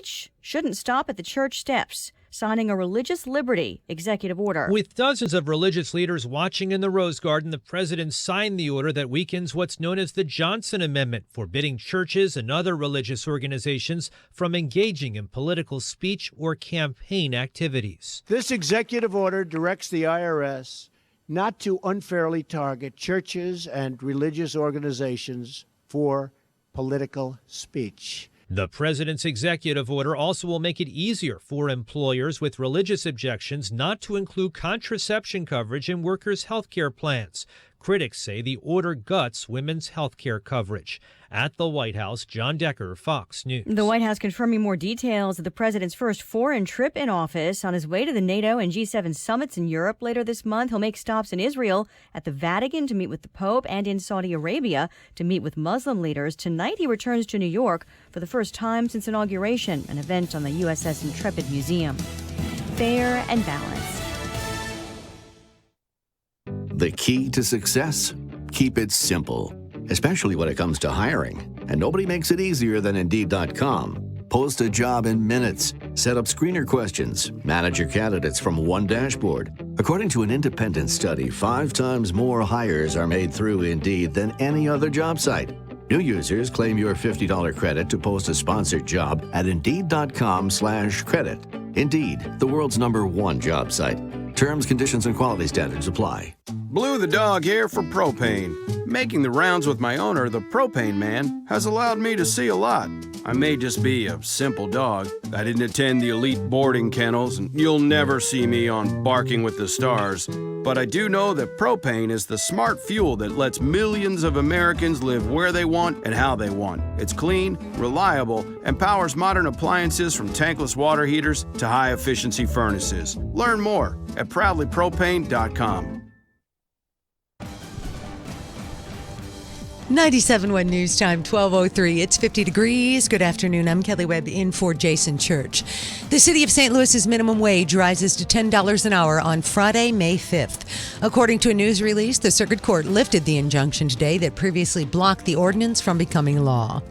speech shouldn't stop at the church steps, signing a religious liberty executive order. With dozens of religious leaders watching in the Rose Garden, the president signed the order that weakens what's known as the Johnson Amendment, forbidding churches and other religious organizations from engaging in political speech or campaign activities. This executive order directs the IRS not to unfairly target churches and religious organizations for political speech. The president's executive order also will make it easier for employers with religious objections not to include contraception coverage in workers' health care plans. Critics say the order guts women's health care coverage. At the White House, John Decker, Fox News. The White House confirming more details of the president's first foreign trip in office. On his way to the NATO and G7 summits in Europe later this month, he'll make stops in Israel, at the Vatican to meet with the Pope, and in Saudi Arabia to meet with Muslim leaders. Tonight, he returns to New York for the first time since inauguration, an event on the USS Intrepid Museum. Fair and balanced. The key to success? Keep it simple, especially when it comes to hiring. And nobody makes it easier than Indeed.com. Post a job in minutes. Set up screener questions. Manage your candidates from one dashboard. According to an independent study, 5 times more hires are made through Indeed than any other job site. New users claim your $50 credit to post a sponsored job at Indeed.com/credit. Indeed, the world's #1 job site. Terms, conditions, and quality standards apply. Blue the dog here for propane. Making the rounds with my owner, the propane man, has allowed me to see a lot. I may just be a simple dog. I didn't attend the elite boarding kennels, and you'll never see me on Barking with the Stars. But I do know that propane is the smart fuel that lets millions of Americans live where they want and how they want. It's clean, reliable, and powers modern appliances from tankless water heaters to high-efficiency furnaces. Learn more at proudlypropane.com. 97.1 News Time, 12:03. It's 50 degrees. Good afternoon. I'm Kelly Webb in for Jason Church. The city of St. Louis's minimum wage rises to $10 an hour on Friday, May 5th. According to a news release, the Circuit Court lifted the injunction today that previously blocked the ordinance from becoming law.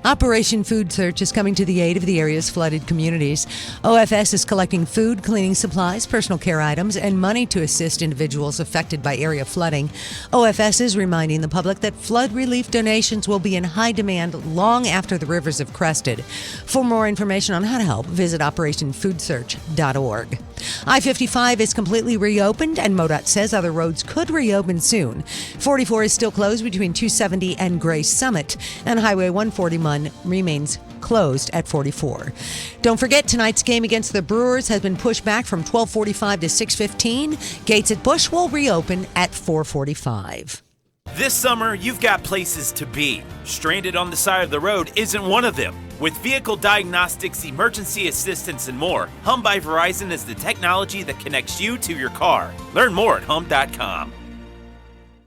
Operation Food Search is coming to the aid of the area's flooded communities. OFS is collecting food, cleaning supplies, personal care items, and money to assist individuals affected by area flooding. OFS is reminding the public that flood relief donations will be in high demand long after the rivers have crested. For more information on how to help, visit operationfoodsearch.org. I-55 is completely reopened, and MoDOT says other roads could reopen soon. 44 is still closed between 270 and Gray Summit, and Highway 141 remains closed at 44. Don't forget, tonight's game against the Brewers has been pushed back from 12:45 to 6:15. Gates at Busch will reopen at 4:45. This summer, you've got places to be. Stranded on the side of the road isn't one of them. With vehicle diagnostics, emergency assistance, and more, Hum by Verizon is the technology that connects you to your car. Learn more at hum.com.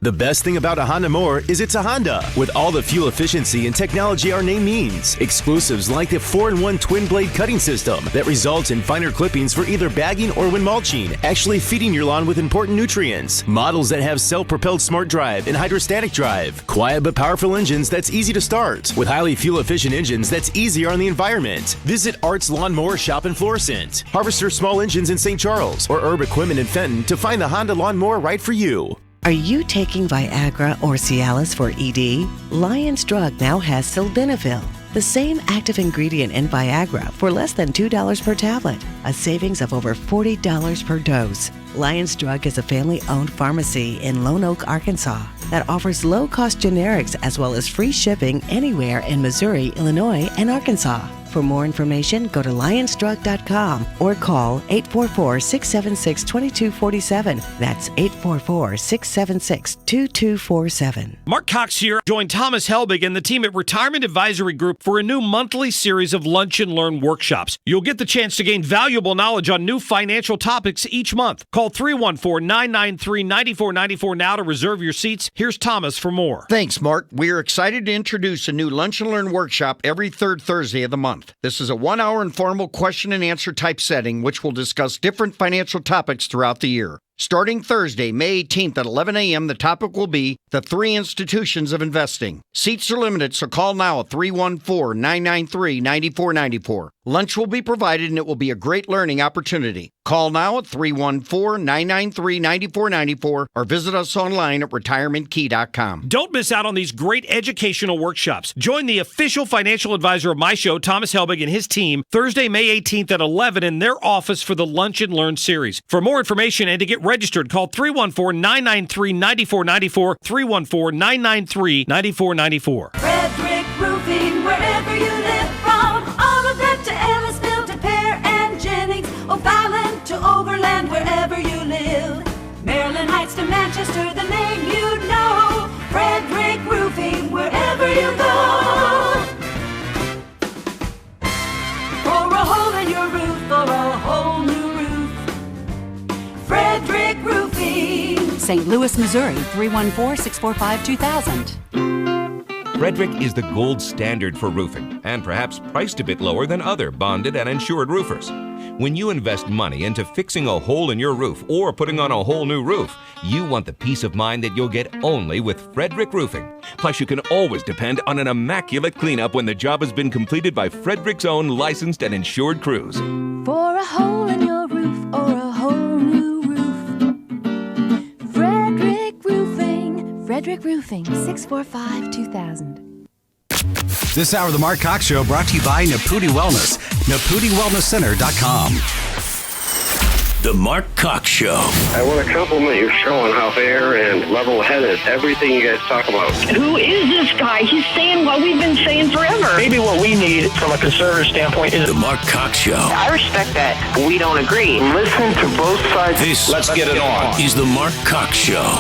The best thing about a Honda More is it's a Honda, with all the fuel efficiency and technology our name means. Exclusives like the 4-in-1 twin-blade cutting system that results in finer clippings for either bagging or when mulching, actually feeding your lawn with important nutrients. Models that have self-propelled smart drive and hydrostatic drive. Quiet but powerful engines that's easy to start. With highly fuel-efficient engines that's easier on the environment. Visit Art's Lawn Mower Shop in Florissant, Harvester Small Engines in St. Charles, or Herb Equipment in Fenton to find the Honda Lawn Mower right for you. Are you taking Viagra or Cialis for ED? Lion's Drug now has sildenafil, the same active ingredient in Viagra, for less than $2 per tablet, a savings of over $40 per dose. Lion's Drug is a family-owned pharmacy in Lone Oak, Arkansas, that offers low-cost generics as well as free shipping anywhere in Missouri, Illinois, and Arkansas. For more information, go to lionsdrug.com or call 844-676-2247. That's 844-676-2247. Mark Cox here. Join Thomas Helbig and the team at Retirement Advisory Group for a new monthly series of Lunch and Learn workshops. You'll get the chance to gain valuable knowledge on new financial topics each month. Call 314-993-9494 now to reserve your seats. Here's Thomas for more. Thanks, Mark. We are excited to introduce a new Lunch and Learn workshop every third Thursday of the month. This is a 1-hour informal question and answer type setting which will discuss different financial topics throughout the year. Starting Thursday, May 18th at 11 a.m., the topic will be the 3 institutions of investing. Seats are limited, so call now at 314-993-9494. Lunch will be provided, and it will be a great learning opportunity. Call now at 314-993-9494 or visit us online at retirementkey.com. Don't miss out on these great educational workshops. Join the official financial advisor of my show, Thomas Helbig, and his team Thursday, May 18th at 11 in their office for the Lunch and Learn series. For more information and to get registered, call 314-993-9494, 314-993-9494. Frederick Roofing, wherever you live, from Olivet to Ellisville to Pear and Jennings, O'Fallon to Overland, wherever you live. Maryland Heights to Manchester, the name you know. Frederick Roofing, wherever you go. For a hole in your roof, for a whole new roof. Frederick Roofing. St. Louis, Missouri, 314-645-2000. Frederick is the gold standard for roofing and perhaps priced a bit lower than other bonded and insured roofers. When you invest money into fixing a hole in your roof or putting on a whole new roof, you want the peace of mind that you'll get only with Frederick Roofing. Plus, you can always depend on an immaculate cleanup when the job has been completed by Frederick's own licensed and insured crews. For a hole in your roof or a whole new roof. Frederick Roofing. Frederick Roofing, 645-2000. This hour of the Mark Cox Show brought to you by Naputi Wellness. NaputiWellnessCenter.com. The Mark Cox Show. I want to compliment your show on how fair and level-headed everything you guys talk about. Who is this guy? He's saying what we've been saying forever. Maybe what we need from a conservative standpoint is The Mark Cox Show. I respect that. We don't agree. Listen to both sides. Let's get it on. Is the Mark Cox Show.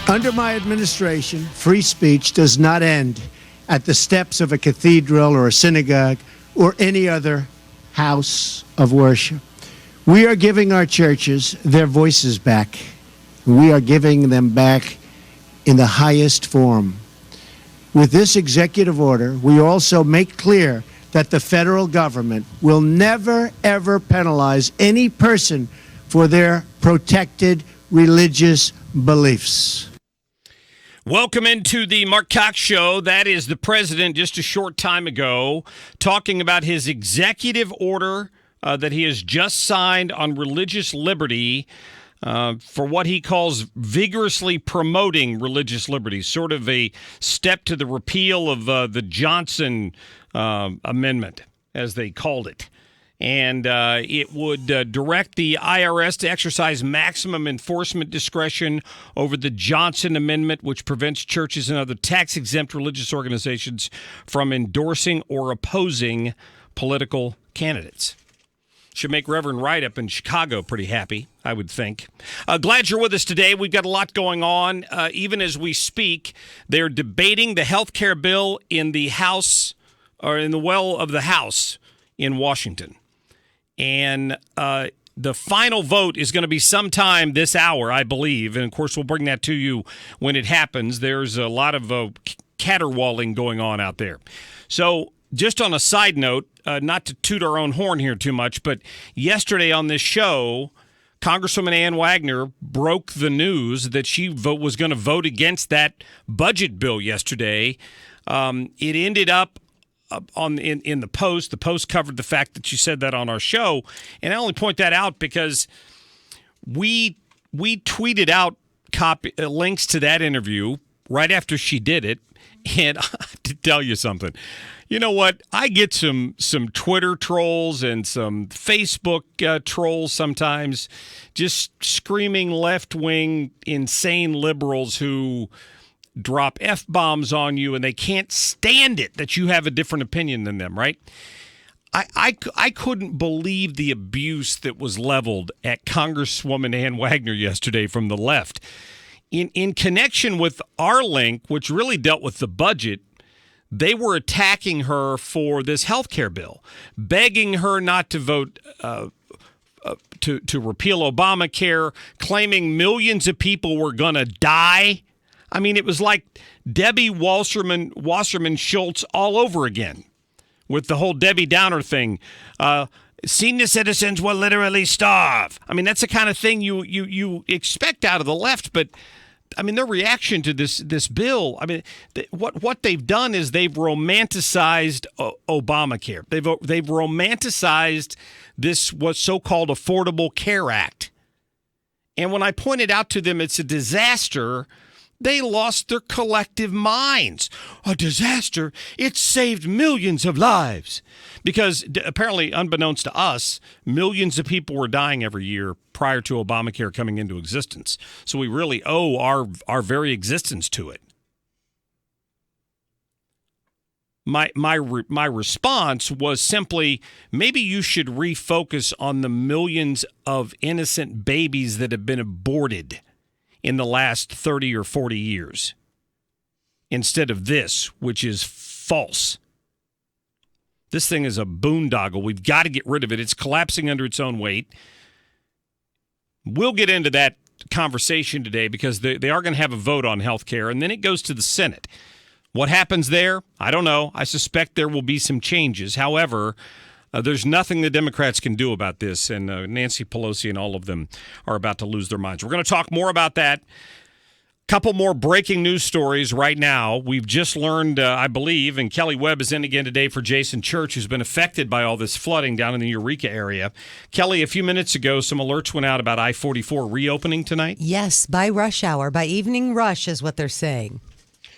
Under my administration, free speech does not end at the steps of a cathedral or a synagogue or any other house of worship. We are giving our churches their voices back. We are giving them back in the highest form. With this executive order, we also make clear that the federal government will never, ever penalize any person for their protected religious beliefs. Welcome into the Mark Cox Show. That is the president just a short time ago talking about his executive order that he has just signed on religious liberty for what he calls vigorously promoting religious liberty, sort of a step to the repeal of the Johnson Amendment, as they called it. And it would direct the IRS to exercise maximum enforcement discretion over the Johnson Amendment, which prevents churches and other tax-exempt religious organizations from endorsing or opposing political candidates. Should make Reverend Wright up in Chicago pretty happy, I would think. Glad you're with us today. We've got a lot going on. Even as we speak, they're debating the health care bill in the House, or in the well of the House in Washington. And the final vote is going to be sometime this hour, I believe. And, of course, we'll bring that to you when it happens. There's a lot of caterwauling going on out there. So just on a side note, not to toot our own horn here too much, but yesterday on this show, Congresswoman Ann Wagner broke the news that she was going to vote against that budget bill yesterday. It ended up in the Post. The Post covered the fact that she said that on our show, and I only point that out because we tweeted out links to that interview right after she did it, and I have to tell you something. You know what? I get some Twitter trolls and some Facebook trolls sometimes, just screaming left-wing, insane liberals who drop F-bombs on you, and they can't stand it that you have a different opinion than them, right? I couldn't believe the abuse that was leveled at Congresswoman Ann Wagner yesterday from the left. In connection with our link, which really dealt with the budget, they were attacking her for this health care bill, begging her not to vote to repeal Obamacare, claiming millions of people were going to die. I mean, it was like Debbie Wasserman Schultz all over again with the whole Debbie Downer thing. Senior citizens will literally starve. I mean, that's the kind of thing you expect out of the left, but I mean, their reaction to this bill, I mean, what they've done is they've romanticized Obamacare. They've romanticized this what's so-called Affordable Care Act. And when I pointed out to them it's a disaster, they lost their collective minds. A disaster. It saved millions of lives. Because apparently, unbeknownst to us, millions of people were dying every year prior to Obamacare coming into existence. So we really owe our very existence to it. My response was simply, maybe you should refocus on the millions of innocent babies that have been aborted in the last 30 or 40 years instead of this, which is false. This thing is a boondoggle. We've got to get rid of it. It's collapsing under its own weight. We'll get into that conversation today because they are going to have a vote on health care, and then it goes to the Senate. What happens there? I don't know. I suspect there will be some changes. However, there's nothing the Democrats can do about this, and Nancy Pelosi and all of them are about to lose their minds. We're going to talk more about that. Couple more breaking news stories right now. We've just learned, I believe, and Kelly Webb is in again today for Jason Church, who's been affected by all this flooding down in the Eureka area. Kelly, a few minutes ago, some alerts went out about I-44 reopening tonight? Yes, by rush hour, by evening rush is what they're saying.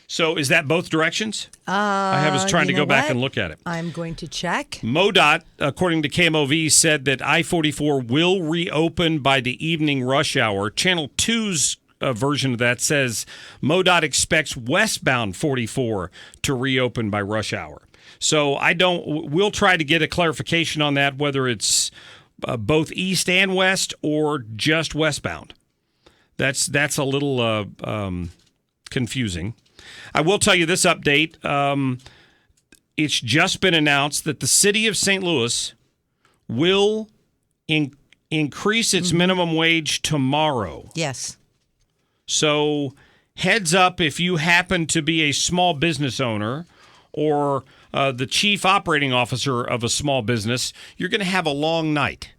So is that both directions? I was trying to go back and look at it. I'm going to check. MoDOT, according to KMOV, said that I-44 will reopen by the evening rush hour. Channel 2's version of that says MoDOT expects westbound 44 to reopen by rush hour. So we'll try to get a clarification on that, whether it's both east and west or just westbound. That's a little confusing. I will tell you this update. It's just been announced that the city of St. Louis will increase its minimum wage tomorrow. Yes. So heads up if you happen to be a small business owner or the chief operating officer of a small business, you're going to have a long night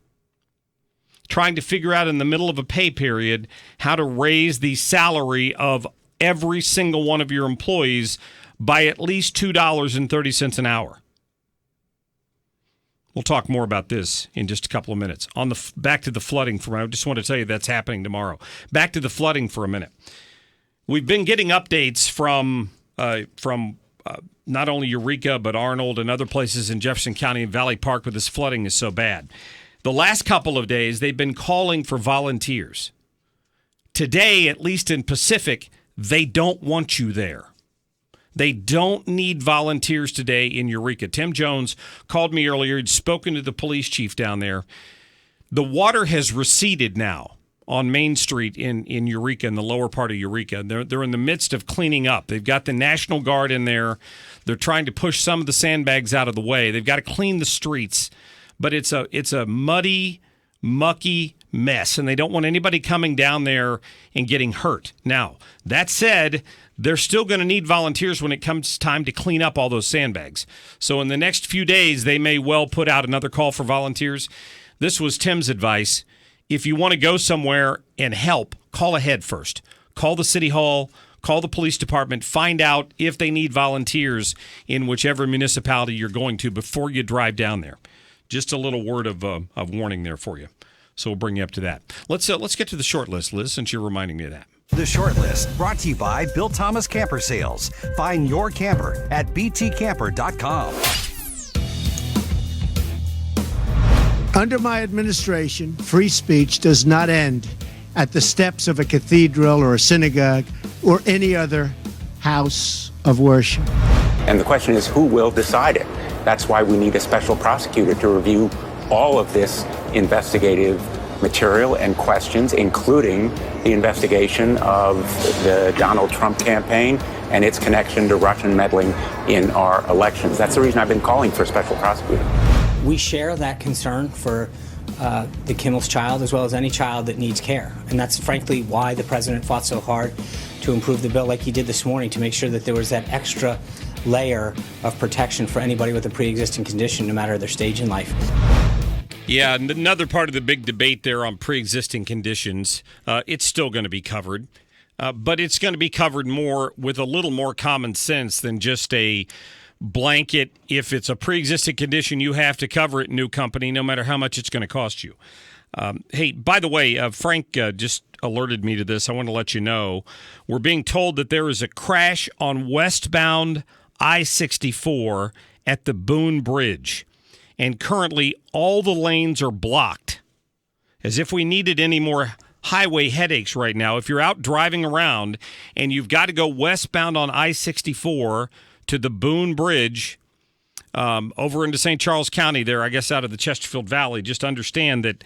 trying to figure out in the middle of a pay period how to raise the salary of every single one of your employees by at least $2.30 an hour. We'll talk more about this in just a couple of minutes. Back to the flooding for a minute. I just want to tell you that's happening tomorrow. Back to the flooding for a minute. We've been getting updates from not only Eureka, but Arnold and other places in Jefferson County and Valley Park where this flooding is so bad. The last couple of days, they've been calling for volunteers. Today, at least in Pacific, they don't want you there. They don't need volunteers today in Eureka. Tim Jones called me earlier. He'd spoken to the police chief down there. The water has receded now on Main Street in Eureka, in the lower part of Eureka. They're in the midst of cleaning up. They've got the National Guard in there. They're trying to push some of the sandbags out of the way. They've got to clean the streets. But it's a muddy, mucky mess, and they don't want anybody coming down there and getting hurt. Now, that said, they're still going to need volunteers when it comes time to clean up all those sandbags. So in the next few days, they may well put out another call for volunteers. This was Tim's advice. If you want to go somewhere and help, call ahead first. Call the city hall, call the police department, find out if they need volunteers in whichever municipality you're going to before you drive down there. Just a little word of warning there for you. So we'll bring you up to that. Let's get to the short list, Liz, since you're reminding me of that. The Short List, brought to you by Bill Thomas Camper Sales. Find your camper at btcamper.com. Under my administration, free speech does not end at the steps of a cathedral or a synagogue or any other house of worship. And the question is, who will decide it? That's why we need a special prosecutor to review all of this investigative material and questions, including the investigation of the Donald Trump campaign and its connection to Russian meddling in our elections. That's the reason I've been calling for a special prosecutor. We share that concern for the Kimmel's child as well as any child that needs care. And that's frankly why the president fought so hard to improve the bill like he did this morning, to make sure that there was that extra layer of protection for anybody with a pre-existing condition, no matter their stage in life. Yeah, and another part of the big debate there on pre-existing conditions, it's still going to be covered, but it's going to be covered more with a little more common sense than just a blanket. If it's a pre-existing condition, you have to cover it, new company, no matter how much it's going to cost you. Hey, by the way, Frank just alerted me to this. I want to let you know. We're being told that there is a crash on westbound I-64 at the Boone Bridge. And currently, all the lanes are blocked. As if we needed any more highway headaches right now. If you're out driving around and you've got to go westbound on I-64 to the Boone Bridge over into St. Charles County there, I guess out of the Chesterfield Valley, just understand that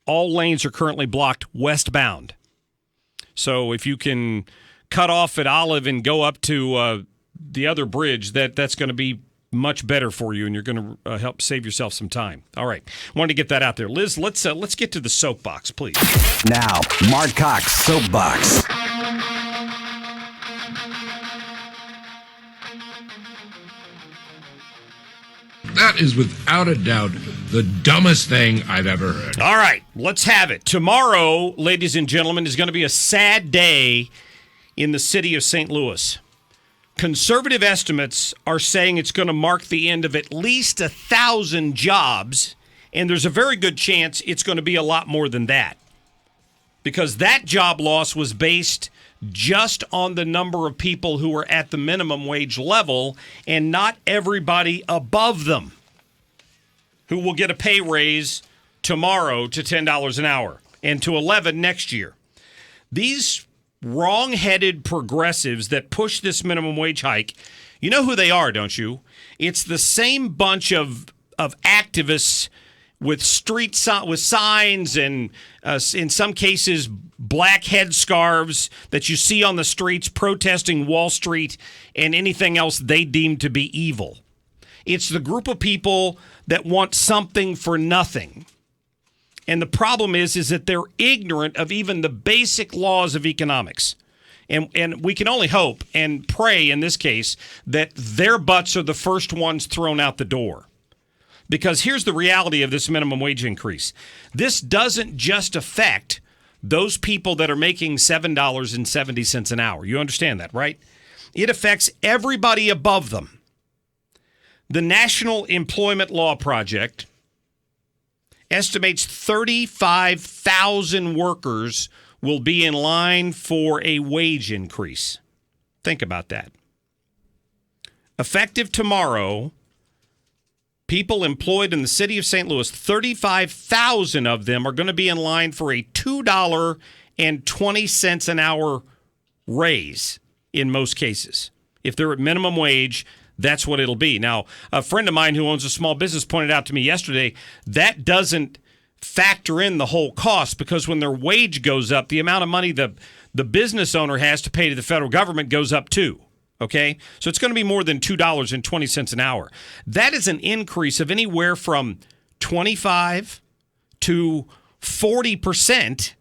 all lanes are currently blocked westbound. So if you can cut off at Olive and go up to the other bridge, that's going to be much better for you, and you're going to help save yourself some time. All right. Wanted to get that out there. Liz, let's get to the soapbox, please. Now, Mark Cox Soapbox. That is without a doubt the dumbest thing I've ever heard. All right, let's have it. Tomorrow, ladies and gentlemen, is going to be a sad day in the city of St. Louis. Conservative estimates are saying it's going to mark the end of at least 1,000 jobs, and there's a very good chance it's going to be a lot more than that, because that job loss was based just on the number of people who were at the minimum wage level and not everybody above them who will get a pay raise tomorrow to $10 an hour and to $11 next year. These wrong-headed progressives that push this minimum wage hike, you know who they are, don't you? It's the same bunch of activists with with signs and in some cases black headscarves that you see on the streets protesting Wall Street and anything else they deem to be evil. It's the group of people that want something for nothing. And the problem is that they're ignorant of even the basic laws of economics. And we can only hope and pray in this case that their butts are the first ones thrown out the door. Because here's the reality of this minimum wage increase. This doesn't just affect those people that are making $7.70 an hour. You understand that, right? It affects everybody above them. The National Employment Law Project estimates 35,000 workers will be in line for a wage increase. Think about that. Effective tomorrow, people employed in the city of St. Louis, 35,000 of them are going to be in line for a $2.20 an hour raise in most cases. If they're at minimum wage, that's what it'll be. Now, a friend of mine who owns a small business pointed out to me yesterday that doesn't factor in the whole cost, because when their wage goes up, the amount of money the business owner has to pay to the federal government goes up too. Okay? So it's going to be more than $2.20 an hour. That is an increase of anywhere from 25 to 40%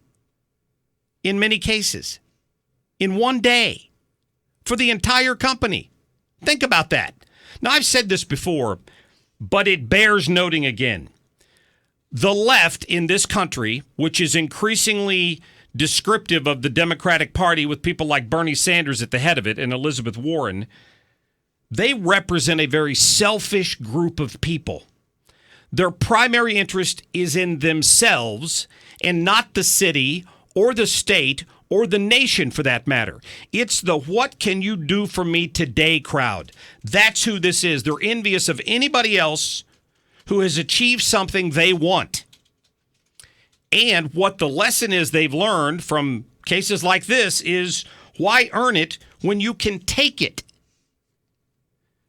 in many cases in one day for the entire company. Think about that. Now, I've said this before, but it bears noting again. The left in this country, which is increasingly descriptive of the Democratic Party with people like Bernie Sanders at the head of it and Elizabeth Warren, they represent a very selfish group of people. Their primary interest is in themselves and not the city or the state or the nation for that matter. It's the what can you do for me today crowd. That's who this is. They're envious of anybody else who has achieved something they want. And what the lesson is they've learned from cases like this is why earn it when you can take it?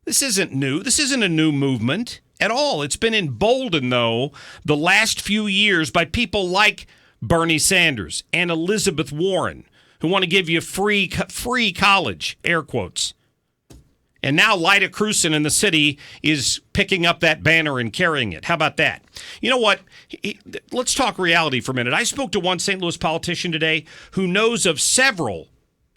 This isn't new. This isn't a new movement at all. It's been emboldened, though, the last few years by people like Bernie Sanders and Elizabeth Warren, who want to give you free college, air quotes. And now Lyda Crewson in the city is picking up that banner and carrying it. How about that? You know what? Let's talk reality for a minute. I spoke to one St. Louis politician today who knows of several,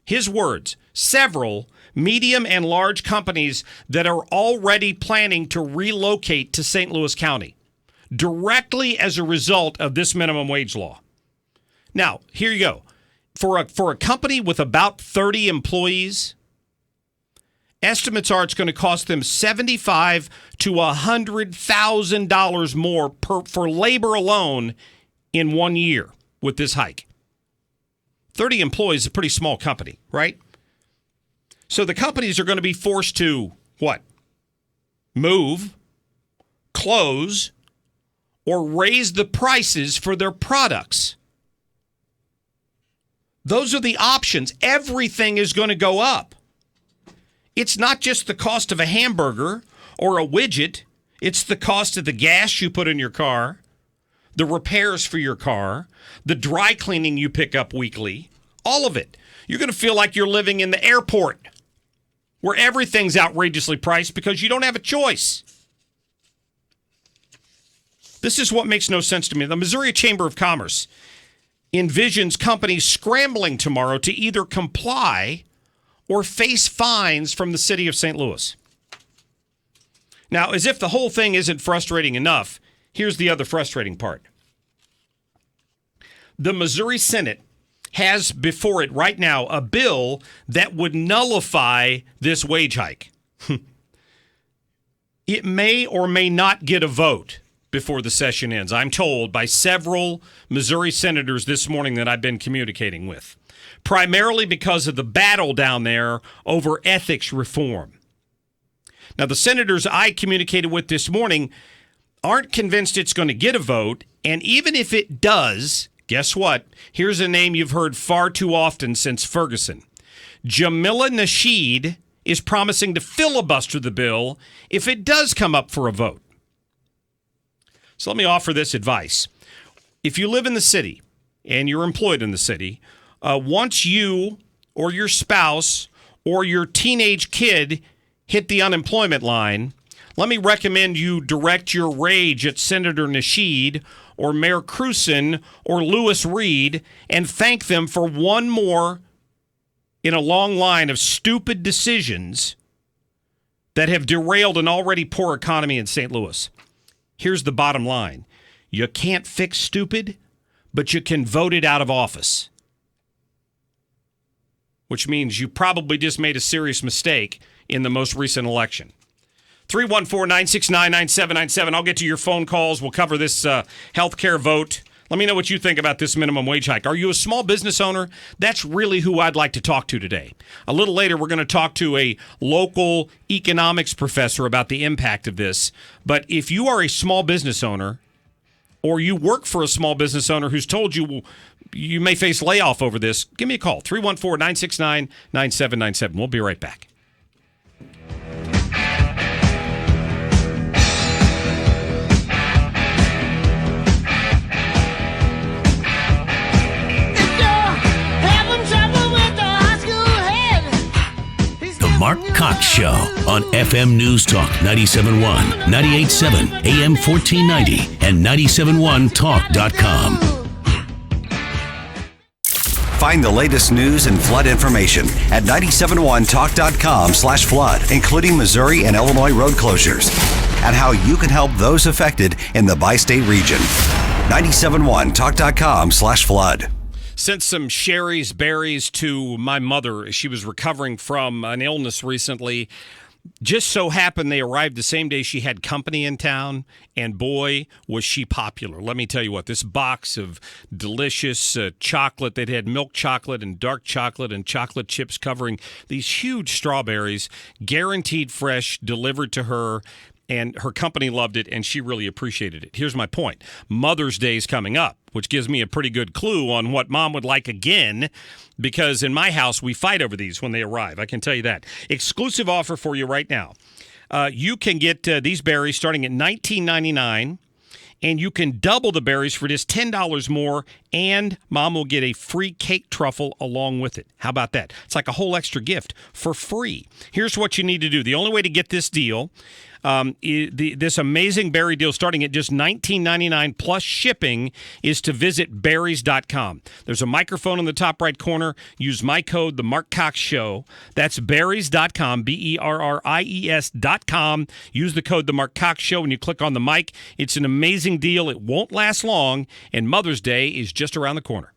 his words, several medium and large companies that are already planning to relocate to St. Louis County. directly as a result of this minimum wage law. Now, here you go. For a company with about 30 employees, estimates are it's going to cost them $75,000 to $100,000 more for labor alone in 1 year with this hike. 30 employees is a pretty small company, right? So the companies are going to be forced to, what? Move, close, or raise the prices for their products. Those are the options. Everything is going to go up. It's not just the cost of a hamburger or a widget. It's the cost of the gas you put in your car, the repairs for your car, the dry cleaning you pick up weekly, all of it. You're going to feel like you're living in the airport where everything's outrageously priced because you don't have a choice. This is what makes no sense to me. The Missouri Chamber of Commerce envisions companies scrambling tomorrow to either comply or face fines from the city of St. Louis. Now, as if the whole thing isn't frustrating enough, here's the other frustrating part. The Missouri Senate has before it right now a bill that would nullify this wage hike. It may or may not get a vote before the session ends. I'm told by several Missouri senators this morning that I've been communicating with, primarily because of the battle down there over ethics reform. Now, the senators I communicated with this morning aren't convinced it's going to get a vote, and even if it does, guess what? Here's a name you've heard far too often since Ferguson. Jamila Nasheed is promising to filibuster the bill if it does come up for a vote. So let me offer this advice. If you live in the city and you're employed in the city, once you or your spouse or your teenage kid hit the unemployment line, let me recommend you direct your rage at Senator Nasheed or Mayor Cruson or Lewis Reed and thank them for one more in a long line of stupid decisions that have derailed an already poor economy in St. Louis. Here's the bottom line. You can't fix stupid, but you can vote it out of office. Which means you probably just made a serious mistake in the most recent election. 314-969-9797. I'll get to your phone calls. We'll cover this healthcare vote. Let me know what you think about this minimum wage hike. Are you a small business owner? That's really who I'd like to talk to today. A little later, we're going to talk to a local economics professor about the impact of this. But if you are a small business owner or you work for a small business owner who's told you you may face layoff over this, give me a call, 314-969-9797. We'll be right back. Mark Cox Show on FM NewsTalk 97.1, 98.7, AM 1490, and 97.1talk.com. Find the latest news and flood information at 97.1talk.com/flood, including Missouri and Illinois road closures, and how you can help those affected in the bi-state region. 97.1talk.com/flood. Sent some Sherry's berries to my mother. She was recovering from an illness recently. Just so happened they arrived the same day she had company in town, and boy, was she popular. Let me tell you what, this box of delicious chocolate that had milk chocolate and dark chocolate and chocolate chips covering these huge strawberries, guaranteed fresh, delivered to her, and her company loved it, and she really appreciated it. Here's my point. Mother's Day is coming up, which gives me a pretty good clue on what Mom would like again, because in my house, we fight over these when they arrive. I can tell you that. Exclusive offer for you right now. You can get these berries starting at $19.99, and you can double the berries for just $10 more, and Mom will get a free cake truffle along with it. How about that? It's like a whole extra gift for free. Here's what you need to do. The only way to get this deal, This amazing berry deal starting at just $19.99 plus shipping is to visit berries.com. There's a microphone in the top right corner. Use my code, The Mark Cox Show. That's berries.com, BERRIES.com. Use the code, The Mark Cox Show, when you click on the mic. It's an amazing deal. It won't last long, and Mother's Day is just around the corner.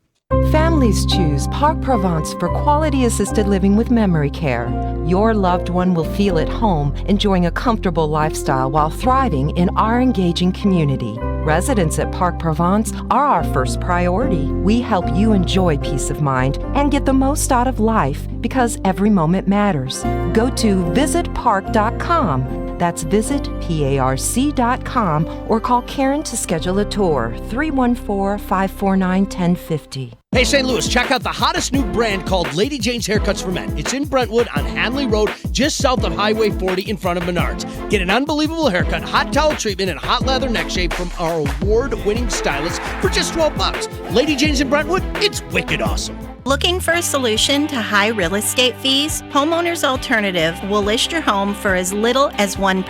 Families choose Parc Provence for quality assisted living with memory care. Your loved one will feel at home, enjoying a comfortable lifestyle while thriving in our engaging community. Residents at Parc Provence are our first priority. We help you enjoy peace of mind and get the most out of life because every moment matters. Go to visitpark.com. That's visitparc.com or call Karen to schedule a tour, 314-549-1050. Hey, St. Louis, check out the hottest new brand called Lady Jane's Haircuts for Men. It's in Brentwood on Hanley Road, just south of Highway 40 in front of Menards. Get an unbelievable haircut, hot towel treatment, and hot leather neck shape from our award-winning stylist for just $12. Lady Jane's in Brentwood, it's wicked awesome. Looking for a solution to high real estate fees? Homeowners Alternative will list your home for as little as 1%.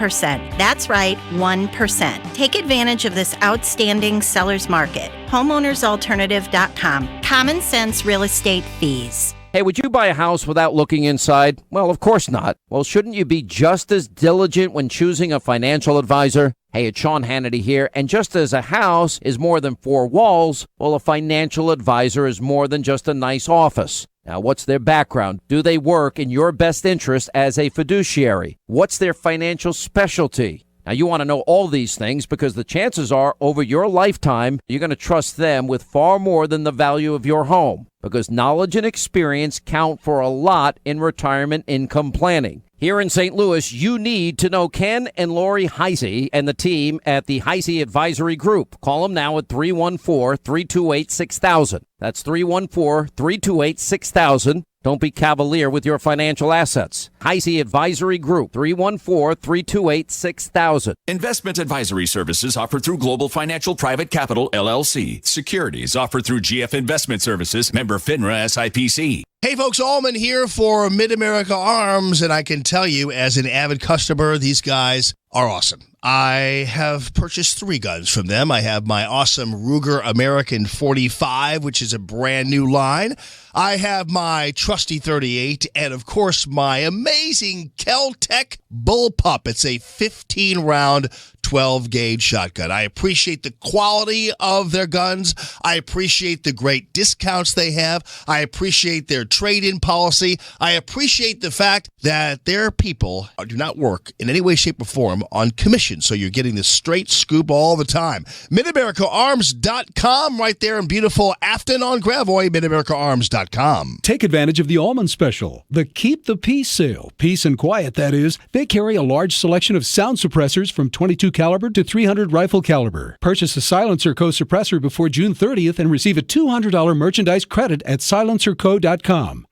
That's right, 1%. Take advantage of this outstanding seller's market. Homeownersalternative.com. Common sense real estate fees. Hey, would you buy a house without looking inside? Well, of course not. Well, shouldn't you be just as diligent when choosing a financial advisor? Hey, it's Sean Hannity here, and just as a house is more than four walls, well, a financial advisor is more than just a nice office. Now, what's their background? Do they work in your best interest as a fiduciary? What's their financial specialty? Now, you want to know all these things because the chances are over your lifetime, you're going to trust them with far more than the value of your home because knowledge and experience count for a lot in retirement income planning. Here in St. Louis, you need to know Ken and Lori Heisey and the team at the Heisey Advisory Group. Call them now at 314-328-6000. That's 314-328-6000. Don't be cavalier with your financial assets. Heisey Advisory Group, 314-328-6000. Investment advisory services offered through Global Financial Private Capital, LLC. Securities offered through GF Investment Services, member FINRA SIPC. Hey folks, Allman here for Mid-America Arms, and I can tell you as an avid customer, these guys are awesome. I have purchased 3 guns from them. I have my awesome Ruger American 45, which is a brand new line. I have my trusty 38, and of course my amazing Kel-Tec Bullpup. It's a 15-round 12-gauge shotgun. I appreciate the quality of their guns. I appreciate the great discounts they have. I appreciate their trade-in policy. I appreciate the fact that their people do not work in any way, shape, or form on commission, so you're getting the straight scoop all the time. MidAmericaArms.com, right there in beautiful Afton on Gravois, MidAmericaArms.com. Take advantage of the Allman Special, the Keep the Peace sale. Peace and quiet, that is. They carry a large selection of sound suppressors from .22 caliber to .300 rifle caliber. Purchase a Silencer Co. suppressor before June 30th and receive a $200 merchandise credit at silencerco.com.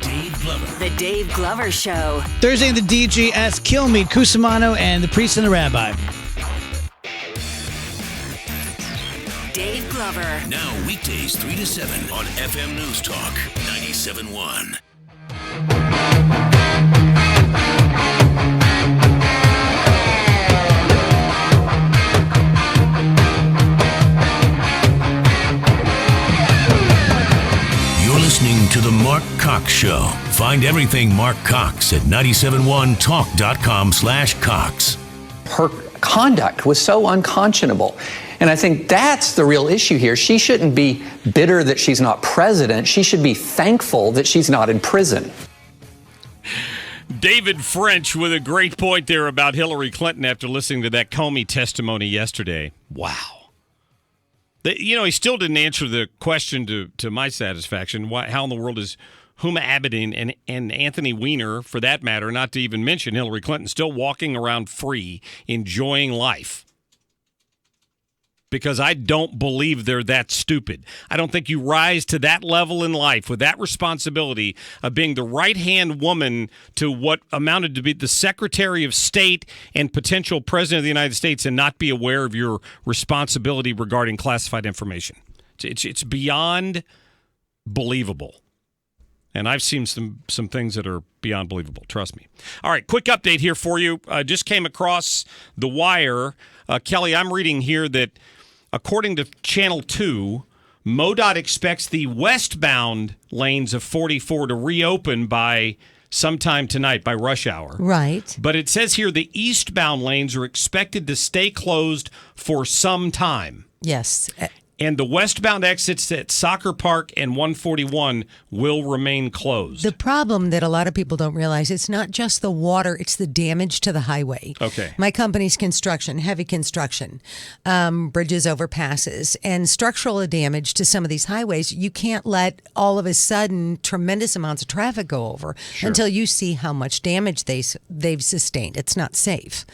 Dave Glover. The Dave Glover Show. Thursday, the DGS Kill Me, Cusimano, and the Priest and the Rabbi. Dave Glover. Now weekdays 3 to 7 on FM News Talk 97.1. You're listening to The Mark Cox Show. Find everything Mark Cox at 971talk.com/Cox. Her conduct was so unconscionable. And I think that's the real issue here. She shouldn't be bitter that she's not president. She should be thankful that she's not in prison. David French with a great point there about Hillary Clinton after listening to that Comey testimony yesterday. Wow. He still didn't answer the question to my satisfaction. How in the world is Huma Abedin and Anthony Weiner, for that matter, not to even mention Hillary Clinton, still walking around free, enjoying life? Because I don't believe they're that stupid. I don't think you rise to that level in life with that responsibility of being the right-hand woman to what amounted to be the Secretary of State and potential President of the United States and not be aware of your responsibility regarding classified information. It's beyond believable. And I've seen some things that are beyond believable. Trust me. All right, quick update here for you. Just came across the wire. Kelly, I'm reading here that according to Channel 2, MoDOT expects the westbound lanes of 44 to reopen by sometime tonight, by rush hour. Right. But it says here the eastbound lanes are expected to stay closed for some time. Yes. And the westbound exits at Soccer Park and 141 will remain closed. The problem that a lot of people don't realize, it's not just the water, it's the damage to the highway. Okay. My company's construction, heavy construction, bridges, overpasses, and structural damage to some of these highways. You can't let all of a sudden tremendous amounts of traffic go over until you see how much damage they've sustained. It's not safe.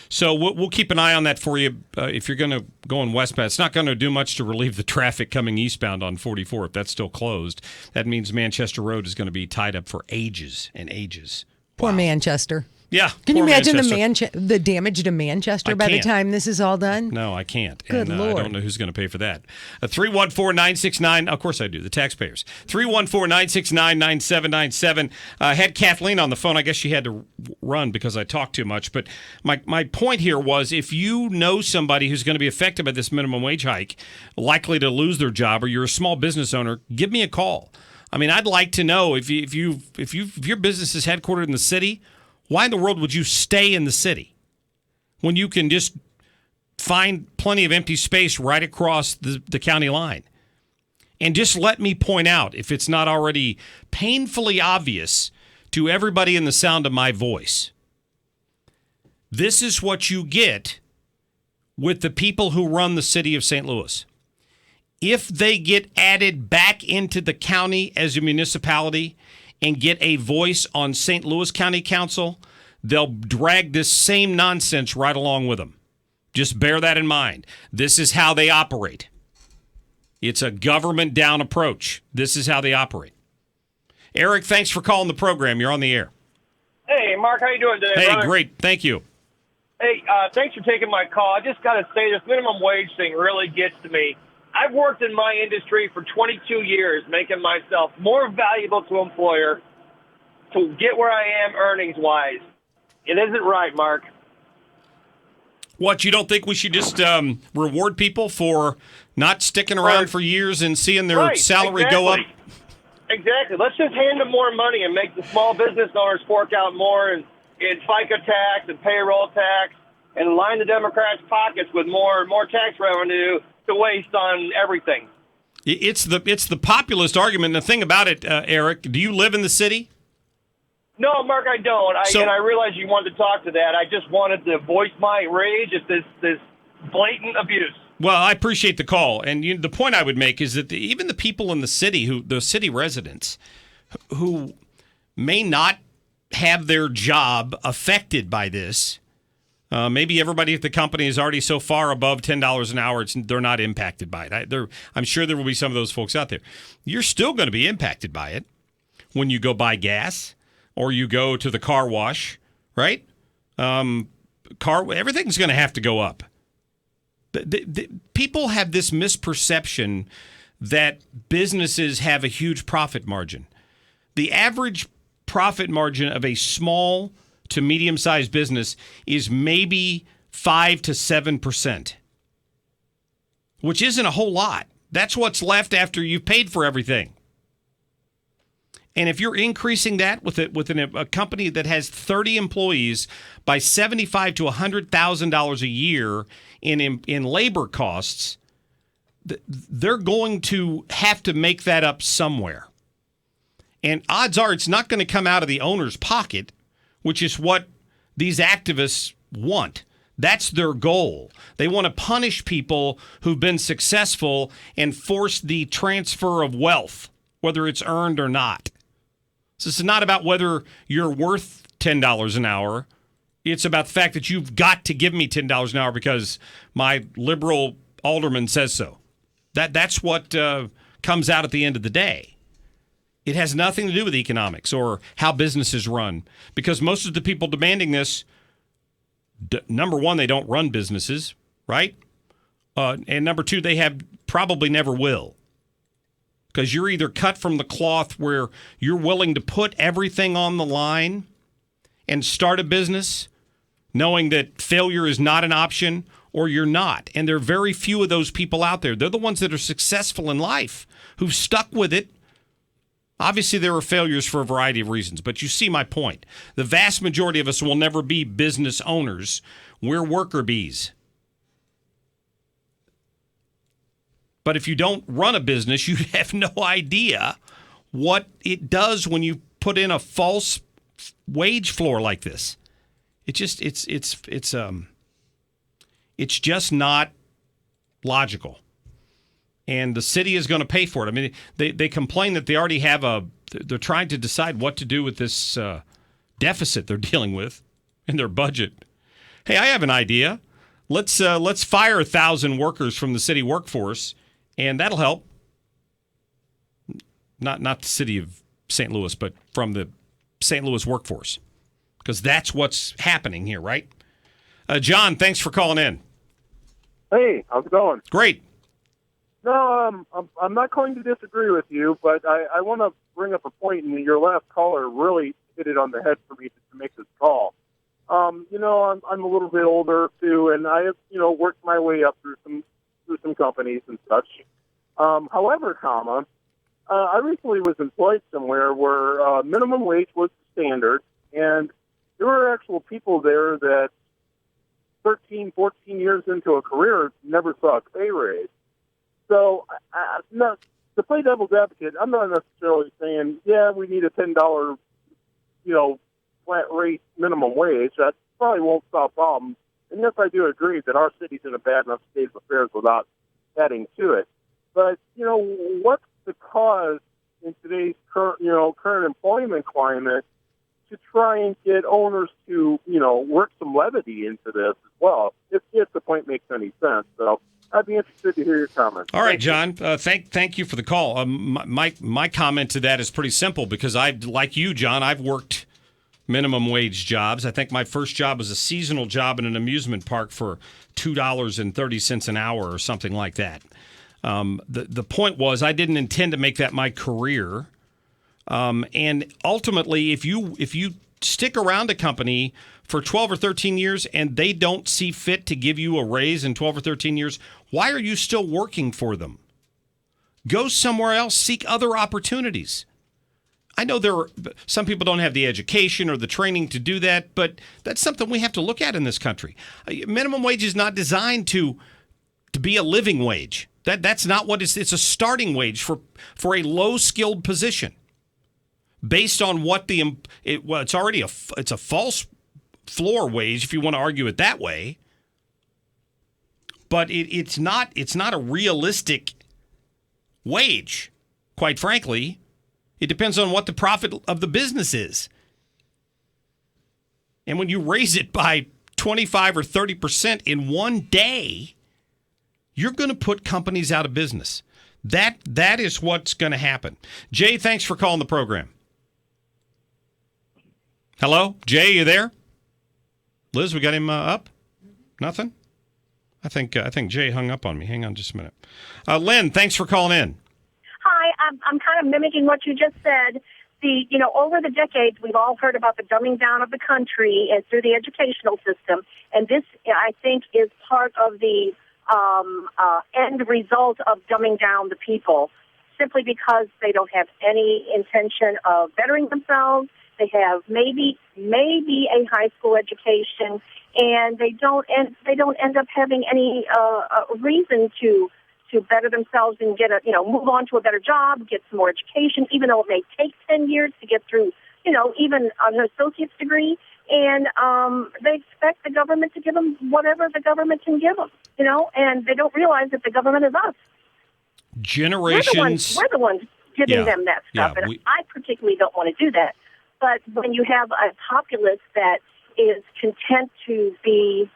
So we'll keep an eye on that for you. If you're going to go on westbound, it's not going to do much to relieve the traffic coming eastbound on 44 if that's still closed. That means Manchester Road is going to be tied up for ages and ages. Poor Manchester. Yeah. Can you imagine Manchester. the damage to Manchester by the time this is all done? No, I can't. Good and Lord. I don't know who's going to pay for that. 314-969, of course I do, the taxpayers. 314-969-9797. Had Kathleen on the phone. I guess she had to run because I talked too much. But my point here was if you know somebody who's going to be affected by this minimum wage hike, likely to lose their job, or you're a small business owner, give me a call. I mean, I'd like to know if your business is headquartered in the city, why in the world would you stay in the city when you can just find plenty of empty space right across the county line? And just let me point out, if it's not already painfully obvious to everybody in the sound of my voice, this is what you get with the people who run the city of St. Louis. If they get added back into the county as a municipality and get a voice on St. Louis County Council, they'll drag this same nonsense right along with them. Just bear that in mind. This is how they operate. It's a government down approach. This is how they operate. Eric, thanks for calling the program. You're on the air. Hey, Mark, how you doing today, Hey, brother? great. Thank you. Hey, thanks for taking my call. I just got to say, this minimum wage thing really gets to me. I've worked in my industry for 22 years, making myself more valuable to an employer to get where I am earnings-wise. It isn't right, Mark. What, you don't think we should just reward people for not sticking around for years and seeing their salary go up? Exactly. Let's just hand them more money and make the small business owners fork out more in FICA tax and payroll tax and line the Democrats' pockets with more tax revenue to waste on everything. It's the populist argument. And the thing about it, Eric, do you live in the city? No, Mark, I don't. And I realize you wanted to talk to that. I just wanted to voice my rage at this blatant abuse. Well, I appreciate the call. And the point I would make is that even the people in the city, the city residents, who may not have their job affected by this, maybe everybody at the company is already so far above $10 an hour, they're not impacted by it. I'm sure there will be some of those folks out there. You're still going to be impacted by it when you go buy gas or you go to the car wash, right? Everything's going to have to go up. People have this misperception that businesses have a huge profit margin. The average profit margin of a small to medium-sized business is maybe 5 to 7%, which isn't a whole lot. That's what's left after you've paid for everything. And if you're increasing that with a company that has 30 employees by $75,000 to $100,000 a year in labor costs, they're going to have to make that up somewhere. And odds are it's not going to come out of the owner's pocket, which is what these activists want. That's their goal. They want to punish people who've been successful and force the transfer of wealth, whether it's earned or not. So this is not about whether you're worth $10 an hour. It's about the fact that you've got to give me $10 an hour because my liberal alderman says so. That's what comes out at the end of the day. It has nothing to do with economics or how businesses run, because most of the people demanding this, number one, they don't run businesses, right? And number two, they have probably never will. because you're either cut from the cloth where you're willing to put everything on the line and start a business knowing that failure is not an option, or you're not. And there are very few of those people out there. They're the ones that are successful in life, who've stuck with it. Obviously, there are failures for a variety of reasons, but you see my point. The vast majority of us will never be business owners. We're worker bees. But if you don't run a business, you have no idea what it does when you put in a false wage floor like this. It's just not logical. And the city is going to pay for it. I mean, they complain that they already have they're trying to decide what to do with this deficit they're dealing with in their budget. Hey, I have an idea. Let's fire 1,000 workers from the city workforce, and that'll help. Not the city of St. Louis, but from the St. Louis workforce, because that's what's happening here, right? John, thanks for calling in. Hey, how's it going? Great. No, I'm not going to disagree with you, but I want to bring up a point, and your last caller really hit it on the head for me to make this call. I'm a little bit older too, and I have worked my way up through some companies and such. However, I recently was employed somewhere where minimum wage was the standard, and there were actual people there that 13, 14 years into a career never saw a pay raise. So, to play devil's advocate, I'm not necessarily saying, we need a $10, flat rate minimum wage. That probably won't solve problems. And yes, I do agree that our city's in a bad enough state of affairs without adding to it. But, what's the cause in today's current employment climate to try and get owners to, work some levity into this as well, if the point makes any sense. So I'd be interested to hear your comments. All right, John. Thank you for the call. My comment to that is pretty simple, because like you, John, I've worked minimum wage jobs. I think my first job was a seasonal job in an amusement park for $2.30 an hour or something like that. The point was, I didn't intend to make that my career. And ultimately, if you stick around a company for 12 or 13 years and they don't see fit to give you a raise in 12 or 13 years, why are you still working for them? Go somewhere else, seek other opportunities. I know some people don't have the education or the training to do that, but that's something we have to look at in this country. Minimum wage is not designed to be a living wage. That's not what it's a starting wage for a low-skilled position. Based on what it's a false floor wage, if you want to argue it that way, but it's not a realistic wage, quite frankly. It depends on what the profit of the business is, and when you raise it by 25 or 30% in one day, you're going to put companies out of business. That is what's going to happen. Jay, thanks for calling the program. Hello, Jay, you there? Liz, we got him up? Nothing? I think Jay hung up on me. Hang on just a minute. Lynn, thanks for calling in. Hi, I'm kind of mimicking what you just said. Over the decades, we've all heard about the dumbing down of the country and through the educational system, and this, I think, is part of the end result of dumbing down the people, simply because they don't have any intention of bettering themselves. They have maybe a high school education, and they don't end up having any reason to better themselves and move on to a better job, get some more education, even though it may take 10 years to get through, even an associate's degree. And they expect the government to give them whatever the government can give them, and they don't realize that the government is us. Generations. We're the ones giving them that stuff, and I particularly don't want to do that. But when you have a populace that is content to be,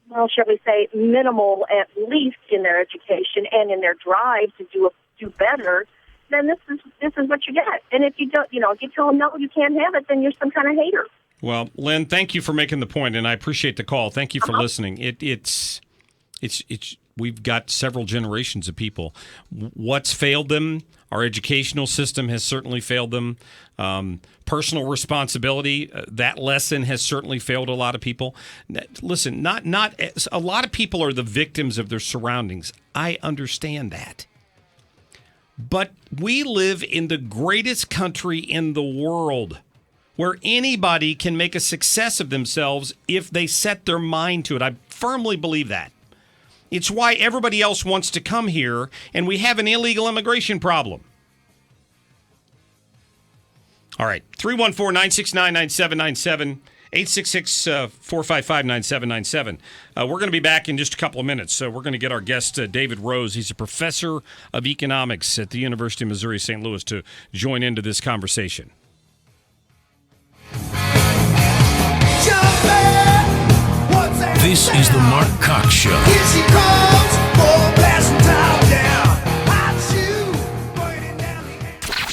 shall we say, minimal at least in their education and in their drive to do better, then this is what you get. And if you don't, if you tell them no, you can't have it, then you're some kind of hater. Well, Lynn, thank you for making the point, and I appreciate the call. Thank you for listening. It's we've got several generations of people. What's failed them? Our educational system has certainly failed them. Personal responsibility, that lesson has certainly failed a lot of people. Listen, not a lot of people are the victims of their surroundings. I understand that. But we live in the greatest country in the world, where anybody can make a success of themselves if they set their mind to it. I firmly believe that. It's why everybody else wants to come here, and we have an illegal immigration problem. All right, 314-969-9797, 866-455-9797. We're going to be back in just a couple of minutes. So we're going to get our guest, David Rose. He's a professor of economics at the University of Missouri St. Louis, to join into this conversation. This is the Mark Cox Show. Here she comes, blasting top down.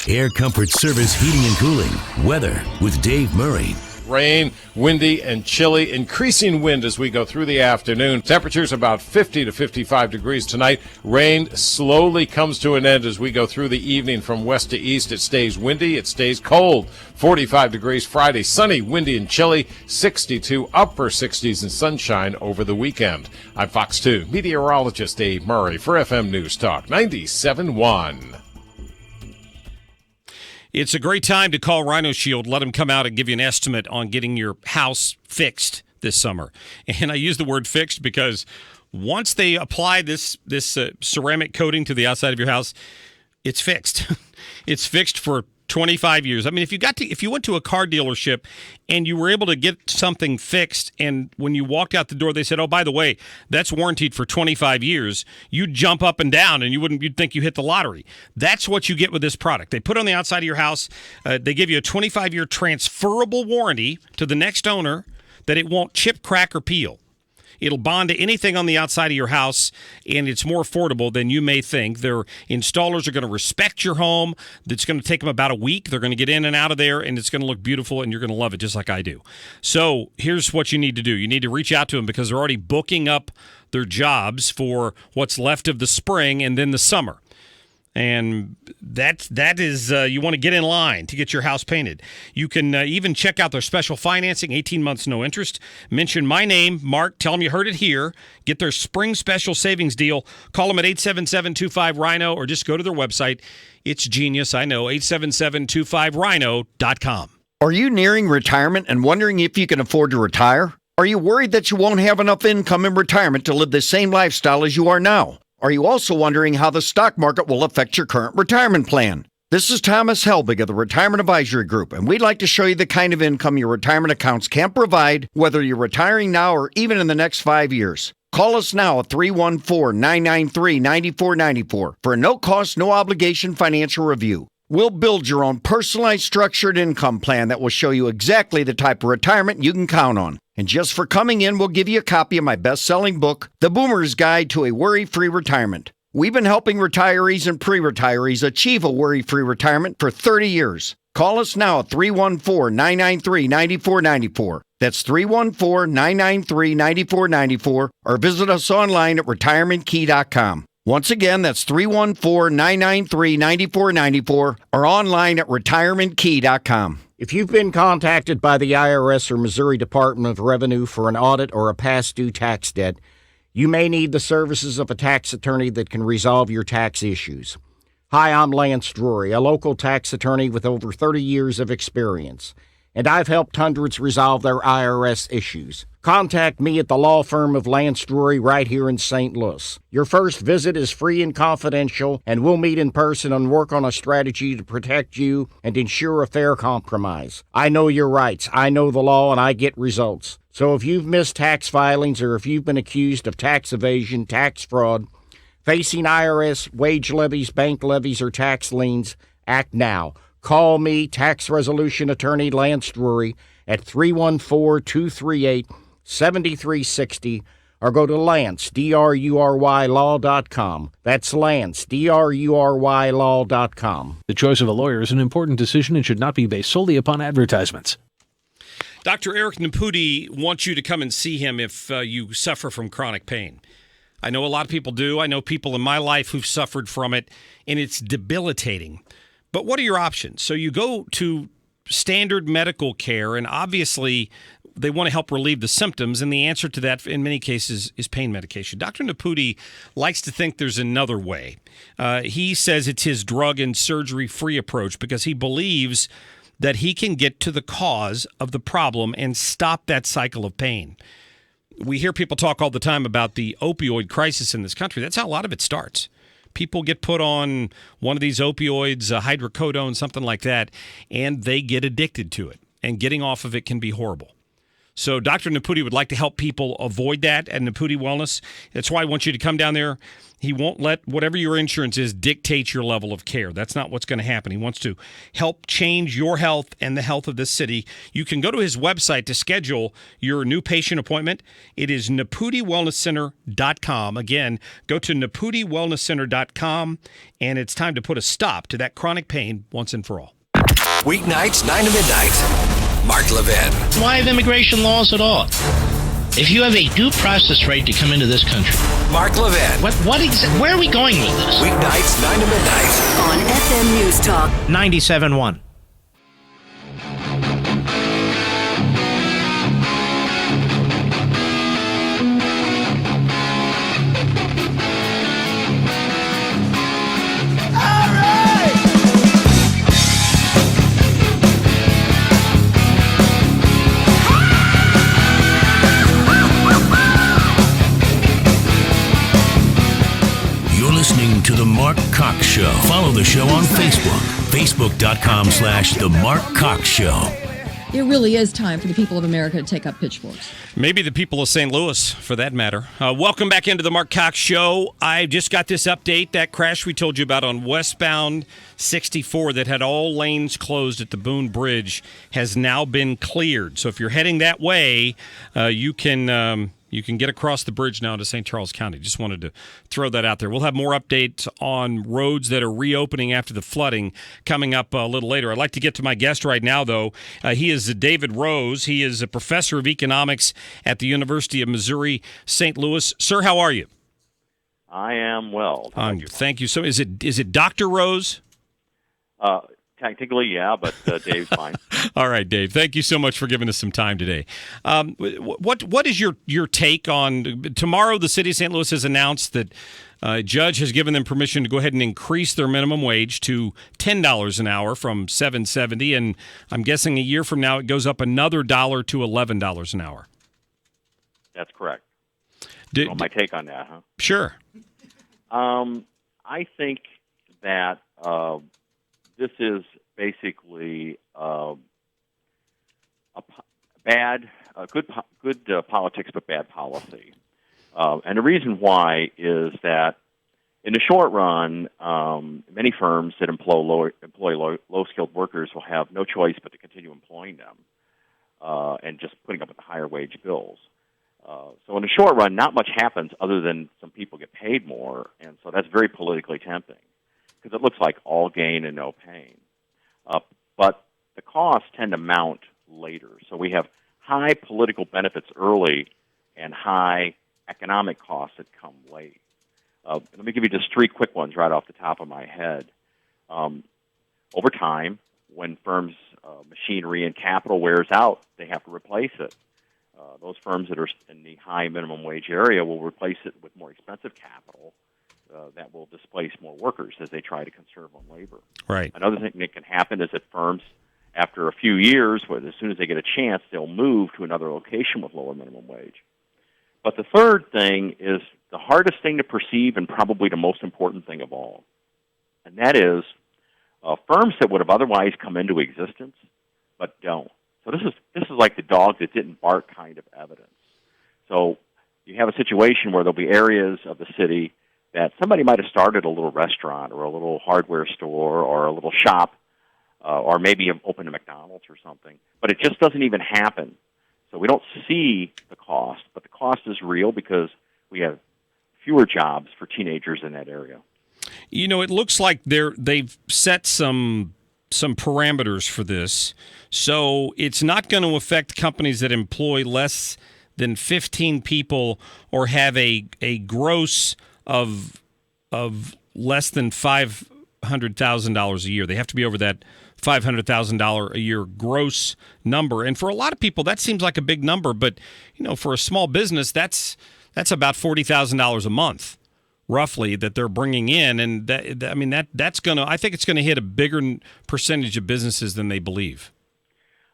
Air Comfort Service Heating and Cooling. Weather with Dave Murray. Rain, windy, and chilly. Increasing wind as we go through the afternoon. Temperatures about 50 to 55 degrees tonight. Rain slowly comes to an end as we go through the evening from west to east. It stays windy. It stays cold. 45 degrees Friday. Sunny, windy, and chilly. 62, upper 60s, and sunshine over the weekend. I'm Fox 2 meteorologist Dave Murray for FM News Talk 97.1. It's a great time to call Rhino Shield. Let them come out and give you an estimate on getting your house fixed this summer. And I use the word fixed because once they apply this ceramic coating to the outside of your house, it's fixed. It's fixed for 25 years. I mean, if you went to a car dealership and you were able to get something fixed, and when you walked out the door, they said, "Oh, by the way, that's warranted for 25 years," you'd jump up and down, and you'd think you hit the lottery. That's what you get with this product. They put it on the outside of your house. They give you a 25-year transferable warranty to the next owner that it won't chip, crack, or peel. It'll bond to anything on the outside of your house, and it's more affordable than you may think. Their installers are going to respect your home. It's going to take them about a week. They're going to get in and out of there, and it's going to look beautiful, and you're going to love it just like I do. So here's what you need to do. You need to reach out to them because they're already booking up their jobs for what's left of the spring and then the summer. And that is, you want to get in line to get your house painted. You can even check out their special financing, 18 months, no interest. Mention my name, Mark. Tell them you heard it here. Get their spring special savings deal. Call them at 877-25-RHINO or just go to their website. It's genius, I know, 877-25rhino.com. Are you nearing retirement and wondering if you can afford to retire? Are you worried that you won't have enough income in retirement to live the same lifestyle as you are now? Are you also wondering how the stock market will affect your current retirement plan? This is Thomas Helbig of the Retirement Advisory Group, and we'd like to show you the kind of income your retirement accounts can provide, whether you're retiring now or even in the next 5 years. Call us now at 314-993-9494 for a no-cost, no-obligation financial review. We'll build your own personalized structured income plan that will show you exactly the type of retirement you can count on. And just for coming in, we'll give you a copy of my best-selling book, The Boomer's Guide to a Worry-Free Retirement. We've been helping retirees and pre-retirees achieve a worry-free retirement for 30 years. Call us now at 314-993-9494. That's 314-993-9494, or visit us online at retirementkey.com. Once again, that's 314-993-9494 or online at retirementkey.com. If you've been contacted by the IRS or Missouri Department of Revenue for an audit or a past due tax debt, you may need the services of a tax attorney that can resolve your tax issues. Hi, I'm Lance Drury, a local tax attorney with over 30 years of experience, and I've helped hundreds resolve their IRS issues. Contact me at the law firm of Lance Drury right here in St. Louis. Your first visit is free and confidential, and we'll meet in person and work on a strategy to protect you and ensure a fair compromise. I know your rights, I know the law, and I get results. So if you've missed tax filings or if you've been accused of tax evasion, tax fraud, facing IRS, wage levies, bank levies, or tax liens, act now. Call me, tax resolution attorney Lance Drury, at 314-238-7360, or go to Lance, DRURYlaw.com. That's Lance, DRURYlaw.com. The choice of a lawyer is an important decision and should not be based solely upon advertisements. Dr. Eric Naputi wants you to come and see him if you suffer from chronic pain. I know a lot of people do. I know people in my life who've suffered from it, and it's debilitating. But what are your options? So you go to standard medical care, and obviously they want to help relieve the symptoms, and the answer to that in many cases is pain medication. Dr. Naputi likes to think there's another way. He says it's his drug and surgery-free approach because he believes that he can get to the cause of the problem and stop that cycle of pain. We hear people talk all the time about the opioid crisis in this country. That's how a lot of it starts. People get put on one of these opioids, hydrocodone, something like that, and they get addicted to it. And getting off of it can be horrible. So Dr. Naputi would like to help people avoid that at Naputi Wellness. That's why I want you to come down there. He won't let whatever your insurance is dictate your level of care. That's not what's going to happen. He wants to help change your health and the health of this city. You can go to his website to schedule your new patient appointment. It is NaputiWellnessCenter.com. Again, go to NaputiWellnessCenter.com, and it's time to put a stop to that chronic pain once and for all. Weeknights, 9 to midnight. Mark Levin. Why have immigration laws at all? If you have a due process right to come into this country. Mark Levin. Where are we going with this? Weeknights, 9 to midnight. On FM News Talk 97.1. Listening to The Mark Cox Show. Follow the show on Facebook. Facebook.com/The Mark Cox Show. It really is time for the people of America to take up pitchforks. Maybe the people of St. Louis, for that matter. Welcome back into the Mark Cox Show. I just got this update. That crash we told you about on westbound 64 that had all lanes closed at the Boone Bridge has now been cleared. So if you're heading that way, you can get across the bridge now to St. Charles County. Just wanted to throw that out there. We'll have more updates on roads that are reopening after the flooding coming up a little later. I'd like to get to my guest right now, though. He is David Rose. He is a professor of economics at the University of Missouri, St. Louis. Sir, how are you? I am well. Thank you. So is it Dr. Rose? Technically, yeah, but Dave's fine. All right, Dave. Thank you so much for giving us some time today. What is your take on tomorrow? The city of St. Louis has announced that a judge has given them permission to go ahead and increase their minimum wage to $10 an hour from $7.70, and I'm guessing a year from now it goes up another $1 to $11 an hour. That's correct. My take on that, huh? Sure. I think that this is basically good politics, but bad policy. And the reason why is that in the short run, many firms that employ low-skilled workers will have no choice but to continue employing them and just putting up with the higher wage bills. So in the short run, not much happens other than some people get paid more, and so that's very politically tempting because it looks like all gain and no pain. But the costs tend to mount later. So we have high political benefits early and high economic costs that come late. Let me give you just three quick ones right off the top of my head. Over time, when firms' machinery and capital wears out, they have to replace it. Those firms that are in the high minimum wage area will replace it with more expensive capital that will displace more workers as they try to conserve on labor. Right. Another thing that can happen is that firms, after a few years, as soon as they get a chance, they'll move to another location with lower minimum wage. But the third thing is the hardest thing to perceive and probably the most important thing of all, and that is firms that would have otherwise come into existence but don't. So this is like the dog that didn't bark kind of evidence. So you have a situation where there'll be areas of the city that somebody might have started a little restaurant or a little hardware store or a little shop or maybe opened a McDonald's or something, but it just doesn't even happen. So we don't see the cost, but the cost is real because we have fewer jobs for teenagers in that area. You know, it looks like they've set some parameters for this, so it's not going to affect companies that employ less than 15 people or have a gross of less than $500,000 a year. They have to be over that $500,000 a year gross number. And for a lot of people, that seems like a big number. But, for a small business, that's about $40,000 a month, roughly, that they're bringing in. And that's going to, I think it's going to hit a bigger percentage of businesses than they believe.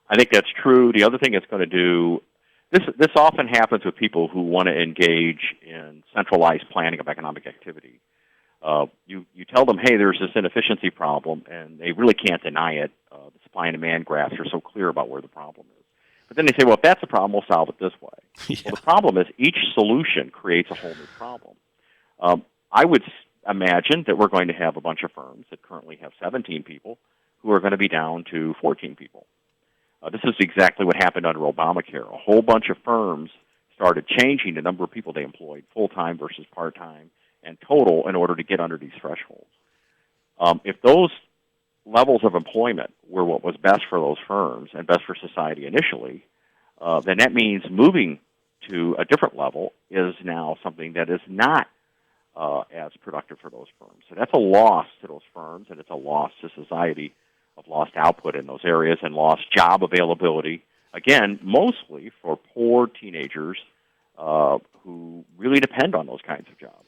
I think that's true. The other thing it's going to do, this often happens with people who want to engage in centralized planning of economic activity. You tell them, hey, there's this inefficiency problem, and they really can't deny it. The supply and demand graphs are so clear about where the problem is. But then they say, well, if that's a problem, we'll solve it this way. Yeah. Well, the problem is each solution creates a whole new problem. I would imagine that we're going to have a bunch of firms that currently have 17 people who are going to be down to 14 people. This is exactly what happened under Obamacare. A whole bunch of firms started changing the number of people they employed, full-time versus part-time, and total, in order to get under these thresholds. If those levels of employment were what was best for those firms and best for society initially, then that means moving to a different level is now something that is not as productive for those firms. So that's a loss to those firms, and it's a loss to society of lost output in those areas and lost job availability, again, mostly for poor teenagers who really depend on those kinds of jobs.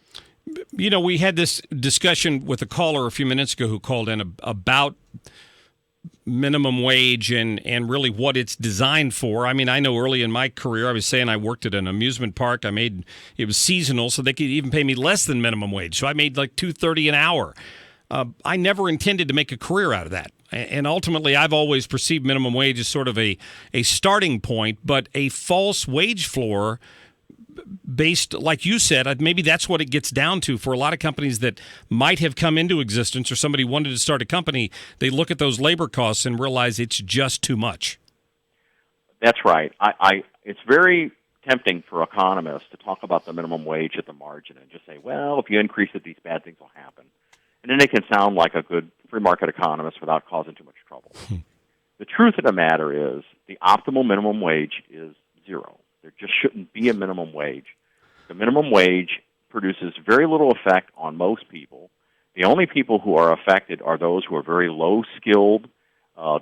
We had this discussion with a caller a few minutes ago who called in about minimum wage and really what it's designed for. I mean, I know early in my career, I was saying I worked at an amusement park. It was seasonal, so they could even pay me less than minimum wage. So I made like $2.30 an hour. I never intended to make a career out of that. And ultimately, I've always perceived minimum wage as sort of a starting point, but a false wage floor based, like you said, maybe that's what it gets down to for a lot of companies that might have come into existence, or somebody wanted to start a company. They look at those labor costs and realize it's just too much. That's right. It's very tempting for economists to talk about the minimum wage at the margin and just say, well, if you increase it, these bad things will happen. And then they can sound like a good free market economist without causing too much trouble. The truth of the matter is the optimal minimum wage is zero. There just shouldn't be a minimum wage. The minimum wage produces very little effect on most people. The only people who are affected are those who are very low-skilled.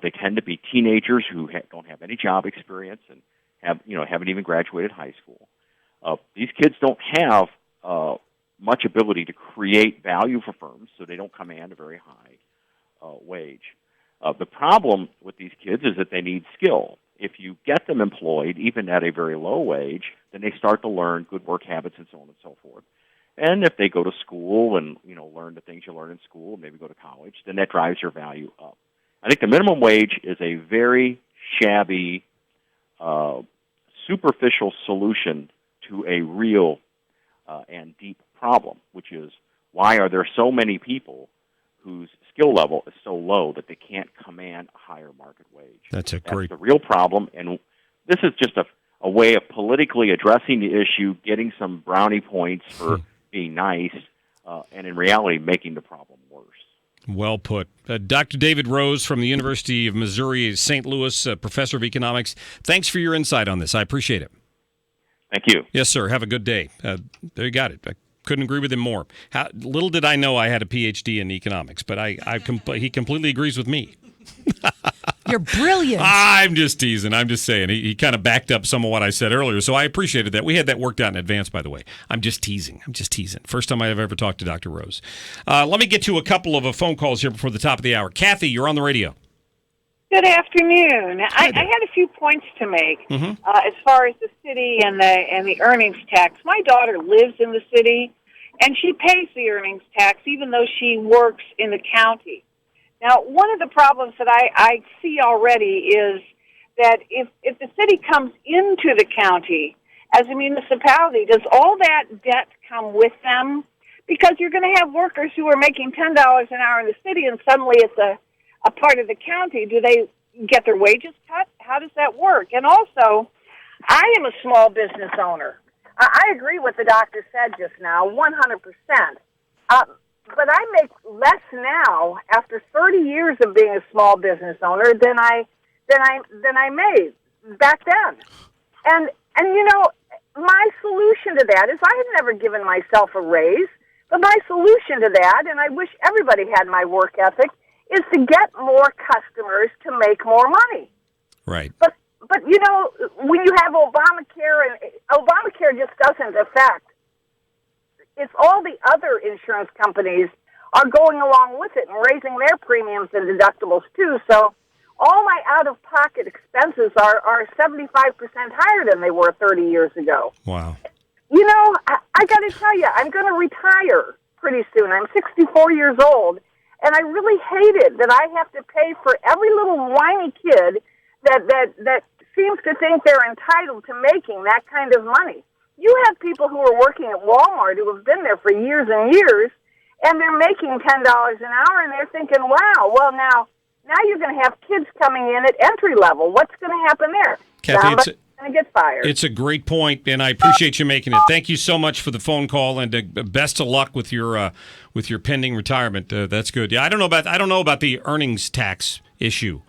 They tend to be teenagers who don't have any job experience and haven't even graduated high school. These kids don't have much ability to create value for firms, so they don't command a very high wage. The problem with these kids is that they need skill. If you get them employed, even at a very low wage, then they start to learn good work habits and so on and so forth. And if they go to school and learn the things you learn in school, maybe go to college, then that drives your value up. I think the minimum wage is a very shabby, superficial solution to a real and deep problem, which is why are there so many people whose skill level is so low that they can't command a higher market wage? That's the real problem, and this is just a way of politically addressing the issue, getting some brownie points for being nice, and in reality making the problem worse. Well put. Dr. David Rose from the University of Missouri, St. Louis, professor of economics. Thanks for your insight on this. I appreciate it. Thank you. Yes, sir. Have a good day. There you got it. I couldn't agree with him more. Little did I know I had a PhD in economics, but he completely agrees with me. You're brilliant. I'm just teasing. I'm just saying. He kind of backed up some of what I said earlier, so I appreciated that. We had that worked out in advance, by the way. I'm just teasing. First time I've ever talked to Dr. Rose. Let me get to a couple of phone calls here before the top of the hour. Kathy, you're on the radio. Good afternoon. I had a few points to make as far as the city and the earnings tax. My daughter lives in the city, and she pays the earnings tax even though she works in the county. Now, one of the problems that I see already is that if the city comes into the county as a municipality, does all that debt come with them? Because you're going to have workers who are making $10 an hour in the city, and suddenly it's a part of the county. Do they get their wages cut? How does that work? And also, I am a small business owner. I agree with the doctor said just now, 100%. But I make less now after 30 years of being a small business owner than I made back then. And my solution to that is I have never given myself a raise, but my solution to that, and I wish everybody had my work ethic, is to get more customers to make more money. Right. But you know, when you have Obamacare, and Obamacare just doesn't affect. It's all the other insurance companies are going along with it and raising their premiums and deductibles too. So all my out-of-pocket expenses are 75% higher than they were 30 years ago. Wow. You know, I got to tell you, I'm going to retire pretty soon. I'm 64 years old, and I really hate it that I have to pay for every little whiny kid that seems to think they're entitled to making that kind of money. You have people who are working at Walmart who have been there for years and years, and they're making $10 an hour, and they're thinking, wow, well, now you're going to have kids coming in at entry level. What's going to happen there? Kathy, Somebody's going to get fired. It's a great point, and I appreciate you making it. Thank you so much for the phone call, and best of luck with your pending retirement. That's good. Yeah, I don't know about the earnings tax issue.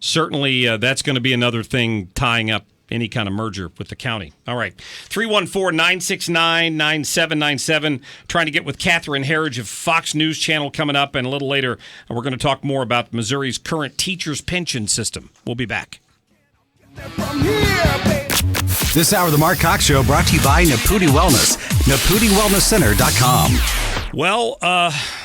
Certainly, that's going to be another thing tying up any kind of merger with the county. All right. 314-969-9797. Trying to get with Catherine Herridge of Fox News Channel coming up. And a little later, we're going to talk more about Missouri's current teachers' pension system. We'll be back. This hour of the Mark Cox Show brought to you by Naputi Wellness. NaputiWellnessCenter.com. Well,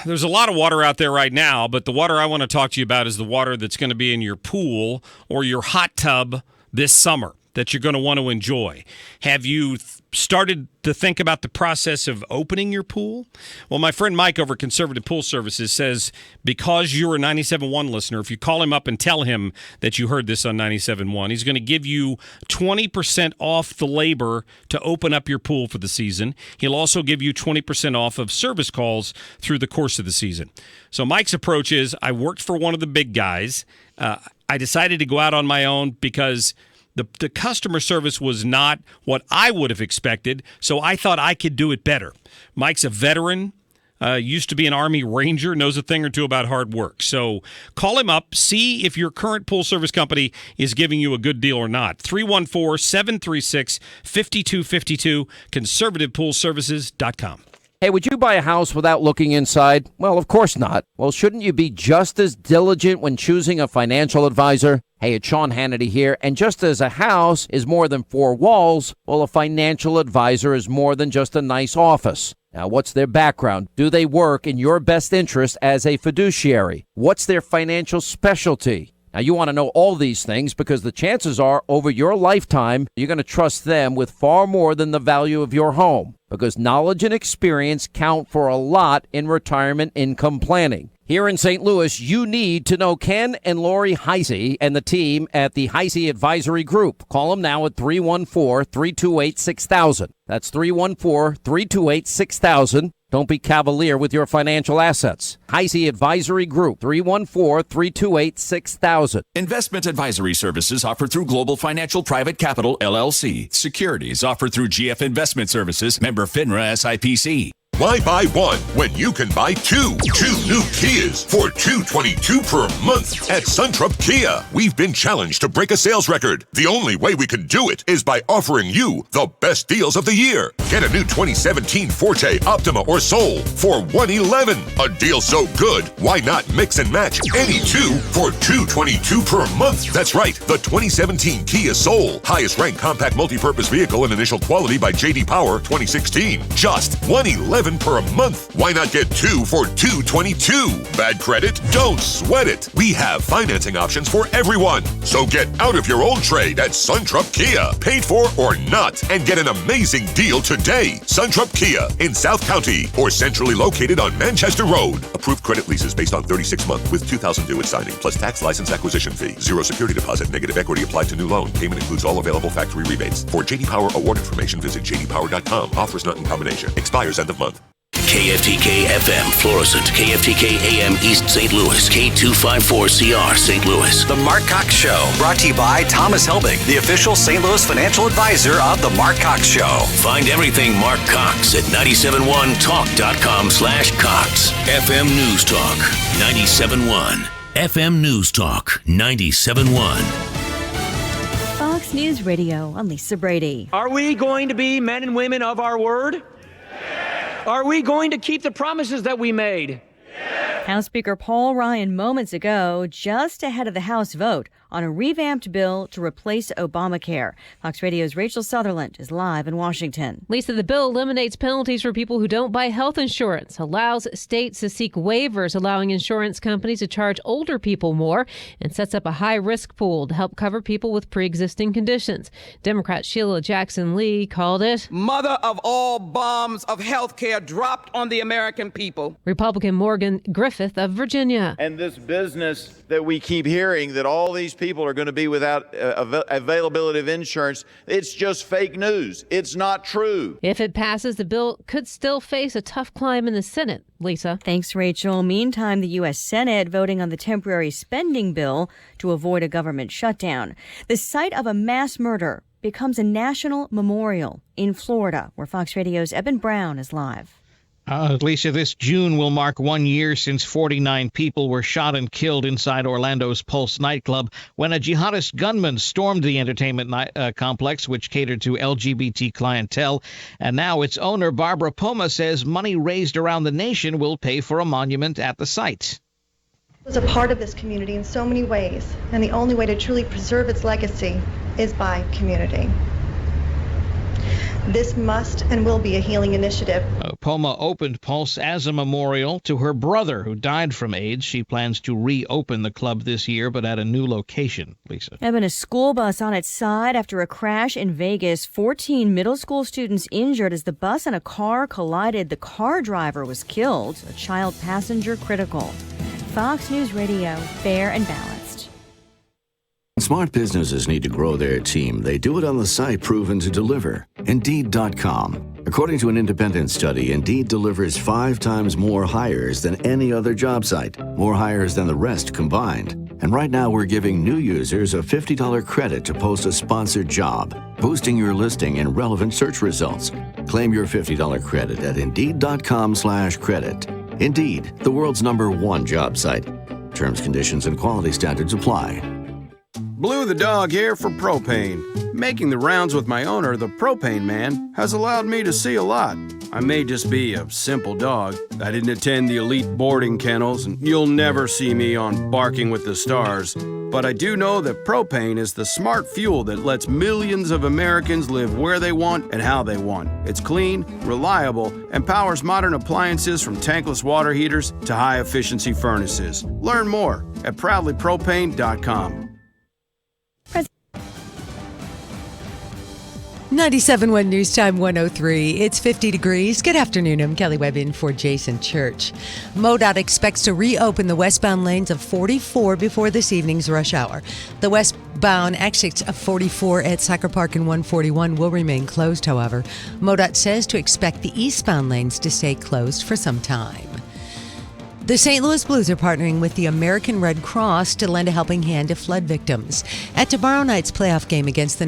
there's a lot of water out there right now, but the water I want to talk to you about is the water that's going to be in your pool or your hot tub this summer that you're going to want to enjoy. Have you started to think about the process of opening your pool? Well, my friend Mike over at Conservative Pool Services says because you're a 97.1 listener, if you call him up and tell him that you heard this on 97.1, he's going to give you 20% off the labor to open up your pool for the season. He'll also give you 20% off of service calls through the course of the season. So Mike's approach is, I worked for one of the big guys. I decided to go out on my own because the customer service was not what I would have expected, so I thought I could do it better. Mike's a veteran, used to be an Army Ranger, knows a thing or two about hard work. So call him up, see if your current pool service company is giving you a good deal or not. 314-736-5252, conservativepoolservices.com. Hey, would you buy a house without looking inside? Well, of course not. Well, shouldn't you be just as diligent when choosing a financial advisor? Hey, it's Sean Hannity here, and just as a house is more than four walls, well, a financial advisor is more than just a nice office. Now, what's their background? Do they work in your best interest as a fiduciary? What's their financial specialty? Now, you want to know all these things because the chances are over your lifetime, you're going to trust them with far more than the value of your home because knowledge and experience count for a lot in retirement income planning. Here in St. Louis, you need to know Ken and Lori Heisey and the team at the Heisey Advisory Group. Call them now at 314-328-6000. That's 314-328-6000. Don't be cavalier with your financial assets. Heisey Advisory Group, 314-328-6000. Investment advisory services offered through Global Financial Private Capital, LLC. Securities offered through GF Investment Services, member FINRA SIPC. Why buy one when you can buy two? Two new Kias for $222 per month at Suntrup Kia. We've been challenged to break a sales record. The only way we can do it is by offering you the best deals of the year. Get a new 2017 Forte, Optima, or Soul for $111. A deal so good, why not mix and match any two for $222 per month? That's right, the 2017 Kia Soul, highest ranked compact multi-purpose vehicle and initial quality by J.D. Power 2016. Just $111 per month. Why not get two for $222? Bad credit? Don't sweat it. We have financing options for everyone. So get out of your old trade at Suntrup Kia, paid for or not, and get an amazing deal today. Suntrup Kia in South County or centrally located on Manchester Road. Approved credit leases based on 36 months with $2,000 due at signing, plus tax, license, acquisition fee. Zero security deposit, negative equity applied to new loan. Payment includes all available factory rebates. For J.D. Power award information, visit jdpower.com. Offers not in combination. Expires end of month. KFTK FM Florissant, KFTK AM East St. Louis, K254CR St. Louis. The Mark Cox Show, brought to you by Thomas Helbig, the official St. Louis financial advisor of The Mark Cox Show. Find everything Mark Cox at 971talk.com/Cox. FM News Talk 97.1. FM News Talk 97.1. Fox Fox News Radio, I'm Lisa Brady. Are we going to be men and women of our word? Yes. Are we going to keep the promises that we made? Yes. House Speaker Paul Ryan moments ago, just ahead of the House vote on a revamped bill to replace Obamacare. Fox Radio's Rachel Sutherland is live in Washington. Lisa, the bill eliminates penalties for people who don't buy health insurance, allows states to seek waivers, allowing insurance companies to charge older people more, and sets up a high-risk pool to help cover people with pre-existing conditions. Democrat Sheila Jackson Lee called it mother of all bombs of health care dropped on the American people. Republican Morgan Griffith of Virginia. And this business that we keep hearing that all these people are going to be without availability of insurance, it's just fake news. It's not true. If it passes, the bill could still face a tough climb in the Senate. Lisa. Thanks, Rachel. Meantime, the U.S. Senate voting on the temporary spending bill to avoid a government shutdown. The site of a mass murder becomes a national memorial in Florida, where Fox Radio's Eben Brown is live. Lisa, this June will mark 1 year since 49 people were shot and killed inside Orlando's Pulse nightclub when a jihadist gunman stormed the entertainment complex, which catered to LGBT clientele. And now its owner, Barbara Poma, says money raised around the nation will pay for a monument at the site. It was a part of this community in so many ways, and the only way to truly preserve its legacy is by community. This must and will be a healing initiative. Poma opened Pulse as a memorial to her brother who died from AIDS. She plans to reopen the club this year, but at a new location. Lisa. A school bus on its side after a crash in Vegas. 14 middle school students injured as the bus and a car collided. The car driver was killed. A child passenger critical. Fox News Radio, fair and balanced. Smart businesses need to grow their team. They do it on the site proven to deliver, Indeed.com. According to an independent study, Indeed delivers 5 times more hires than any other job site, more hires than the rest combined. And right now we're giving new users a $50 credit to post a sponsored job, boosting your listing and relevant search results. Claim your $50 credit at Indeed.com/credit. Indeed, the world's #1 job site. Terms, conditions, and quality standards apply. Blue the dog here for propane. Making the rounds with my owner, the propane man, has allowed me to see a lot. I may just be a simple dog. I didn't attend the elite boarding kennels, and you'll never see me on Barking with the Stars. But I do know that propane is the smart fuel that lets millions of Americans live where they want and how they want. It's clean, reliable, and powers modern appliances from tankless water heaters to high-efficiency furnaces. Learn more at proudlypropane.com. 97.1 News Time 103. It's 50 degrees. Good afternoon. I'm Kelly Webb in for Jason Church. MoDOT expects to reopen the westbound lanes of 44 before this evening's rush hour. The westbound exits of 44 at Soccer Park and 141 will remain closed, however. MoDOT says to expect the eastbound lanes to stay closed for some time. The St. Louis Blues are partnering with the American Red Cross to lend a helping hand to flood victims. At tomorrow night's playoff game against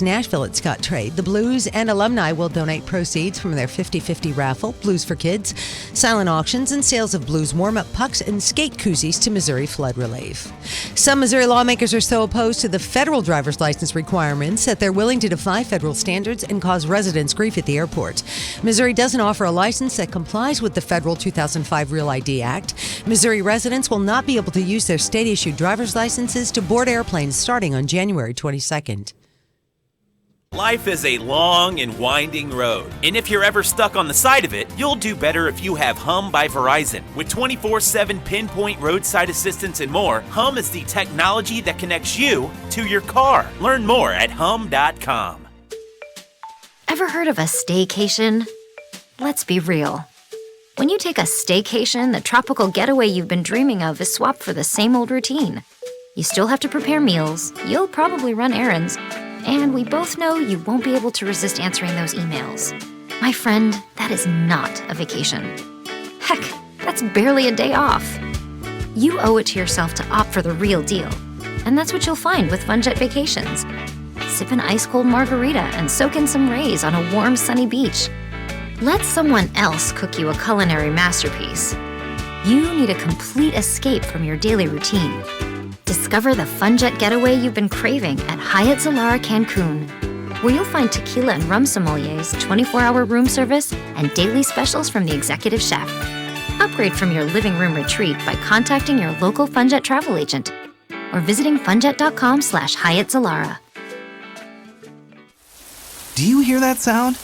Nashville at Scott Trade, the Blues and alumni will donate proceeds from their 50-50 raffle, Blues for Kids, silent auctions, and sales of Blues warm-up pucks and skate koozies to Missouri flood relief. Some Missouri lawmakers are so opposed to the federal driver's license requirements that they're willing to defy federal standards and cause residents grief at the airport. Missouri doesn't offer a license that complies with the federal 2005 Real ID Act. Missouri residents will not be able to use their state-issued driver's licenses to board airplanes starting on January 22nd. Life is a long and winding road, and if you're ever stuck on the side of it, you'll do better if you have Hum by Verizon. With 24/7 pinpoint roadside assistance and more, Hum is the technology that connects you to your car. Learn more at hum.com. Ever heard of a staycation? Let's be real. When you take a staycation, the tropical getaway you've been dreaming of is swapped for the same old routine. You still have to prepare meals, you'll probably run errands, and we both know you won't be able to resist answering those emails. My friend, that is not a vacation. Heck, that's barely a day off. You owe it to yourself to opt for the real deal, and that's what you'll find with FunJet Vacations. Sip an ice-cold margarita and soak in some rays on a warm, sunny beach. Let someone else cook you a culinary masterpiece. You need a complete escape from your daily routine. Discover the fun jet getaway you've been craving at Hyatt Zilara Cancun, where you'll find tequila and rum sommeliers, 24-hour room service, and daily specials from the executive chef. Upgrade from your living room retreat by contacting your local FunJet travel agent or visiting funjet.com/Hyatt Zilara. Do you hear that sound?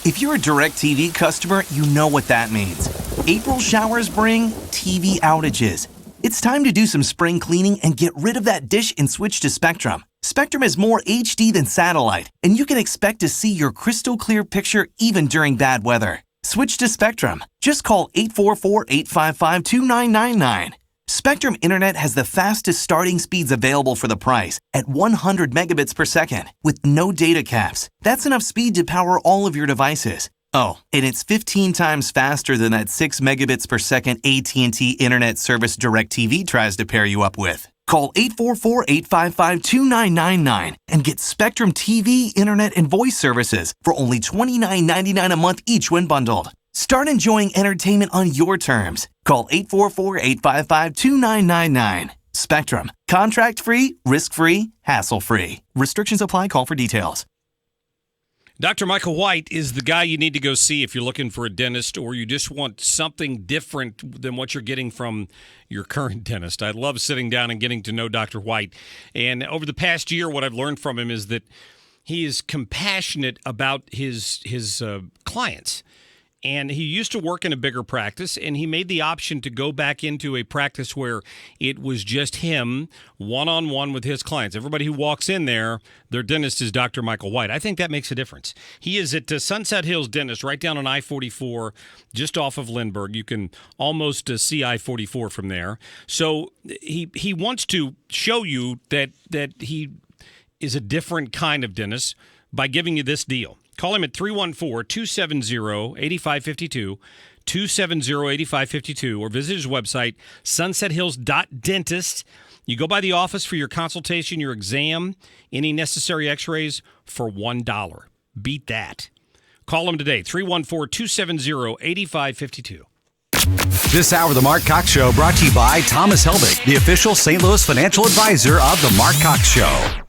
If you're a DirecTV customer, you know what that means. April showers bring TV outages. It's time to do some spring cleaning and get rid of that dish and switch to Spectrum. Spectrum is more HD than satellite, and you can expect to see your crystal clear picture even during bad weather. Switch to Spectrum. Just call 844-855-2999. Spectrum Internet has the fastest starting speeds available for the price at 100 megabits per second with no data caps. That's enough speed to power all of your devices. Oh, and it's 15 times faster than that 6 megabits per second AT&T Internet service DirecTV tries to pair you up with. Call 844-855-2999 and get Spectrum TV, Internet, and voice services for only $29.99 a month each when bundled. Start enjoying entertainment on your terms. Call 844-855-2999. Spectrum. Contract-free, risk-free, hassle-free. Restrictions apply. Call for details. Dr. Michael White is the guy you need to go see if you're looking for a dentist or you just want something different than what you're getting from your current dentist. I love sitting down and getting to know Dr. White. And over the past year, what I've learned from him is that he is compassionate about his clients. And he used to work in a bigger practice, and he made the option to go back into a practice where it was just him, one-on-one with his clients. Everybody who walks in there, their dentist is Dr. Michael White. I think that makes a difference. He is at Sunset Hills Dentist right down on I-44, just off of Lindbergh. You can almost see I-44 from there. So he wants to show you that he is a different kind of dentist by giving you this deal. Call him at 314-270-8552, 270-8552, or visit his website, sunsethills.dentist. You go by the office for your consultation, your exam, any necessary x-rays for $1. Beat that. Call him today, 314-270-8552. This hour of the Mark Cox Show brought to you by Thomas Helbig, the official St. Louis financial advisor of the Mark Cox Show.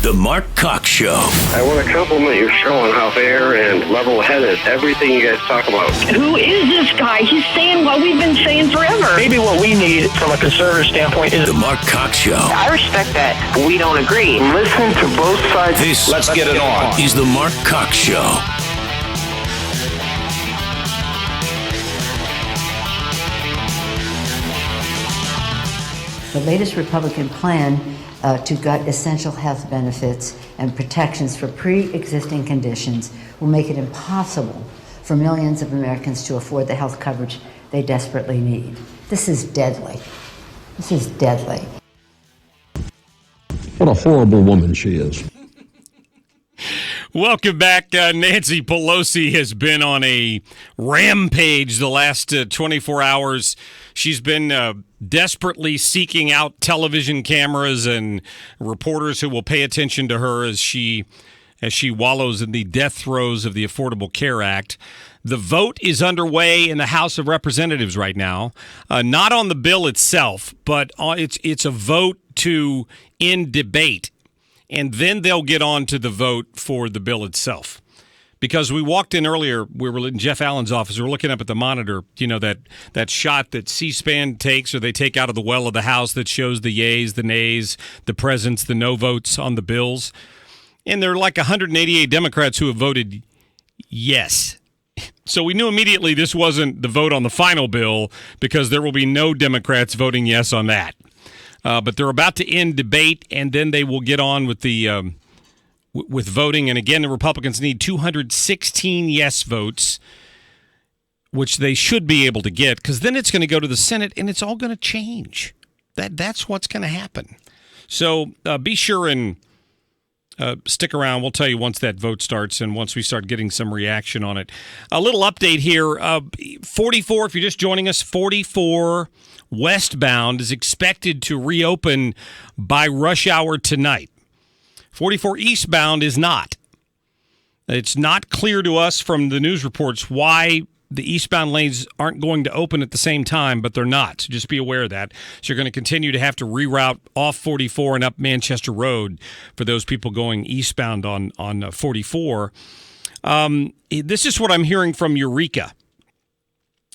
The Mark Cox Show. I want to compliment your show on how fair and level-headed everything you guys talk about. Who is this guy? He's saying what we've been saying forever. Maybe what we need from a conservative standpoint is The Mark Cox Show. I respect that. We don't agree. Listen to both sides. Let's get it on. Is the Mark Cox Show. The latest Republican plan to gut essential health benefits and protections for pre-existing conditions will make it impossible for millions of Americans to afford the health coverage they desperately need. This is deadly. This is deadly. What a horrible woman she is. Welcome back. Nancy Pelosi has been on a rampage the last 24 hours. She's been desperately seeking out television cameras and reporters who will pay attention to her as she wallows in the death throes of the Affordable Care Act. The vote is underway in the House of Representatives right now, not on the bill itself, but it's a vote to end debate. And then they'll get on to the vote for the bill itself. Because we walked in earlier, we were in Jeff Allen's office, we were looking up at the monitor, you know, that shot that C-SPAN takes or they take out of the well of the House that shows the yays, the nays, the presents, the no votes on the bills. And there are like 188 Democrats who have voted yes. So we knew immediately this wasn't the vote on the final bill because there will be no Democrats voting yes on that. But they're about to end debate, and then they will get on with the with voting. And again, the Republicans need 216 yes votes, which they should be able to get, because then it's going to go to the Senate, and it's all going to change. That's what's going to happen. So be sure and stick around. We'll tell you once that vote starts and once we start getting some reaction on it. A little update here. 44, if you're just joining us, 44 westbound is expected to reopen by rush hour tonight. 44 eastbound is not. It's not clear to us from the news reports why the eastbound lanes aren't going to open at the same time, but they're not. So just be aware of that. So you're going to continue to have to reroute off 44 and up Manchester Road for those people going eastbound on 44. This is what I'm hearing from Eureka.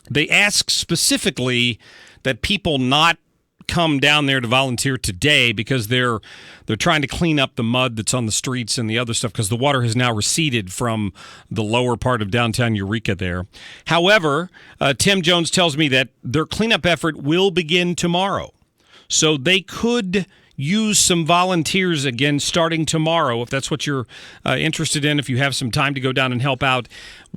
They ask specifically that people not come down there to volunteer today because they're trying to clean up the mud that's on the streets and the other stuff because the water has now receded from the lower part of downtown Eureka there. However, Tim Jones tells me that their cleanup effort will begin tomorrow. So they could use some volunteers again starting tomorrow if that's what you're interested in, if you have some time to go down and help out.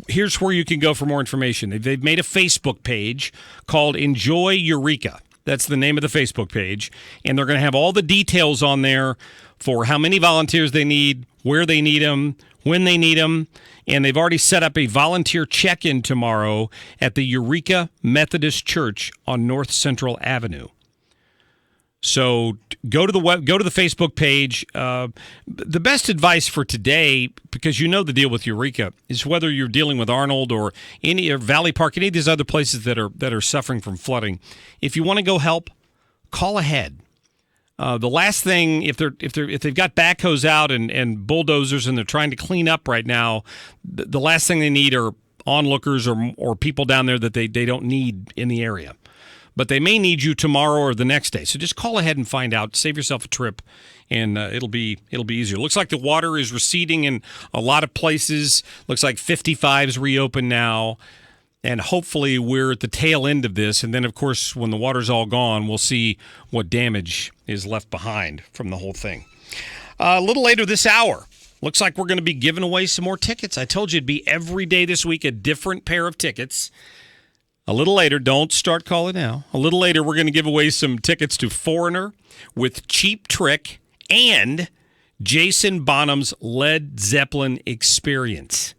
Here's where you can go for more information. They've made a Facebook page called Enjoy Eureka. That's the name of the Facebook page. And they're going to have all the details on there for how many volunteers they need, where they need them, when they need them. And they've already set up a volunteer check-in tomorrow at the Eureka Methodist Church on North Central Avenue. So go to the Facebook page. The best advice for today, because you know the deal with Eureka, is whether you're dealing with Arnold or Valley Park, any of these other places that are suffering from flooding. If you want to go help, call ahead. The last thing, if they've got backhoes out and bulldozers and they're trying to clean up right now, the last thing they need are onlookers or people down there that they don't need in the area. But they may need you tomorrow or the next day. So just call ahead and find out. Save yourself a trip, and it'll be easier. Looks like the water is receding in a lot of places. Looks like 55's reopened now, and hopefully we're at the tail end of this. And then, of course, when the water's all gone, we'll see what damage is left behind from the whole thing. A little later this hour, looks like we're going to be giving away some more tickets. I told you it'd be every day this week a different pair of tickets. A little later, don't start calling now. A little later, we're going to give away some tickets to Foreigner with Cheap Trick and Jason Bonham's Led Zeppelin Experience.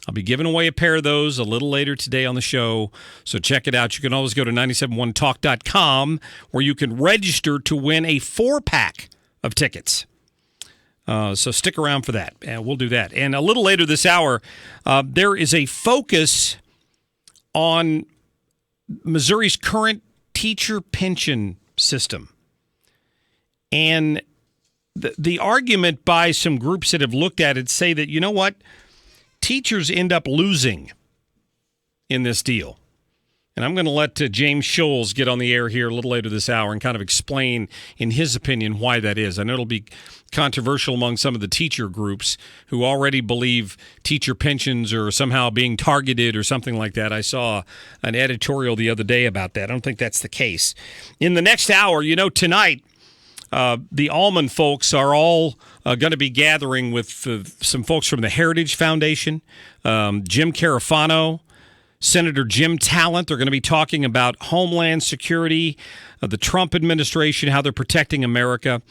I'll be giving away a pair of those a little later today on the show, so check it out. You can always go to 971talk.com where you can register to win a 4-pack of tickets. So stick around for that, and we'll do that. And a little later this hour, there is a focus on Missouri's current teacher pension system. And the argument by some groups that have looked at it say that, you know what, teachers end up losing in this deal. And I'm going to let James Scholes get on the air here a little later this hour and kind of explain, in his opinion, why that is. I know it'll be controversial among some of the teacher groups who already believe teacher pensions are somehow being targeted or something like that. I saw an editorial the other day about that. I don't think that's the case. In the next hour, tonight, the Allman folks are all going to be gathering with some folks from the Heritage Foundation, Jim Carafano, Senator Jim Talent. They're going to be talking about Homeland Security, the Trump administration, how they're protecting America.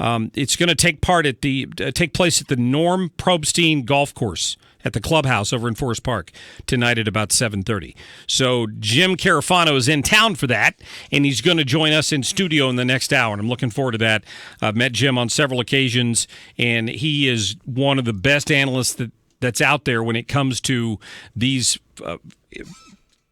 It's going to take place at the Norm Probstein Golf Course at the clubhouse over in Forest Park tonight at about 7:30. So Jim Carafano is in town for that, and he's going to join us in studio in the next hour, and I'm looking forward to that. I've met Jim on several occasions, and he is one of the best analysts that's out there when it comes to these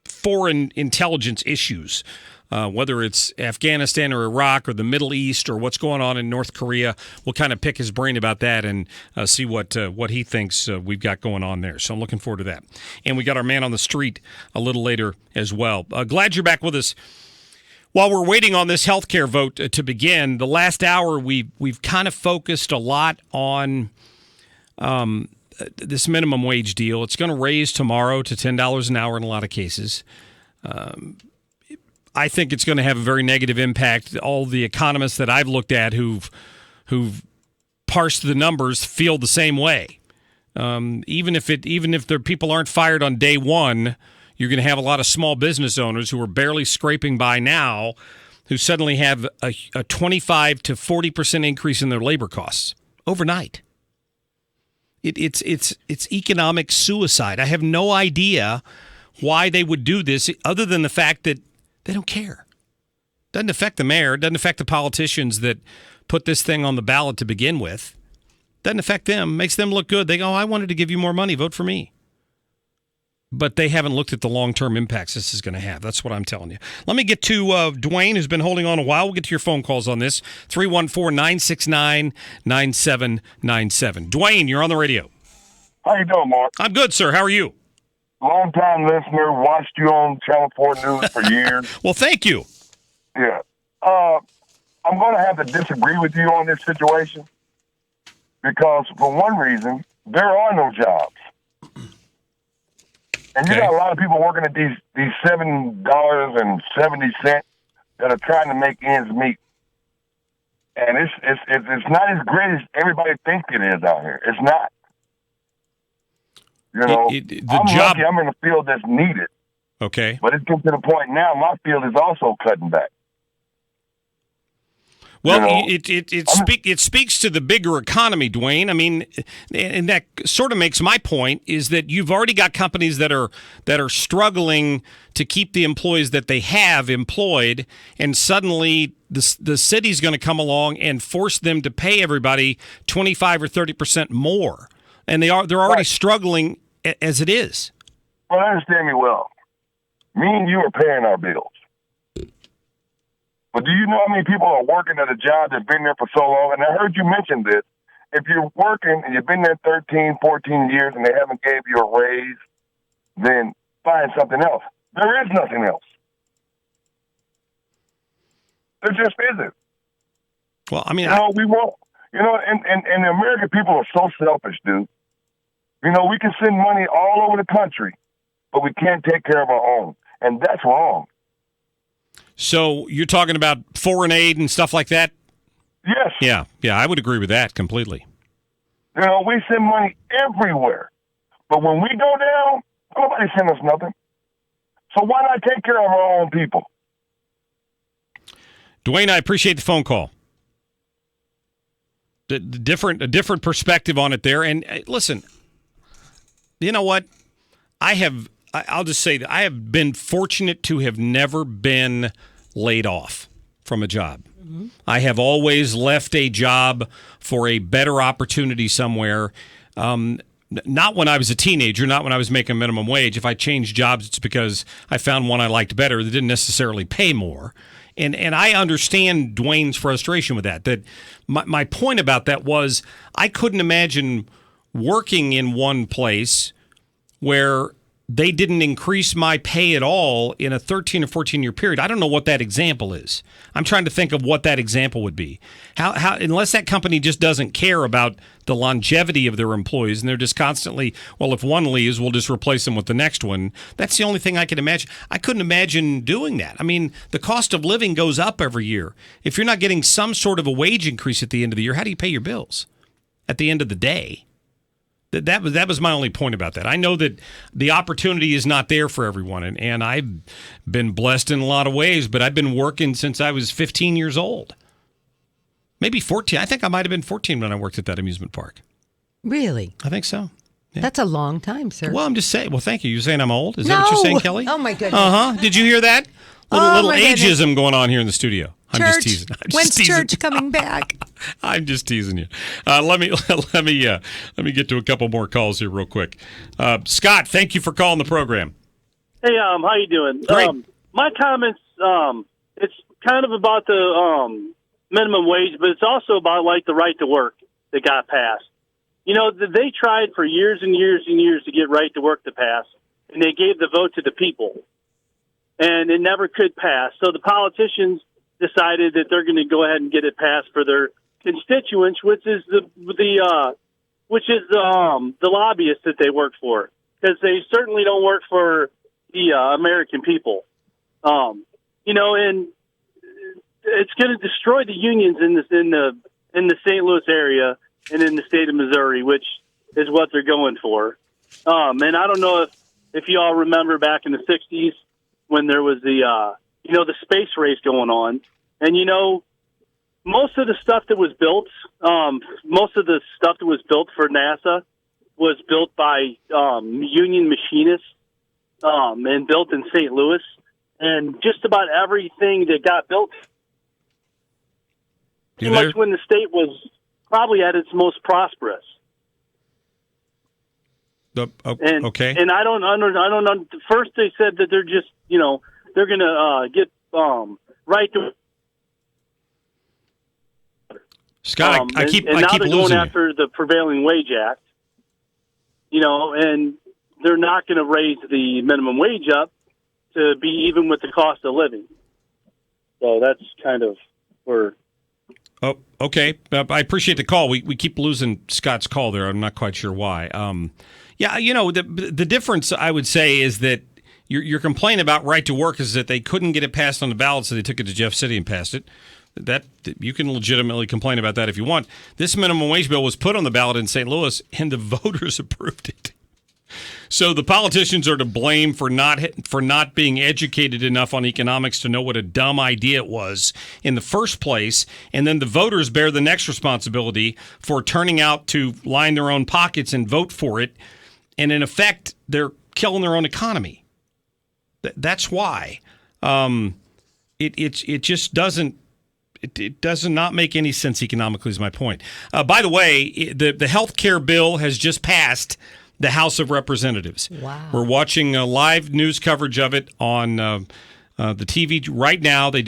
foreign intelligence issues, whether it's Afghanistan or Iraq or the Middle East or what's going on in North Korea. We'll kind of pick his brain about that and see what he thinks we've got going on there. So I'm looking forward to that. And we got our man on the street a little later as well. Glad you're back with us. While we're waiting on this healthcare vote to begin, the last hour we've kind of focused a lot on this minimum wage deal. It's going to raise tomorrow to $10 an hour in a lot of cases. I think it's going to have a very negative impact. All the economists that I've looked at who've parsed the numbers feel the same way. Even if the people aren't fired on day one, you're going to have a lot of small business owners who are barely scraping by now, who suddenly have a 25 to 40% increase in their labor costs overnight. It's economic suicide. I have no idea why they would do this other than the fact that they don't care. Doesn't affect the mayor. Doesn't affect the politicians that put this thing on the ballot to begin with. Doesn't affect them. Makes them look good. They go, I wanted to give you more money. Vote for me. but they haven't looked at the long-term impacts this is going to have. That's what I'm telling you. Let me get to Dwayne, who's been holding on a while. We'll get to your phone calls on this. 314-969-9797. Dwayne, you're on the radio. How you doing, Mark? I'm good, sir. How are you? Long-time listener, watched you on Channel 4 News for years. Well, thank you. Yeah. I'm going to have to disagree with you on this situation because, for one reason, there are no jobs. And you got a lot of people working at these $7.70 that are trying to make ends meet. And it's not as great as everybody thinks it is out here. It's not. You know, lucky I'm in a field that's needed. Okay. But it's getting to the point now, my field is also cutting back. Well, it speaks to the bigger economy, Dwayne. I mean, and that sort of makes my point is that you've already got companies that are struggling to keep the employees that they have employed, and suddenly the city's going to come along and force them to pay everybody 25 or 30% more, and they're already struggling as it is. Well, understand me well. Me and you are paying our bills. But do you know how many people are working at a job that's been there for so long? And I heard you mention this. If you're working and you've been there 13, 14 years and they haven't gave you a raise, then find something else. There is nothing else. There just isn't. Well, I mean, we won't. And the American people are so selfish, dude. We can send money all over the country, but we can't take care of our own. And that's wrong. So you're talking about foreign aid and stuff like that? Yes. Yeah, I would agree with that completely. We send money everywhere. But when we go down, nobody sends us nothing. So why not take care of our own people? Dwayne, I appreciate the phone call. A different perspective on it there. And listen, you know what? I'll just say that I have been fortunate to have never been laid off from a job. Mm-hmm. I have always left a job for a better opportunity somewhere. Not when I was a teenager, not when I was making minimum wage. If I changed jobs, it's because I found one I liked better that didn't necessarily pay more. And I understand Dwayne's frustration with that. That my point about that was I couldn't imagine working in one place where they didn't increase my pay at all in a 13 or 14-year period. I don't know what that example is. I'm trying to think of what that example would be. How unless that company just doesn't care about the longevity of their employees and they're just constantly, well, if one leaves, we'll just replace them with the next one. That's the only thing I can imagine. I couldn't imagine doing that. I mean, the cost of living goes up every year. If you're not getting some sort of a wage increase at the end of the year, how do you pay your bills at the end of the day? That was my only point about that. I know that the opportunity is not there for everyone, and I've been blessed in a lot of ways, but I've been working since I was 15 years old. Maybe 14. I think I might have been 14 when I worked at that amusement park. Really? I think so. Yeah. That's a long time, sir. Well, I'm just saying. Well, thank you. You're saying I'm old? Is that what you're saying, Kelly? Oh, my goodness. Uh-huh. Did you hear that? Little ageism going on here in the studio. I'm just teasing. When's church coming back? I'm just teasing you. Let me get to a couple more calls here real quick. Scott, thank you for calling the program. Hey, how you doing? Great. My comments, it's kind of about the minimum wage, but it's also about the right to work that got passed. They tried for years and years and years to get right to work to pass, and they gave the vote to the people, and it never could pass. So the politicians decided that they're going to go ahead and get it passed for their constituents, which is the lobbyists that they work for, because they certainly don't work for the American people. And it's going to destroy the unions in the St. Louis area and in the state of Missouri, which is what they're going for. And I don't know if you all remember back in the 60s when there was the space race going on. And, most of the stuff that was built, for NASA was built by union machinists and built in St. Louis. And just about everything that got built, pretty much when the state was probably at its most prosperous. Okay. And I don't know. First, they said that they're just, they're going to get right to. Scott, I keep now they're going losing after the Prevailing Wage Act, and they're not going to raise the minimum wage up to be even with the cost of living. So that's kind of where. Oh, okay. I appreciate the call. We keep losing Scott's call there. I'm not quite sure why. The difference I would say is that your complaint about right to work is that they couldn't get it passed on the ballot, so they took it to Jeff City and passed it. That you can legitimately complain about that if you want. This minimum wage bill was put on the ballot in St. Louis, and the voters approved it. So the politicians are to blame for not being educated enough on economics to know what a dumb idea it was in the first place, and then the voters bear the next responsibility for turning out to line their own pockets and vote for it, and in effect, they're killing their own economy. That's why it just doesn't. It does not make any sense economically, is my point. By the way, the health care bill has just passed the House of Representatives. Wow. We're watching live news coverage of it on the TV right now. They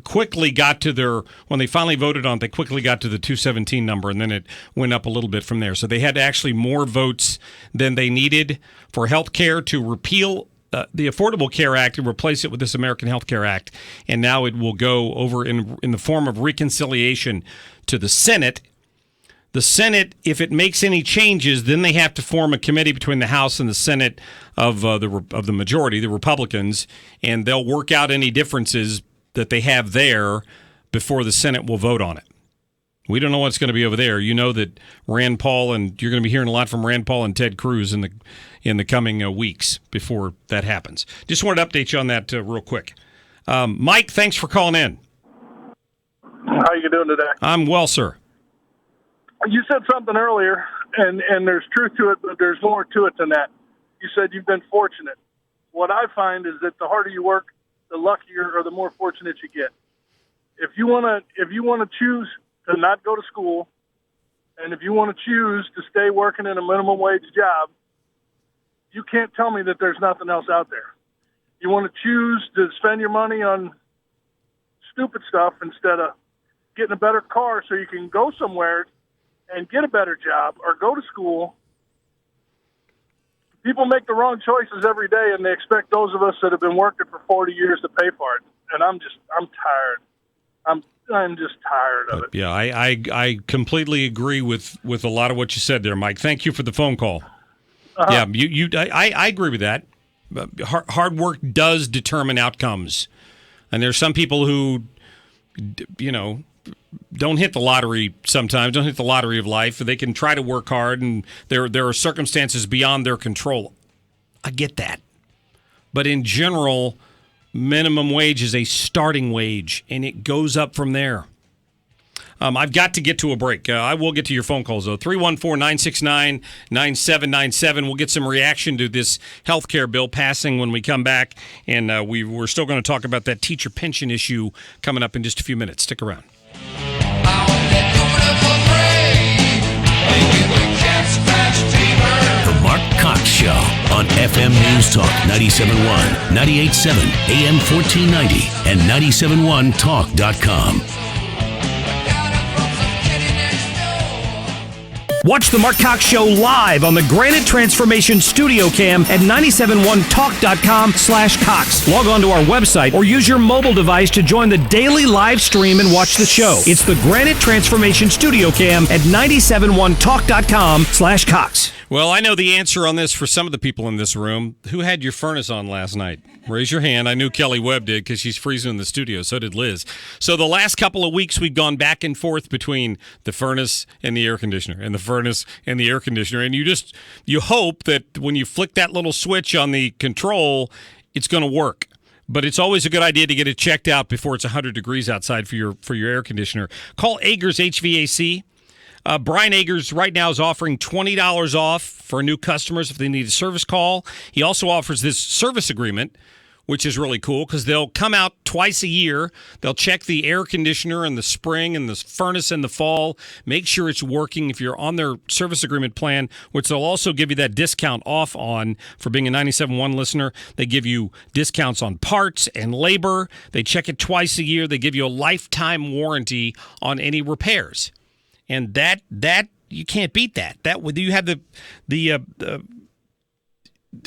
quickly got to when they finally voted on it, they quickly got to the 217 number, and then it went up a little bit from there. So they had actually more votes than they needed for health care to repeal the Affordable Care Act and replace it with this American Health Care Act. And now it will go over in the form of reconciliation to the Senate. The Senate, if it makes any changes, then they have to form a committee between the House and the Senate of the majority, the Republicans, and they'll work out any differences that they have there before the Senate will vote on it. We don't know what's going to be over there. You know that Rand Paul, and you're going to be hearing a lot from Rand Paul and Ted Cruz in the coming weeks before that happens. Just wanted to update you on that real quick. Mike, thanks for calling in. How you doing today? I'm well, sir. You said something earlier, and there's truth to it, but there's more to it than that. You said you've been fortunate. What I find is that the harder you work, the luckier or the more fortunate you get. If you want to choose to not go to school, and if you want to choose to stay working in a minimum wage job, you can't tell me that there's nothing else out there. You want to choose to spend your money on stupid stuff instead of getting a better car so you can go somewhere and get a better job or go to school. People make the wrong choices every day, and they expect those of us that have been working for 40 years to pay for it. And I'm tired. I'm just tired of it. Yeah, I completely agree with a lot of what you said there, Mike. Thank you for the phone call. Yeah, I agree with that. Hard work does determine outcomes, and there's some people who, don't hit the lottery sometimes. Don't hit the lottery of life. They can try to work hard, and there are circumstances beyond their control. I get that, but in general, minimum wage is a starting wage, and it goes up from there. I've got to get to a break. I will get to your phone calls, though. 314-969-9797. We'll get some reaction to this health care bill passing when we come back, and we're still going to talk about that teacher pension issue coming up in just a few minutes. Stick around. The Mark Cox Show on FM News Talk 97.1, 98.7, AM 1490, and 97.1talk.com. Watch the Mark Cox Show live on the Granite Transformation Studio Cam at 971talk.com/Cox. Log on to our website or use your mobile device to join the daily live stream and watch the show. It's the Granite Transformation Studio Cam at 971talk.com/Cox. Well, I know the answer on this for some of the people in this room. Who had your furnace on last night? Raise your hand. I knew Kelly Webb did because she's freezing in the studio. So did Liz. So the last couple of weeks, we've gone back and forth between the furnace and the air conditioner and the furnace and the air conditioner. And you hope that when you flick that little switch on the control, it's going to work. But it's always a good idea to get it checked out before it's 100 degrees outside for your air conditioner. Call Agers HVAC. Brian Agers right now is offering $20 off for new customers if they need a service call. He also offers this service agreement which is really cool because they'll come out twice a year. They'll check the air conditioner in the spring and the furnace in the fall, make sure it's working if you're on their service agreement plan, which they'll also give you that discount off on for being a 97.1 listener. They give you discounts on parts and labor. They check it twice a year. They give you a lifetime warranty on any repairs. And that you can't beat that. You have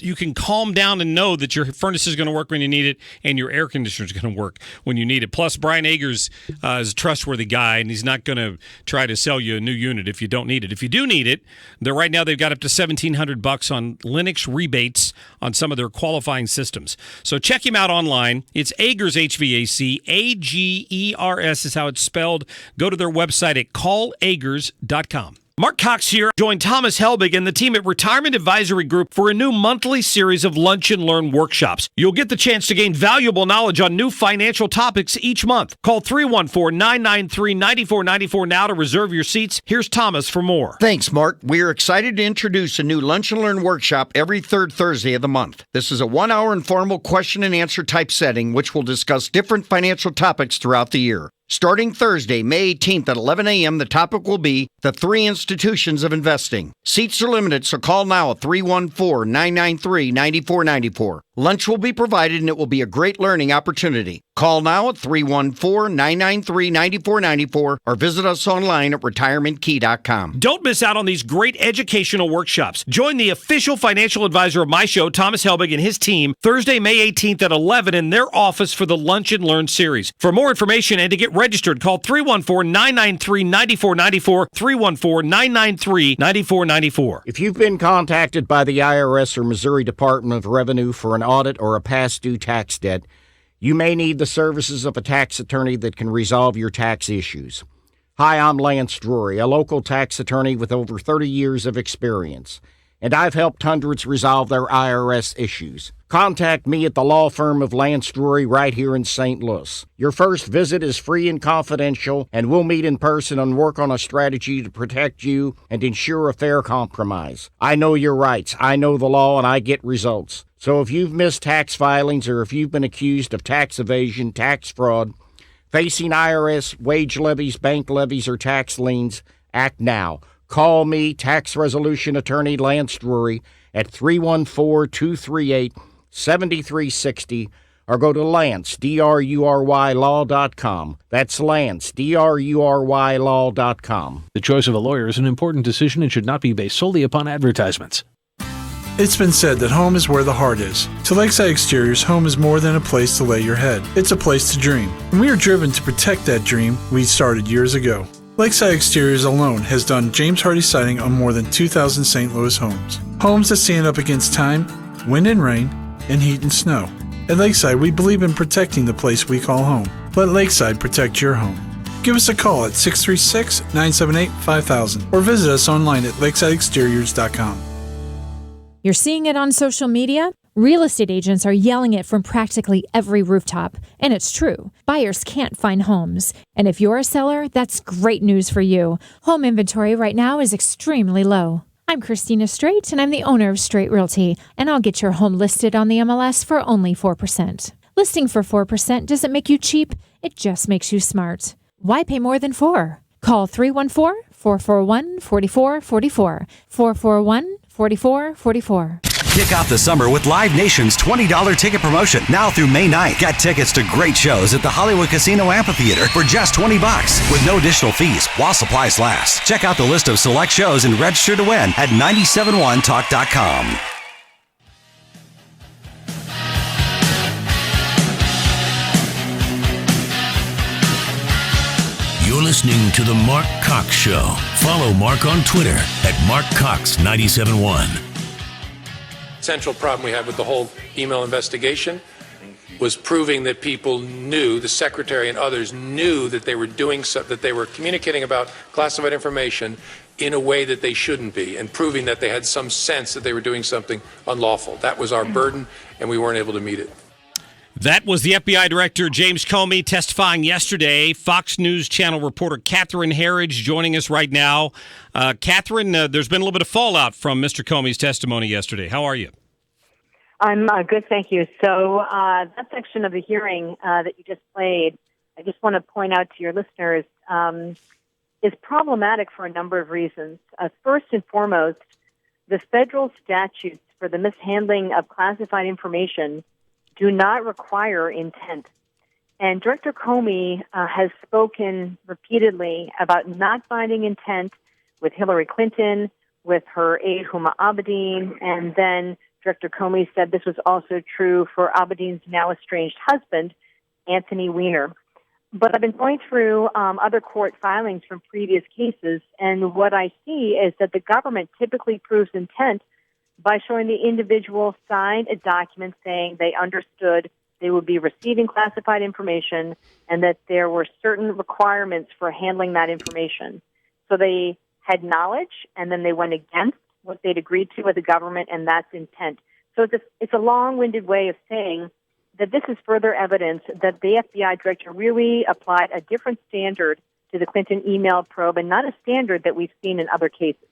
you can calm down and know that your furnace is going to work when you need it and your air conditioner is going to work when you need it. Plus, Brian Agers is a trustworthy guy, and he's not going to try to sell you a new unit if you don't need it. If you do need it, right now they've got up to $1,700 on Linux rebates on some of their qualifying systems. So check him out online. It's Agers, HVAC. Agers is how it's spelled. Go to their website at callagers.com. Mark Cox here. Join Thomas Helbig and the team at Retirement Advisory Group for a new monthly series of Lunch and Learn workshops. You'll get the chance to gain valuable knowledge on new financial topics each month. Call 314-993-9494 now to reserve your seats. Here's Thomas for more. Thanks, Mark. We're excited to introduce a new Lunch and Learn workshop every third Thursday of the month. This is a 1-hour informal question and answer type setting which will discuss different financial topics throughout the year. Starting Thursday, May 18th at 11 a.m., the topic will be the 3 institutions of investing. Seats are limited, so call now at 314-993-9494. Lunch will be provided, and it will be a great learning opportunity. Call now at 314-993-9494 or visit us online at retirementkey.com. Don't miss out on these great educational workshops. Join the official financial advisor of my show, Thomas Helbig, and his team Thursday, May 18th at 11 in their office for the Lunch and Learn series. For more information and to get registered, call 314-993-9494, 314-993-9494. If you've been contacted by the IRS or Missouri Department of Revenue for an audit or a past due tax debt, you may need the services of a tax attorney that can resolve your tax issues. Hi, I'm Lance Drury, a local tax attorney with over 30 years of experience, and I've helped hundreds resolve their IRS issues. Contact me at the law firm of Lance Drury right here in St. Louis. Your first visit is free and confidential, and we'll meet in person and work on a strategy to protect you and ensure a fair compromise. I know your rights, I know the law, and I get results. So if you've missed tax filings or if you've been accused of tax evasion, tax fraud, facing IRS, wage levies, bank levies, or tax liens, act now. Call me, tax resolution attorney Lance Drury, at 314-238-7360 or go to Lance, DRURYlaw.com. That's Lance, DRURYlaw.com. The choice of a lawyer is an important decision and should not be based solely upon advertisements. It's been said that home is where the heart is. To Lakeside Exteriors, home is more than a place to lay your head. It's a place to dream. And we are driven to protect that dream we started years ago. Lakeside Exteriors alone has done James Hardy siding on more than 2,000 St. Louis homes. Homes that stand up against time, wind and rain, and heat and snow. At Lakeside, we believe in protecting the place we call home. Let Lakeside protect your home. Give us a call at 636-978-5000 or visit us online at lakesideexteriors.com. You're seeing it on social media? Real estate agents are yelling it from practically every rooftop. And it's true. Buyers can't find homes. And if you're a seller, that's great news for you. Home inventory right now is extremely low. I'm Christina Straight, and I'm the owner of Straight Realty. And I'll get your home listed on the MLS for only 4%. Listing for 4% doesn't make you cheap. It just makes you smart. Why pay more than 4? Call 314-441-4444. 441-4444. Kick off the summer with Live Nation's $20 ticket promotion now through May 9th. Get tickets to great shows at the Hollywood Casino Amphitheater for just $20 with no additional fees while supplies last. Check out the list of select shows and register to win at 971talk.com. You're listening to The Mark Cox Show. Follow Mark on Twitter at MarkCox971. Central problem we had with the whole email investigation was proving that people knew, the secretary and others knew that they were doing so, that they were communicating about classified information in a way that they shouldn't be, and proving that they had some sense that they were doing something unlawful. That was our burden, and we weren't able to meet it. That was the FBI Director James Comey testifying yesterday. Fox News Channel reporter Catherine Herridge joining us right now. Catherine, there's been a little bit of fallout from Mr. Comey's testimony yesterday. How are you? I'm good, thank you. So that section of the hearing that you just played, I just want to point out to your listeners, is problematic for a number of reasons. First and foremost, the federal statutes for the mishandling of classified information do not require intent. And Director Comey has spoken repeatedly about not finding intent with Hillary Clinton, with her aide Huma Abedin, and then Director Comey said this was also true for Abedin's now estranged husband, Anthony Weiner. But I've been going through other court filings from previous cases, and what I see is that the government typically proves intent by showing the individual signed a document saying they understood they would be receiving classified information and that there were certain requirements for handling that information. So they had knowledge, and then they went against what they'd agreed to with the government, and that's intent. So it's a long-winded way of saying that this is further evidence that the FBI director really applied a different standard to the Clinton email probe and not a standard that we've seen in other cases.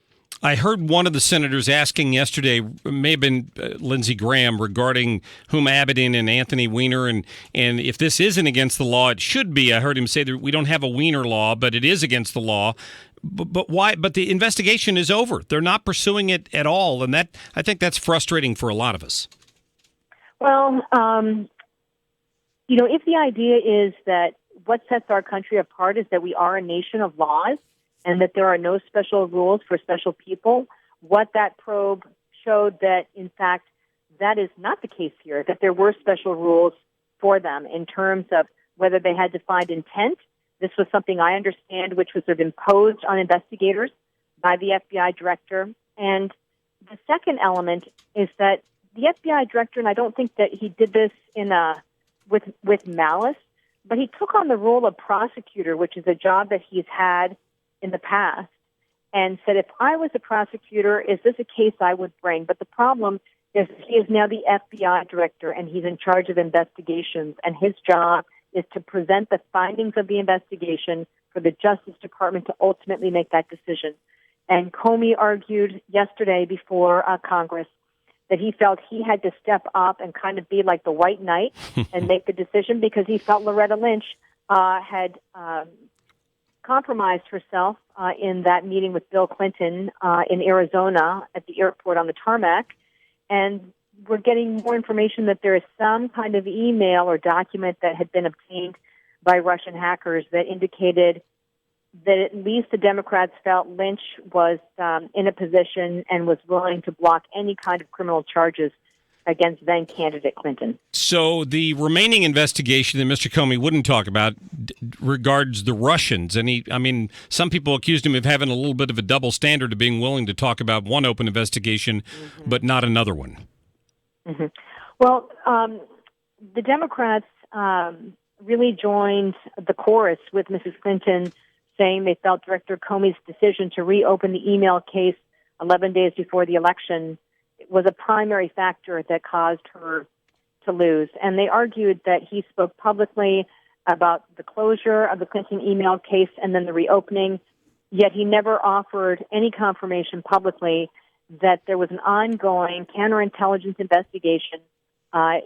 I heard one of the senators asking yesterday, may have been Lindsey Graham, regarding Huma Abedin and Anthony Weiner, and if this isn't against the law, it should be. I heard him say that we don't have a Weiner law, but it is against the law. But why? But the investigation is over. They're not pursuing it at all, and that I think that's frustrating for a lot of us. Well, if the idea is that what sets our country apart is that we are a nation of laws and that there are no special rules for special people, what that probe showed that, in fact, that is not the case here, that there were special rules for them in terms of whether they had to find intent. This was something I understand, which was sort of imposed on investigators by the FBI director. And the second element is that the FBI director, and I don't think that he did this with malice, but he took on the role of prosecutor, which is a job that he's had in the past, and said, if I was a prosecutor, is this a case I would bring? But the problem is he is now the FBI director, and he's in charge of investigations, and his job is to present the findings of the investigation for the Justice Department to ultimately make that decision. And Comey argued yesterday before Congress that he felt he had to step up and kind of be like the white knight and make the decision because he felt Loretta Lynch had compromised herself in that meeting with Bill Clinton in Arizona at the airport on the tarmac. And we're getting more information that there is some kind of email or document that had been obtained by Russian hackers that indicated that at least the Democrats felt Lynch was in a position and was willing to block any kind of criminal charges against then-candidate Clinton. So the remaining investigation that Mr. Comey wouldn't talk about regards the Russians. And some people accused him of having a little bit of a double standard of being willing to talk about one open investigation, but not another one. Mm-hmm. Well, the Democrats really joined the chorus with Mrs. Clinton, saying they felt Director Comey's decision to reopen the email case 11 days before the election was a primary factor that caused her to lose. And they argued that he spoke publicly about the closure of the Clinton email case and then the reopening, yet he never offered any confirmation publicly that there was an ongoing counterintelligence investigation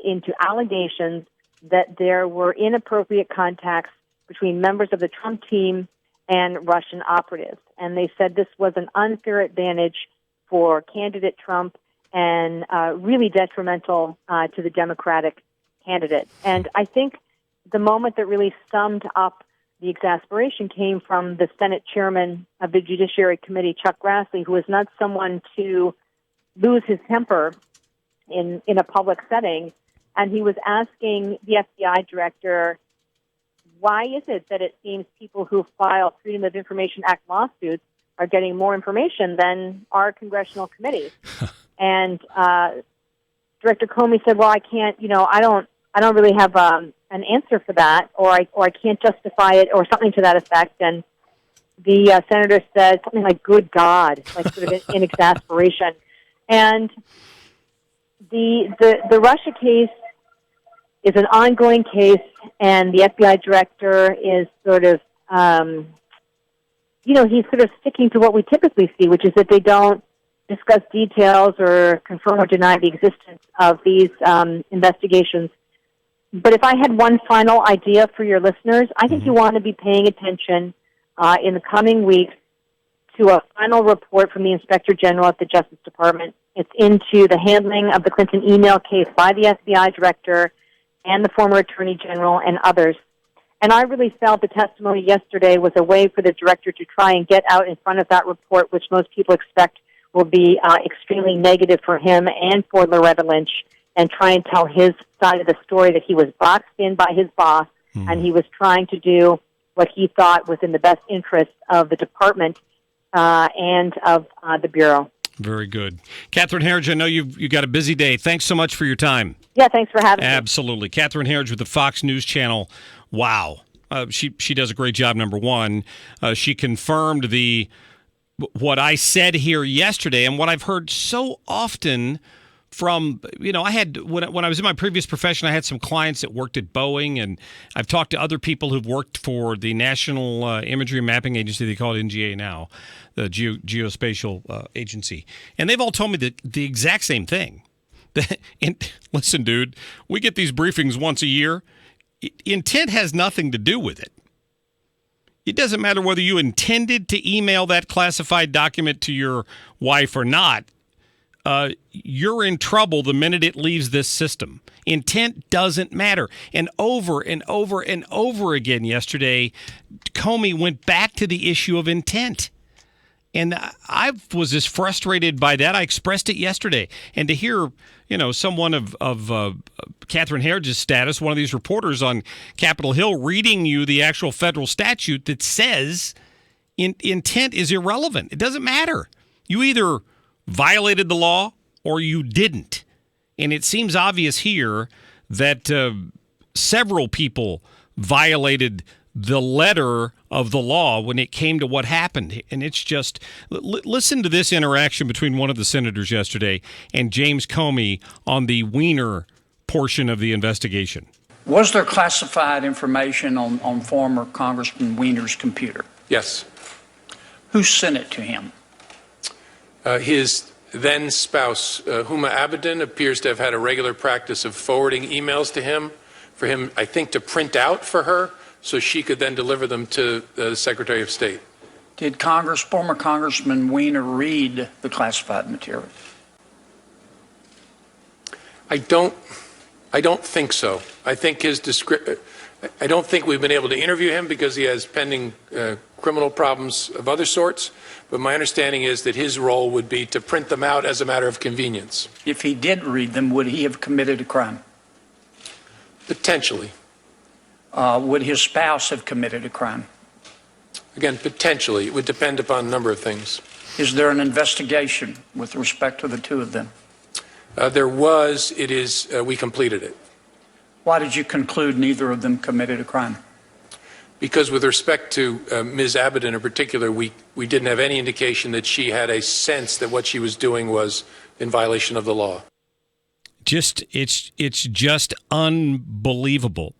into allegations that there were inappropriate contacts between members of the Trump team and Russian operatives. And they said this was an unfair advantage for candidate Trump and really detrimental to the Democratic candidate. And I think the moment that really summed up the exasperation came from the Senate chairman of the Judiciary Committee, Chuck Grassley, who is not someone to lose his temper in a public setting. And he was asking the FBI director, why is it that it seems people who file Freedom of Information Act lawsuits are getting more information than our congressional committee? And Director Comey said, well, I can't, I don't really have an answer for that, or I can't justify it, or something to that effect. And the senator said something like, good God, like sort of in exasperation. And the Russia case is an ongoing case, and the FBI director is sort of, he's sort of sticking to what we typically see, which is that they don't discuss details or confirm or deny the existence of these investigations. But if I had one final idea for your listeners, I think you want to be paying attention in the coming weeks to a final report from the Inspector General at the Justice Department. It's into the handling of the Clinton email case by the FBI director and the former Attorney General and others. And I really felt the testimony yesterday was a way for the director to try and get out in front of that report, which most people expect will be extremely negative for him and for Loretta Lynch, and try and tell his side of the story that he was boxed in by his boss, and he was trying to do what he thought was in the best interest of the department and of the Bureau. Very good. Catherine Herridge, I know you got a busy day. Thanks so much for your time. Yeah, thanks for having me. Absolutely. Catherine Herridge with the Fox News Channel. Wow. She does a great job, number one. She confirmed what I said here yesterday and what I've heard so often from, I had, when I was in my previous profession, I had some clients that worked at Boeing, and I've talked to other people who've worked for the National Imagery and Mapping Agency, they call it NGA now, the Geospatial Agency, and they've all told me the exact same thing. And listen, dude, we get these briefings once a year. Intent has nothing to do with it. It doesn't matter whether you intended to email that classified document to your wife or not. You're in trouble the minute it leaves this system. Intent doesn't matter. And over and over and over again yesterday, Comey went back to the issue of intent. And I was as frustrated by that. I expressed it yesterday. And to hear, someone of Catherine Herridge's status, one of these reporters on Capitol Hill, reading you the actual federal statute that says intent is irrelevant. It doesn't matter. You either violated the law or you didn't. And it seems obvious here that several people violated the letter of the law when it came to what happened. And it's just, listen to this interaction between one of the senators yesterday and James Comey on the Weiner portion of the investigation. Was there classified information on former Congressman Weiner's computer? Yes. Who sent it to him? His then spouse, Huma Abedin, appears to have had a regular practice of forwarding emails to him, for him, I think, to print out for her, so she could then deliver them to the Secretary of State. Did former Congressman Weiner read the classified material? I don't think so. I think I don't think we've been able to interview him because he has pending criminal problems of other sorts. But my understanding is that his role would be to print them out as a matter of convenience. If he did read them, would he have committed a crime? Potentially. Would his spouse have committed a crime? Again, potentially. It would depend upon a number of things. Is there an investigation with respect to the two of them? There was. We completed it. Why did you conclude neither of them committed a crime? Because with respect to Ms. Abedin in particular, we didn't have any indication that she had a sense that what she was doing was in violation of the law. It's just unbelievable.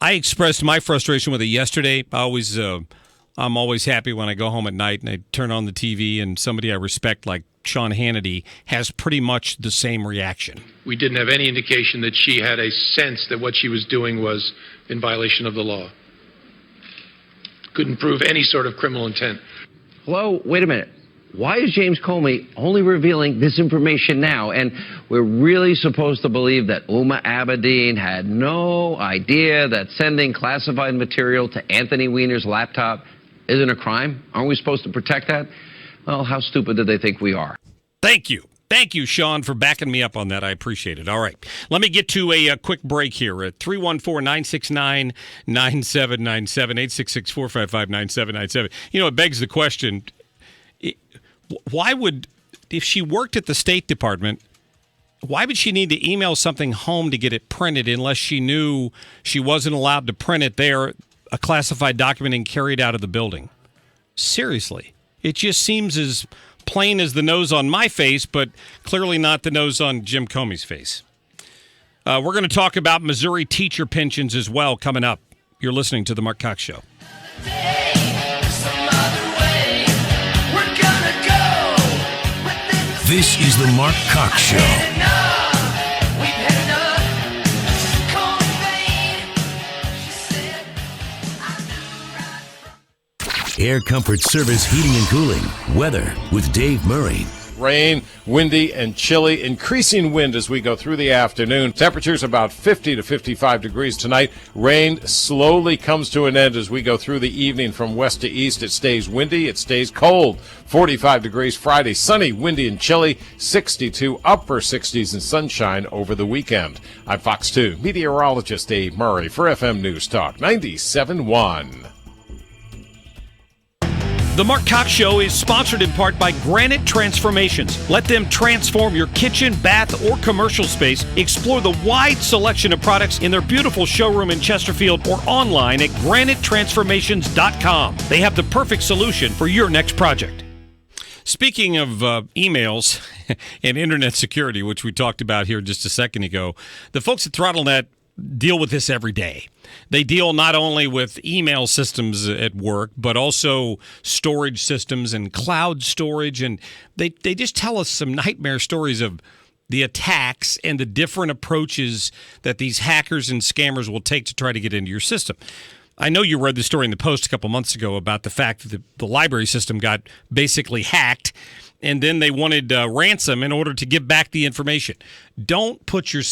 I expressed my frustration with it yesterday. I'm always happy when I go home at night and I turn on the TV and somebody I respect like Sean Hannity has pretty much the same reaction. We didn't have any indication that she had a sense that what she was doing was in violation of the law. Couldn't prove any sort of criminal intent. Hello, wait a minute. Why is James Comey only revealing this information now? And we're really supposed to believe that Huma Abedin had no idea that sending classified material to Anthony Weiner's laptop isn't a crime? Aren't we supposed to protect that? Well, how stupid do they think we are? Thank you. Thank you, Sean, for backing me up on that. I appreciate it. All right. Let me get to a quick break here at 314-969-9797, 866-455-9797. It begs the question, why would, if she worked at the State Department, why would she need to email something home to get it printed unless she knew she wasn't allowed to print it there, a classified document, and carry it out of the building? Seriously. It just seems as plain as the nose on my face, but clearly not the nose on Jim Comey's face. We're going to talk about Missouri teacher pensions as well coming up. You're listening to The Mark Cox Show. This is the Mark Cox Show. Air Comfort Service Heating and Cooling. Weather with Dave Murray. Rain, windy, and chilly. Increasing wind as we go through the afternoon. Temperatures about 50 to 55 degrees tonight. Rain slowly comes to an end as we go through the evening from west to east. It stays windy. It stays cold. 45 degrees Friday. Sunny, windy, and chilly. 62, upper 60s and sunshine over the weekend. I'm Fox 2 meteorologist Dave Murray for FM News Talk 97.1. The Mark Cox Show is sponsored in part by Granite Transformations. Let them transform your kitchen, bath, or commercial space. Explore the wide selection of products in their beautiful showroom in Chesterfield or online at granitetransformations.com. They have the perfect solution for your next project. Speaking of emails and internet security, which we talked about here just a second ago, the folks at ThrottleNet deal with this every day. They deal not only with email systems at work, but also storage systems and cloud storage. And they just tell us some nightmare stories of the attacks and the different approaches that these hackers and scammers will take to try to get into your system. I know you read the story in the Post a couple months ago about the fact that the library system got basically hacked, and then they wanted ransom in order to give back the information. Don't put your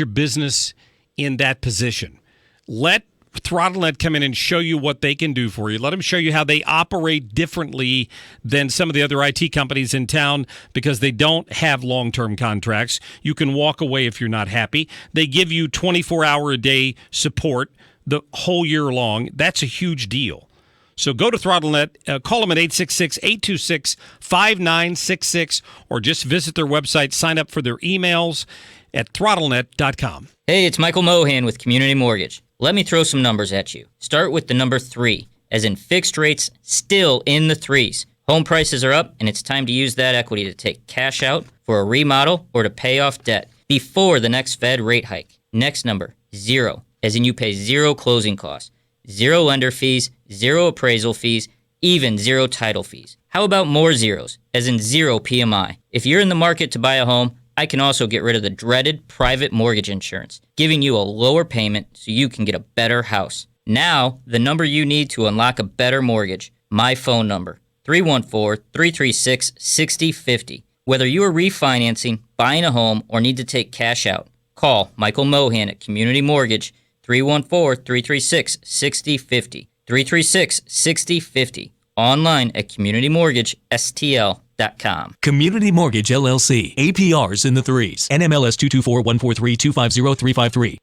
business in that position. Let ThrottleNet come in and show you what they can do for you. Let them show you how they operate differently than some of the other IT companies in town because they don't have long-term contracts. You can walk away if you're not happy. They give you 24-hour-a-day support the whole year long. That's a huge deal. So go to ThrottleNet, call them at 866-826-5966, or just visit their website, sign up for their emails at throttlenet.com. Hey, it's Michael Mohan with Community Mortgage. Let me throw some numbers at you. Start with the number 3, as in fixed rates still in the 3s. Home prices are up, and it's time to use that equity to take cash out for a remodel or to pay off debt before the next Fed rate hike. Next number, 0, as in you pay 0 closing costs, 0 lender fees, 0 appraisal fees, even 0 title fees. How about more zeros, as in 0 PMI? If you're in the market to buy a home, I can also get rid of the dreaded private mortgage insurance, giving you a lower payment so you can get a better house. Now, the number you need to unlock a better mortgage, my phone number, 314-336-6050. Whether you are refinancing, buying a home, or need to take cash out, call Michael Mohan at Community Mortgage, 314-336-6050. 336-6050. Online at communitymortgagestl.com. Community Mortgage LLC. APRs in the 3s. NMLS 224-143-250353.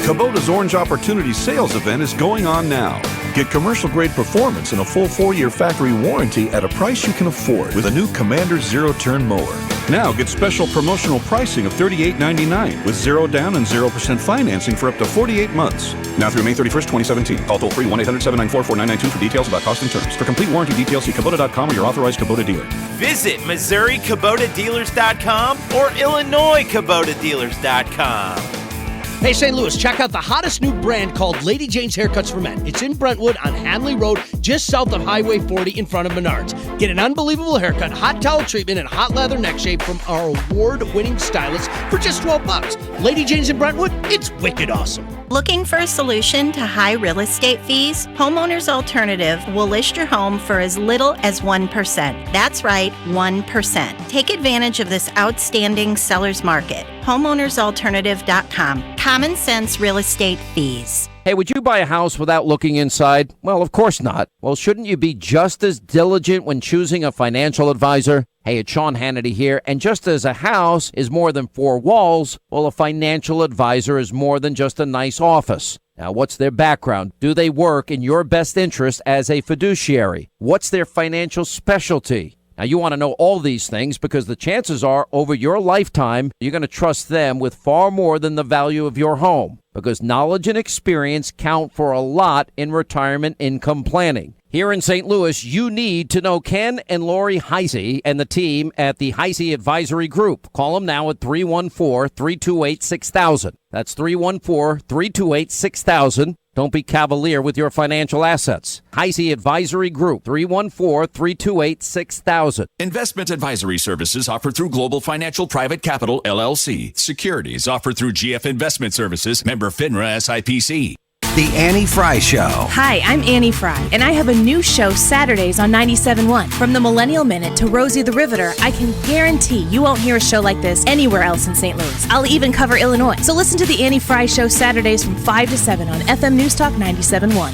Kubota's Orange Opportunity Sales Event is going on now. Get commercial-grade performance and a full 4-year factory warranty at a price you can afford with a new Commander zero-turn mower. Now get special promotional pricing of $38.99 with 0 down and 0% financing for up to 48 months. Now through May 31st, 2017. Call toll-free 1-800-794-4992 for details about cost and terms. For complete warranty details, see Kubota.com or your authorized Kubota dealer. Visit MissouriKubotaDealers.com or IllinoisKubotaDealers.com. Hey, St. Louis, check out the hottest new brand called Lady Jane's Haircuts for Men. It's in Brentwood on Hanley Road, just south of Highway 40 in front of Menards. Get an unbelievable haircut, hot towel treatment, and hot leather neck shape from our award-winning stylists for just $12. Lady Jane's in Brentwood, it's wicked awesome. Looking for a solution to high real estate fees? Homeowners Alternative will list your home for as little as 1%. That's right, 1%. Take advantage of this outstanding seller's market. HomeownersAlternative.com. Common sense real estate fees. Hey, would you buy a house without looking inside? Well, of course not. Well, shouldn't you be just as diligent when choosing a financial advisor? Hey, it's Sean Hannity here, and just as a house is more than 4 walls, well, a financial advisor is more than just a nice office. Now, what's their background? Do they work in your best interest as a fiduciary? What's their financial specialty? Now, you want to know all these things because the chances are over your lifetime, you're going to trust them with far more than the value of your home because knowledge and experience count for a lot in retirement income planning. Here in St. Louis, you need to know Ken and Lori Heisey and the team at the Heisey Advisory Group. Call them now at 314-328-6000. That's 314-328-6000. Don't be cavalier with your financial assets. Heisey Advisory Group, 314-328-6000. Investment advisory services offered through Global Financial Private Capital, LLC. Securities offered through GF Investment Services, member FINRA SIPC. The Annie Fry Show. Hi, I'm Annie Fry, and I have a new show Saturdays on 97.1. From the Millennial Minute to Rosie the Riveter, I can guarantee you won't hear a show like this anywhere else in St. Louis. I'll even cover Illinois. So listen to the Annie Fry Show Saturdays from 5 to 7 on FM NewsTalk 97.1.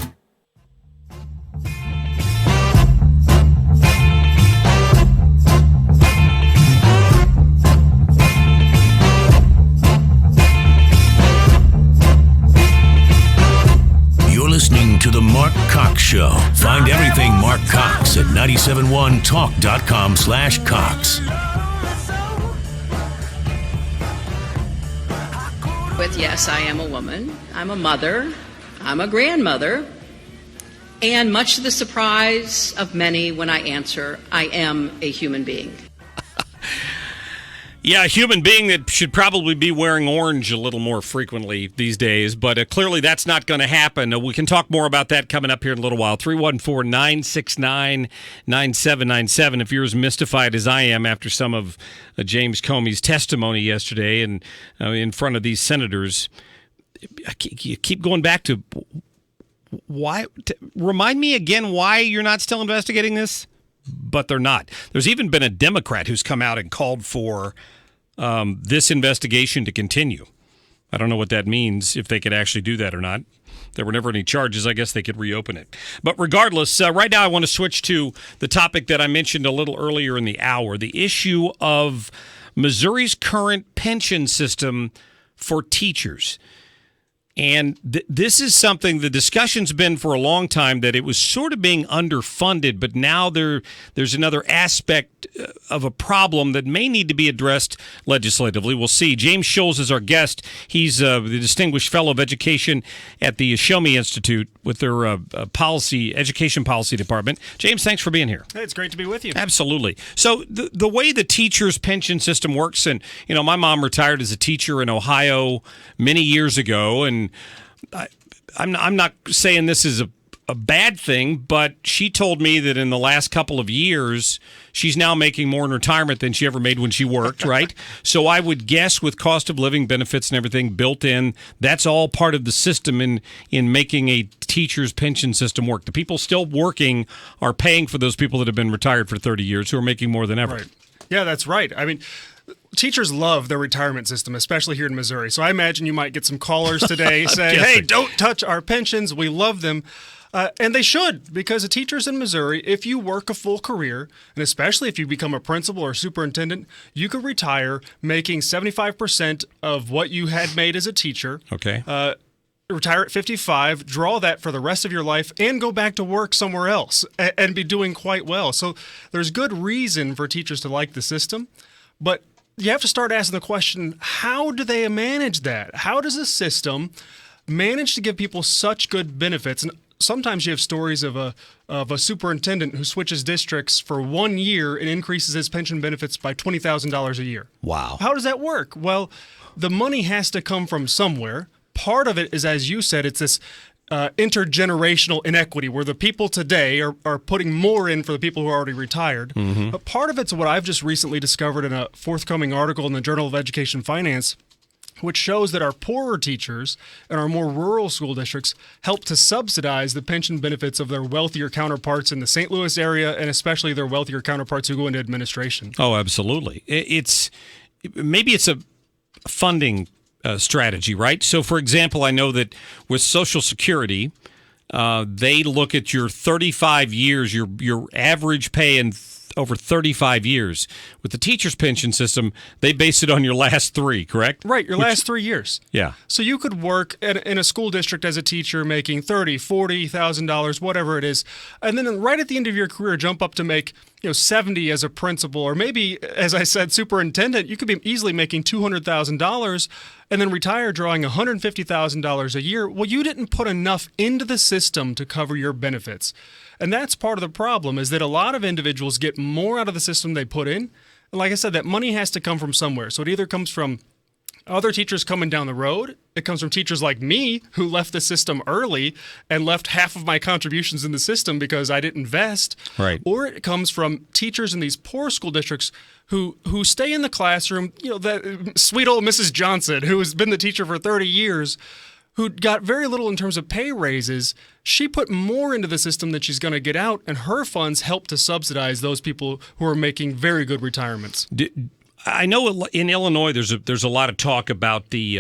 Listening to the Mark Cox Show. Find everything Mark Cox at 971talk.com/Cox. With yes, I am a woman. I'm a mother. I'm a grandmother. And much to the surprise of many when I answer, I am a human being. Yeah, a human being that should probably be wearing orange a little more frequently these days, but clearly that's not going to happen. We can talk more about that coming up here in a little while. 314-969-9797 if you're as mystified as I am after some of James Comey's testimony yesterday and in front of these senators. You keep going back to why. Remind me again why you're not still investigating this? But they're not. There's even been a Democrat who's come out and called for this investigation to continue. I don't know what that means, if they could actually do that or not. There were never any charges. I guess they could reopen it. But regardless, right now I want to switch to the topic that I mentioned a little earlier in the hour, the issue of Missouri's current pension system for teachers. And this is something, the discussion's been for a long time that it was sort of being underfunded, but now there's another aspect of a problem that may need to be addressed legislatively. We'll see. James Scholes is our guest. He's the Distinguished Fellow of Education at the Show Me Institute with their Education Policy Department. James, thanks for being here. Hey, it's great to be with you. Absolutely. So the way the teacher's pension system works, and my mom retired as a teacher in Ohio many years ago, and I'm not saying this is a bad thing, but she told me that in the last couple of years, she's now making more in retirement than she ever made when she worked, right? So I would guess with cost of living benefits and everything built in, that's all part of the system in making a teacher's pension system work. The people still working are paying for those people that have been retired for 30 years who are making more than ever. Right. Yeah, that's right. I mean, teachers love their retirement system, especially here in Missouri. So I imagine you might get some callers today saying, hey, don't touch our pensions. We love them. And they should, because the teachers in Missouri, if you work a full career, and especially if you become a principal or superintendent, you could retire making 75% of what you had made as a teacher. Okay. Retire at 55, draw that for the rest of your life, and go back to work somewhere else and be doing quite well. So there's good reason for teachers to like the system, but you have to start asking the question, how do they manage that? How does a system manage to give people such good benefits? And sometimes you have stories of a superintendent who switches districts for 1 year and increases his pension benefits by $20,000 a year. Wow. How does that work? Well, the money has to come from somewhere. Part of it is, as you said, it's this intergenerational inequity where the people today are putting more in for the people who are already retired. Mm-hmm. But part of it's what I've just recently discovered in a forthcoming article in the Journal of Education Finance, which shows that our poorer teachers and our more rural school districts help to subsidize the pension benefits of their wealthier counterparts in the St. Louis area, and especially their wealthier counterparts who go into administration. Oh, absolutely. Maybe it's a funding strategy, right? So, for example, I know that with Social Security, they look at your 35 years, your average pay in over 35 years. With the teacher's pension system, they base it on your last 3, correct? Right, last 3 years. Yeah. So you could work in a school district as a teacher making $30,000, $40,000, whatever it is, and then right at the end of your career jump up to make 70 as a principal, or maybe, as I said, superintendent. You could be easily making $200,000 and then retire drawing $150,000 a year. Well, you didn't put enough into the system to cover your benefits. And that's part of the problem, is that a lot of individuals get more out of the system they put in. And like I said, that money has to come from somewhere. So it either comes from other teachers coming down the road. It comes from teachers like me who left the system early and left half of my contributions in the system because I didn't invest. Right. Or it comes from teachers in these poor school districts who stay in the classroom. That sweet old Mrs. Johnson, who has been the teacher for 30 years, who got very little in terms of pay raises. She put more into the system than she's going to get out, and her funds help to subsidize those people who are making very good retirements. I know in Illinois there's a lot of talk about the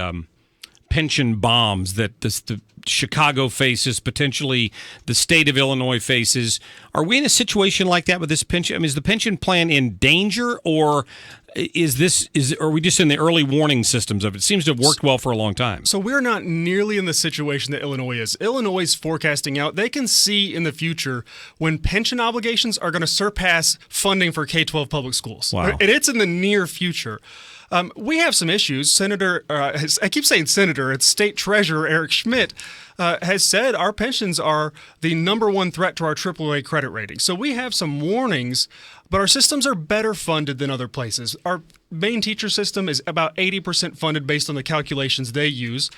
pension bombs that the Chicago faces, potentially the state of Illinois faces. Are we in a situation like that with this pension? I mean, is the pension plan in danger, or are we just in the early warning systems of it? It seems to have worked well for a long time. So we're not nearly in the situation that Illinois is. Illinois is forecasting out. They can see in the future when pension obligations are going to surpass funding for K-12 public schools. Wow. And it's in the near future. We have some issues. I keep saying Senator, it's State Treasurer Eric Schmidt has said our pensions are the number one threat to our AAA credit rating. So we have some warnings, but our systems are better funded than other places. Our main teacher system is about 80% funded based on the calculations they use.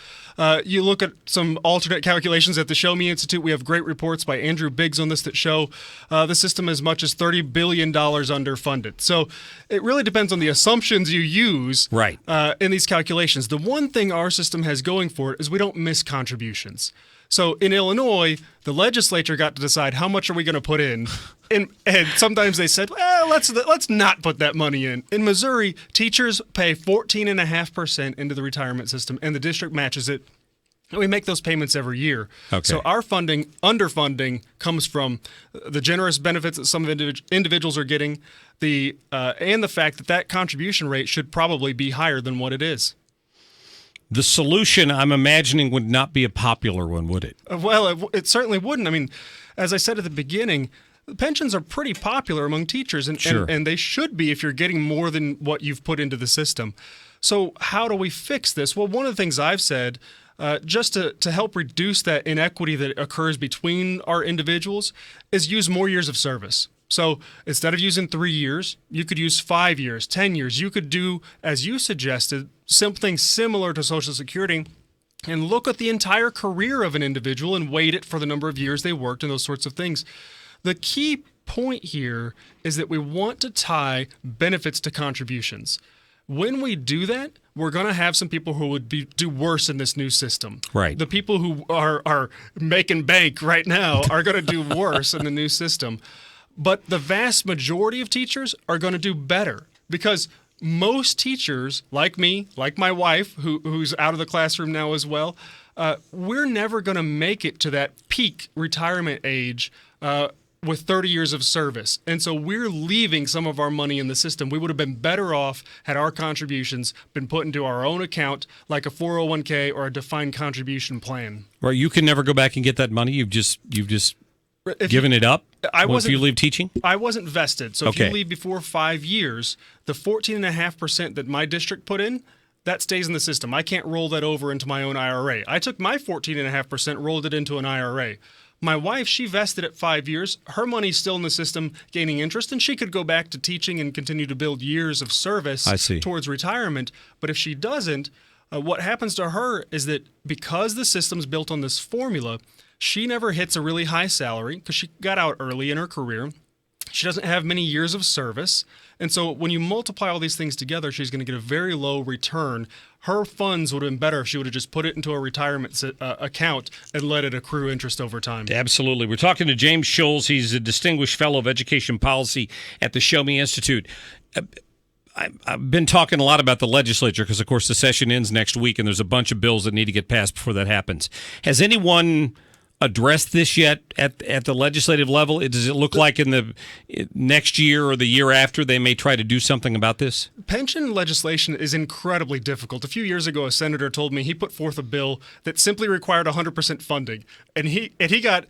You look at some alternate calculations at the Show Me Institute. We have great reports by Andrew Biggs on this that show the system as much as $30 billion underfunded. So it really depends on the assumptions you use in these calculations. The one thing our system has going for it is we don't miss contributions. So in Illinois, the legislature got to decide how much are we going to put in. And sometimes they said, well, let's not put that money in. In Missouri, teachers pay 14.5% into the retirement system, and the district matches it. And we make those payments every year. Okay. So our underfunding comes from the generous benefits that some individuals are getting, and the fact that contribution rate should probably be higher than what it is. The solution, I'm imagining, would not be a popular one, would it? Well, it certainly wouldn't. I mean, as I said at the beginning, pensions are pretty popular among teachers, and they should be if you're getting more than what you've put into the system. So how do we fix this? Well, one of the things I've said, just to help reduce that inequity that occurs between our individuals, is use more years of service. So instead of using 3 years, you could use 5 years, 10 years. You could do, as you suggested, something similar to Social Security and look at the entire career of an individual and weight it for the number of years they worked and those sorts of things. The key point here is that we want to tie benefits to contributions. When we do that, we're going to have some people who would do worse in this new system. Right. The people who are making bank right now are going to do worse in the new system. But the vast majority of teachers are going to do better because most teachers, like me, like my wife, who's out of the classroom now as well, we're never going to make it to that peak retirement age with 30 years of service. And so we're leaving some of our money in the system. We would have been better off had our contributions been put into our own account, like a 401k or a defined contribution plan. Right. You can never go back and get that money. You've just given it up. If you leave teaching? I wasn't vested. So if you leave before 5 years, the 14.5% that my district put in, that stays in the system. I can't roll that over into my own IRA. I took my 14.5%, rolled it into an IRA. My wife, she vested at 5 years. Her money's still in the system gaining interest, and she could go back to teaching and continue to build years of service towards retirement. But if she doesn't, what happens to her is that because the system's built on this formula, she never hits a really high salary because she got out early in her career. She doesn't have many years of service. And so when you multiply all these things together, she's going to get a very low return. Her funds would have been better if she would have just put it into a retirement account and let it accrue interest over time. Absolutely. We're talking to James Scholes. He's a Distinguished Fellow of Education Policy at the Show Me Institute. I've been talking a lot about the legislature because, of course, the session ends next week, and there's a bunch of bills that need to get passed before that happens. Has anyone addressed this yet at the legislative level? Does it look like in the next year or the year after they may try to do something about this? Pension legislation is incredibly difficult. A few years ago, a senator told me he put forth a bill that simply required 100% funding, and he got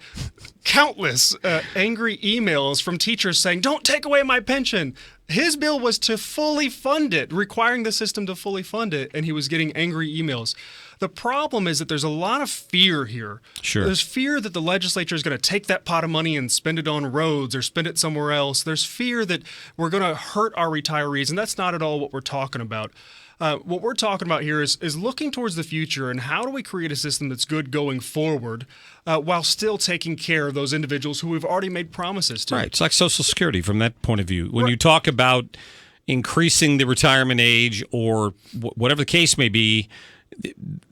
countless angry emails from teachers saying, "Don't take away my pension." His bill was to fully fund it, requiring the system to fully fund it, and he was getting angry emails. The problem is that there's a lot of fear here. Sure. There's fear that the legislature is going to take that pot of money and spend it on roads or spend it somewhere else. There's fear that we're going to hurt our retirees, and that's not at all what we're talking about. What we're talking about here is looking towards the future and how do we create a system that's good going forward while still taking care of those individuals who we've already made promises to. Right. It's like Social Security from that point of view. When you talk about increasing the retirement age or whatever the case may be,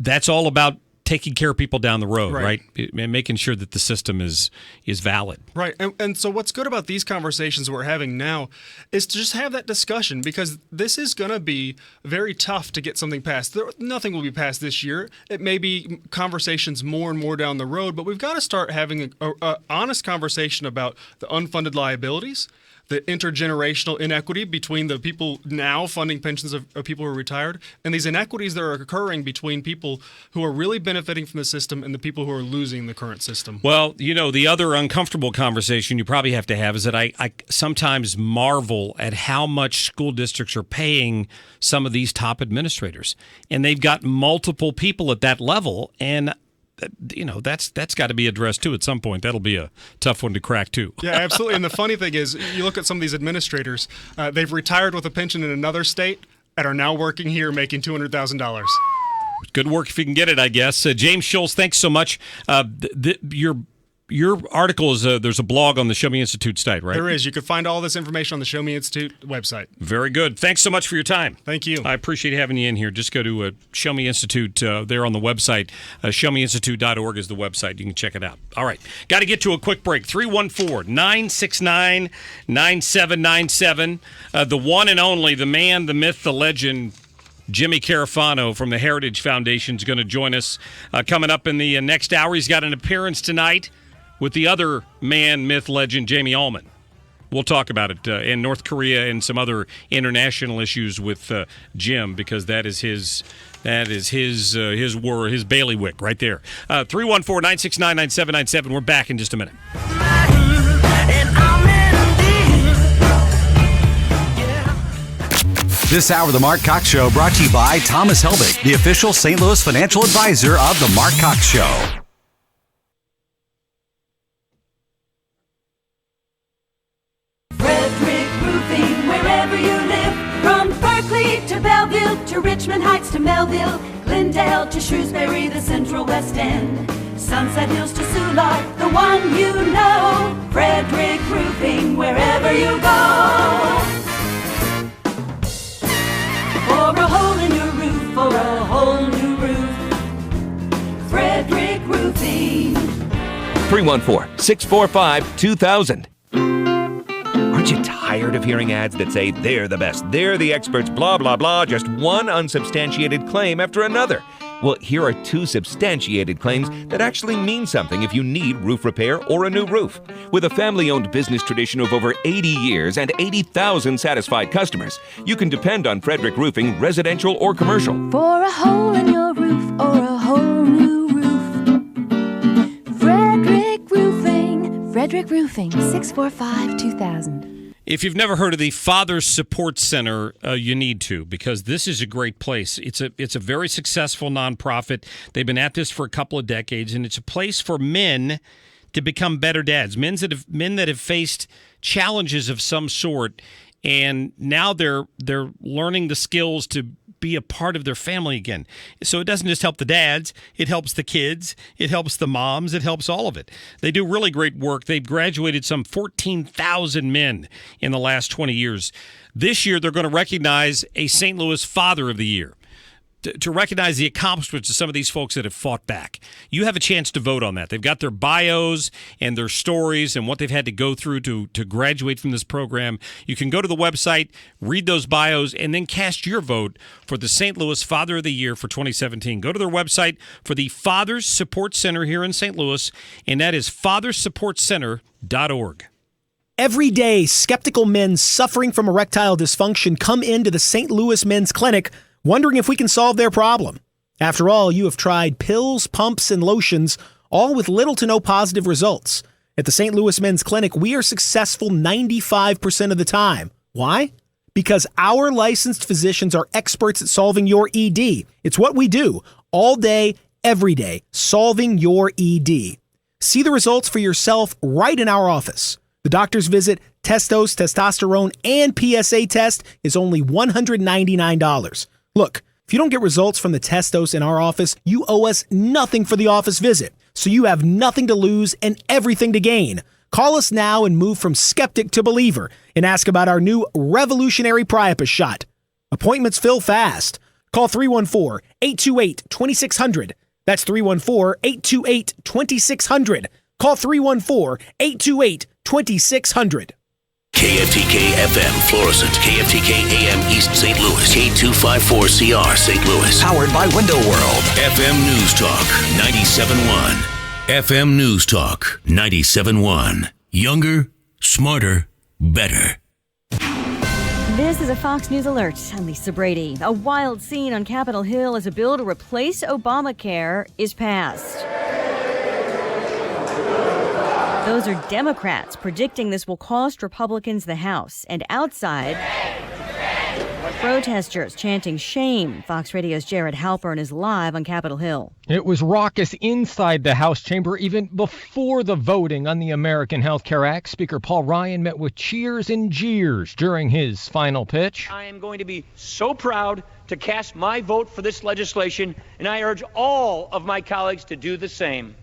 that's all about taking care of people down the road, right? And making sure that the system is valid. Right. And so what's good about these conversations we're having now is to just have that discussion, because this is going to be very tough to get something passed. Nothing will be passed this year. It may be conversations more and more down the road, but we've got to start having an honest conversation about the unfunded liabilities, the intergenerational inequity between the people now funding pensions of people who are retired, and these inequities that are occurring between people who are really benefiting from the system and the people who are losing the current system. Well, the other uncomfortable conversation you probably have to have is that I sometimes marvel at how much school districts are paying some of these top administrators. And they've got multiple people at that level, and that's got to be addressed too at some point. That'll be a tough one to crack too. Yeah, absolutely. And the funny thing is, you look at some of these administrators, they've retired with a pension in another state and are now working here making $200,000. Good work if you can get it, I guess. James Schultz, thanks so much. Your article is there's a blog on the Show Me Institute site, right? There is. You can find all this information on the Show Me Institute website. Very good. Thanks so much for your time. Thank you. I appreciate having you in here. Just go to Show Me Institute there on the website. ShowMeInstitute.org is the website. You can check it out. All right. Got to get to a quick break. 314-969-9797. The one and only, the man, the myth, the legend, Jimmy Carafano from the Heritage Foundation is going to join us coming up in the next hour. He's got an appearance tonight with the other man, myth, legend, Jamie Allman. We'll talk about it in North Korea and some other international issues with Jim, because that is his bailiwick right there. 314-969-9797. We're back in just a minute. This hour of the Mark Cox Show brought to you by Thomas Helbig, the official St. Louis financial advisor of the Mark Cox Show. Wherever you live, from Berkeley to Belleville to Richmond Heights to Melville, Glendale to Shrewsbury, the Central West End, Sunset Hills to Soulard, the one you know, Frederick Roofing, wherever you go. For a hole in your roof, for a whole new roof, Frederick Roofing. 314-645-2000. Aren't you tired of hearing ads that say they're the best, they're the experts, blah, blah, blah, just one unsubstantiated claim after another? Well, here are two substantiated claims that actually mean something if you need roof repair or a new roof. With a family-owned business tradition of over 80 years and 80,000 satisfied customers, you can depend on Frederick Roofing, residential or commercial. For a hole in your roof or a whole new roof, Frederick Roofing. Frederick Roofing, 645-2000. If you've never heard of the Father's Support Center, you need to, because this is a great place. It's a very successful nonprofit. They've been at this for a couple of decades, and it's a place for men to become better dads, men that have faced challenges of some sort, and now they're learning the skills to be a part of their family again. So it doesn't just help the dads, it helps the kids, it helps the moms, it helps all of it. They do really great work. They've graduated some 14,000 men in the last 20 years. This year, they're going to recognize a St. Louis Father of the Year, to recognize the accomplishments of some of these folks that have fought back. You have a chance to vote on that. They've got their bios and their stories and what they've had to go through to graduate from this program. You can go to the website, read those bios, and then cast your vote for the St. Louis Father of the Year for 2017. Go to their website for the Father's Support Center here in St. Louis, and that is fathersupportcenter.org. Every day, skeptical men suffering from erectile dysfunction come into the St. Louis Men's Clinic wondering if we can solve their problem. After all, you have tried pills, pumps, and lotions, all with little to no positive results. At the St. Louis Men's Clinic, we are successful 95% of the time. Why? Because our licensed physicians are experts at solving your ED. It's what we do, all day, every day, solving your ED. See the results for yourself right in our office. The doctor's visit, testos, testosterone, and PSA test is only $199. Look, if you don't get results from the test dose in our office, you owe us nothing for the office visit. So you have nothing to lose and everything to gain. Call us now and move from skeptic to believer and ask about our new revolutionary Priapus shot. Appointments fill fast. Call 314-828-2600. That's 314-828-2600. Call 314-828-2600. KFTK FM Florissant, KFTK AM East St. Louis, K254CR St. Louis. Powered by Window World. FM News Talk 97.1. FM News Talk 97.1. Younger, smarter, better. This is a Fox News alert. I'm Lisa Brady. A wild scene on Capitol Hill as a bill to replace Obamacare is passed. Those are Democrats predicting this will cost Republicans the House. And outside, protesters chanting shame. Fox Radio's Jared Halpern is live on Capitol Hill. It was raucous inside the House chamber even before the voting on the American Health Care Act. Speaker Paul Ryan met with cheers and jeers during his final pitch. I am going to be so proud to cast my vote for this legislation, and I urge all of my colleagues to do the same.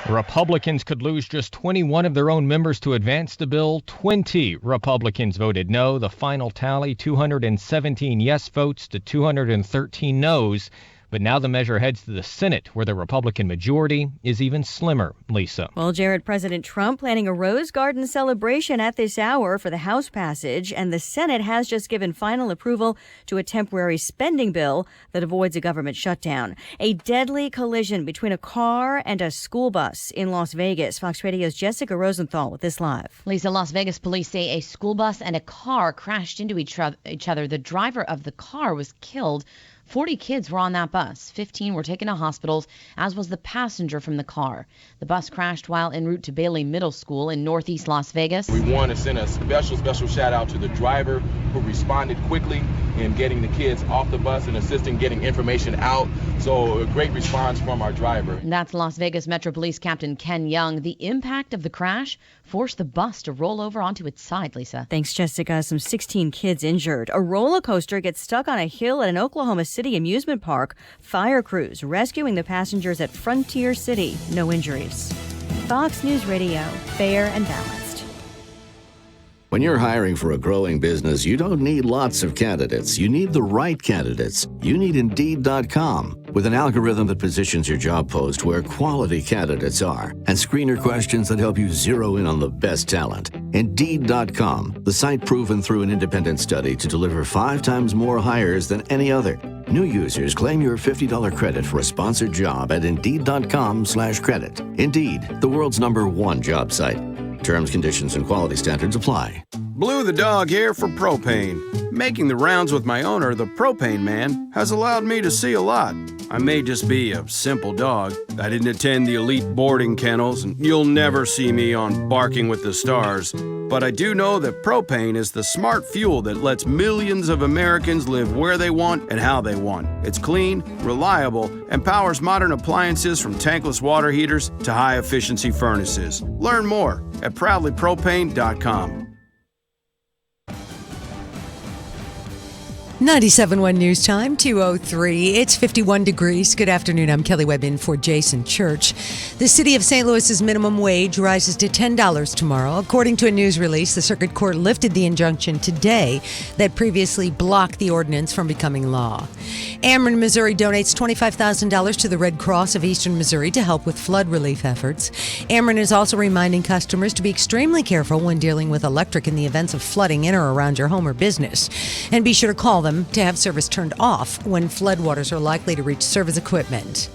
Republicans could lose just 21 of their own members to advance the bill. 20 Republicans voted no. The final tally, 217 yes votes to 213 no's. But now the measure heads to the Senate, where the Republican majority is even slimmer. Lisa. Well, Jared, President Trump planning a Rose Garden celebration at this hour for the House passage, and the Senate has just given final approval to a temporary spending bill that avoids a government shutdown. A deadly collision between a car and a school bus in Las Vegas. Fox Radio's Jessica Rosenthal with this live. Lisa, Las Vegas police say a school bus and a car crashed into each other. The driver of the car was killed. 40 kids were on that bus. 15 were taken to hospitals, as was the passenger from the car. The bus crashed while en route to Bailey Middle School in northeast Las Vegas. We want to send a special shout out to the driver who responded quickly in getting the kids off the bus and assisting getting information out. So a great response from our driver. That's Las Vegas Metro Police Captain Ken Young. The impact of the crash forced the bus to roll over onto its side, Lisa. Thanks, Jessica. Some 16 kids injured. A roller coaster gets stuck on a hill at an Oklahoma City amusement park. Fire crews rescuing the passengers at Frontier City. No injuries. Fox News Radio, fair and balanced. When you're hiring for a growing business, you don't need lots of candidates. You need the right candidates. You need Indeed.com. With an algorithm that positions your job post where quality candidates are and screener questions that help you zero in on the best talent. Indeed.com, the site proven through an independent study to deliver 5 times more hires than any other. New users claim your $50 credit for a sponsored job at Indeed.com/credit. Indeed, the world's #1 job site. Terms, conditions, and quality standards apply. Blue the dog here for propane. Making the rounds with my owner, the propane man, has allowed me to see a lot. I may just be a simple dog. I didn't attend the elite boarding kennels, and you'll never see me on Barking with the Stars. But I do know that propane is the smart fuel that lets millions of Americans live where they want and how they want. It's clean, reliable, and powers modern appliances from tankless water heaters to high-efficiency furnaces. Learn more at proudlypropane.com. 97.1 News Time, 2:03. It's 51 degrees. Good afternoon. I'm Kelly Webb in for Jason Church. The city of St. Louis's minimum wage rises to $10 tomorrow. According to a news release, the circuit court lifted the injunction today that previously blocked the ordinance from becoming law. Ameren, Missouri donates $25,000 to the Red Cross of Eastern Missouri to help with flood relief efforts. Ameren is also reminding customers to be extremely careful when dealing with electric in the events of flooding in or around your home or business. And be sure to call them to have service turned off when floodwaters are likely to reach service equipment.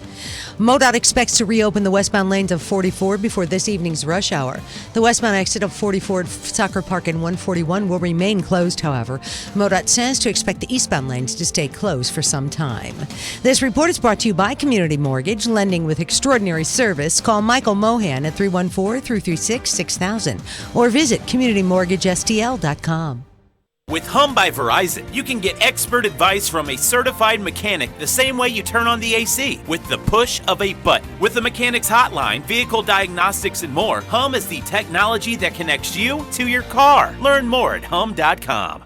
MoDOT expects to reopen the westbound lanes of 44 before this evening's rush hour. The westbound exit of 44 at Soccer Park and 141 will remain closed, however. MoDOT says to expect the eastbound lanes to stay closed for some time. This report is brought to you by Community Mortgage, lending with extraordinary service. Call Michael Mohan at 314-336-6000 or visit communitymortgagestl.com. With Hum by Verizon, you can get expert advice from a certified mechanic the same way you turn on the AC, with the push of a button. With the mechanic's hotline, vehicle diagnostics, and more, Hum is the technology that connects you to your car. Learn more at hum.com.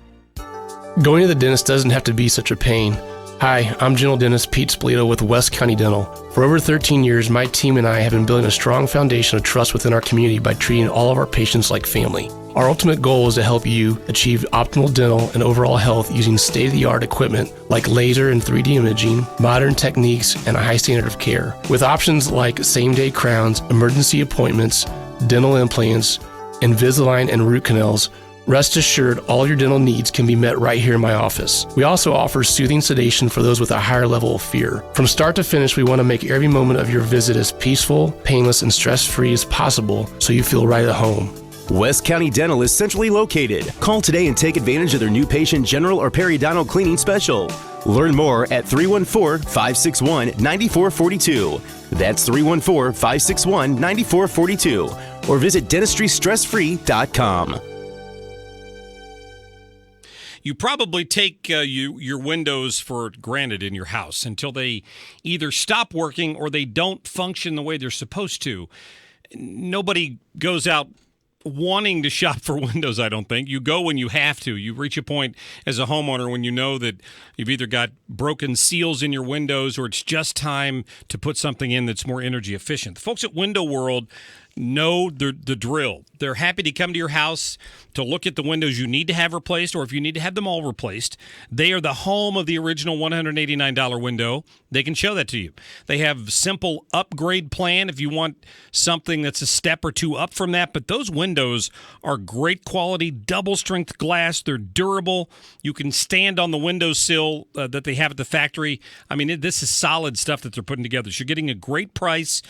Going to the dentist doesn't have to be such a pain. Hi, I'm general dentist Pete Spolito with West County Dental. For over 13 years, my team and I have been building a strong foundation of trust within our community by treating all of our patients like family. Our ultimate goal is to help you achieve optimal dental and overall health using state-of-the-art equipment like laser and 3D imaging, modern techniques, and a high standard of care. With options like same-day crowns, emergency appointments, dental implants, Invisalign, and root canals, rest assured all your dental needs can be met right here in my office. We also offer soothing sedation for those with a higher level of fear. From start to finish, we want to make every moment of your visit as peaceful, painless, and stress-free as possible so you feel right at home. West County Dental is centrally located. Call today and take advantage of their new patient general or periodontal cleaning special. Learn more at 314-561-9442. That's 314-561-9442. Or visit dentistrystressfree.com. You probably take your windows for granted in your house until they either stop working or they don't function the way they're supposed to. Nobody goes out wanting to shop for windows, I don't think. You go when you have to. You reach a point as a homeowner when you know that you've either got broken seals in your windows or it's just time to put something in that's more energy efficient. The folks at Window World know the drill. They're happy to come to your house to look at the windows you need to have replaced, or if you need to have them all replaced. They are the home of the original $189 window. They can show that to you. They have simple upgrade plan if you want something that's a step or two up from that, but those windows are great quality, double strength glass. They're durable. You can stand on the windowsill that they have at the factory. I mean, this is solid stuff that they're putting together. So you're getting a great price.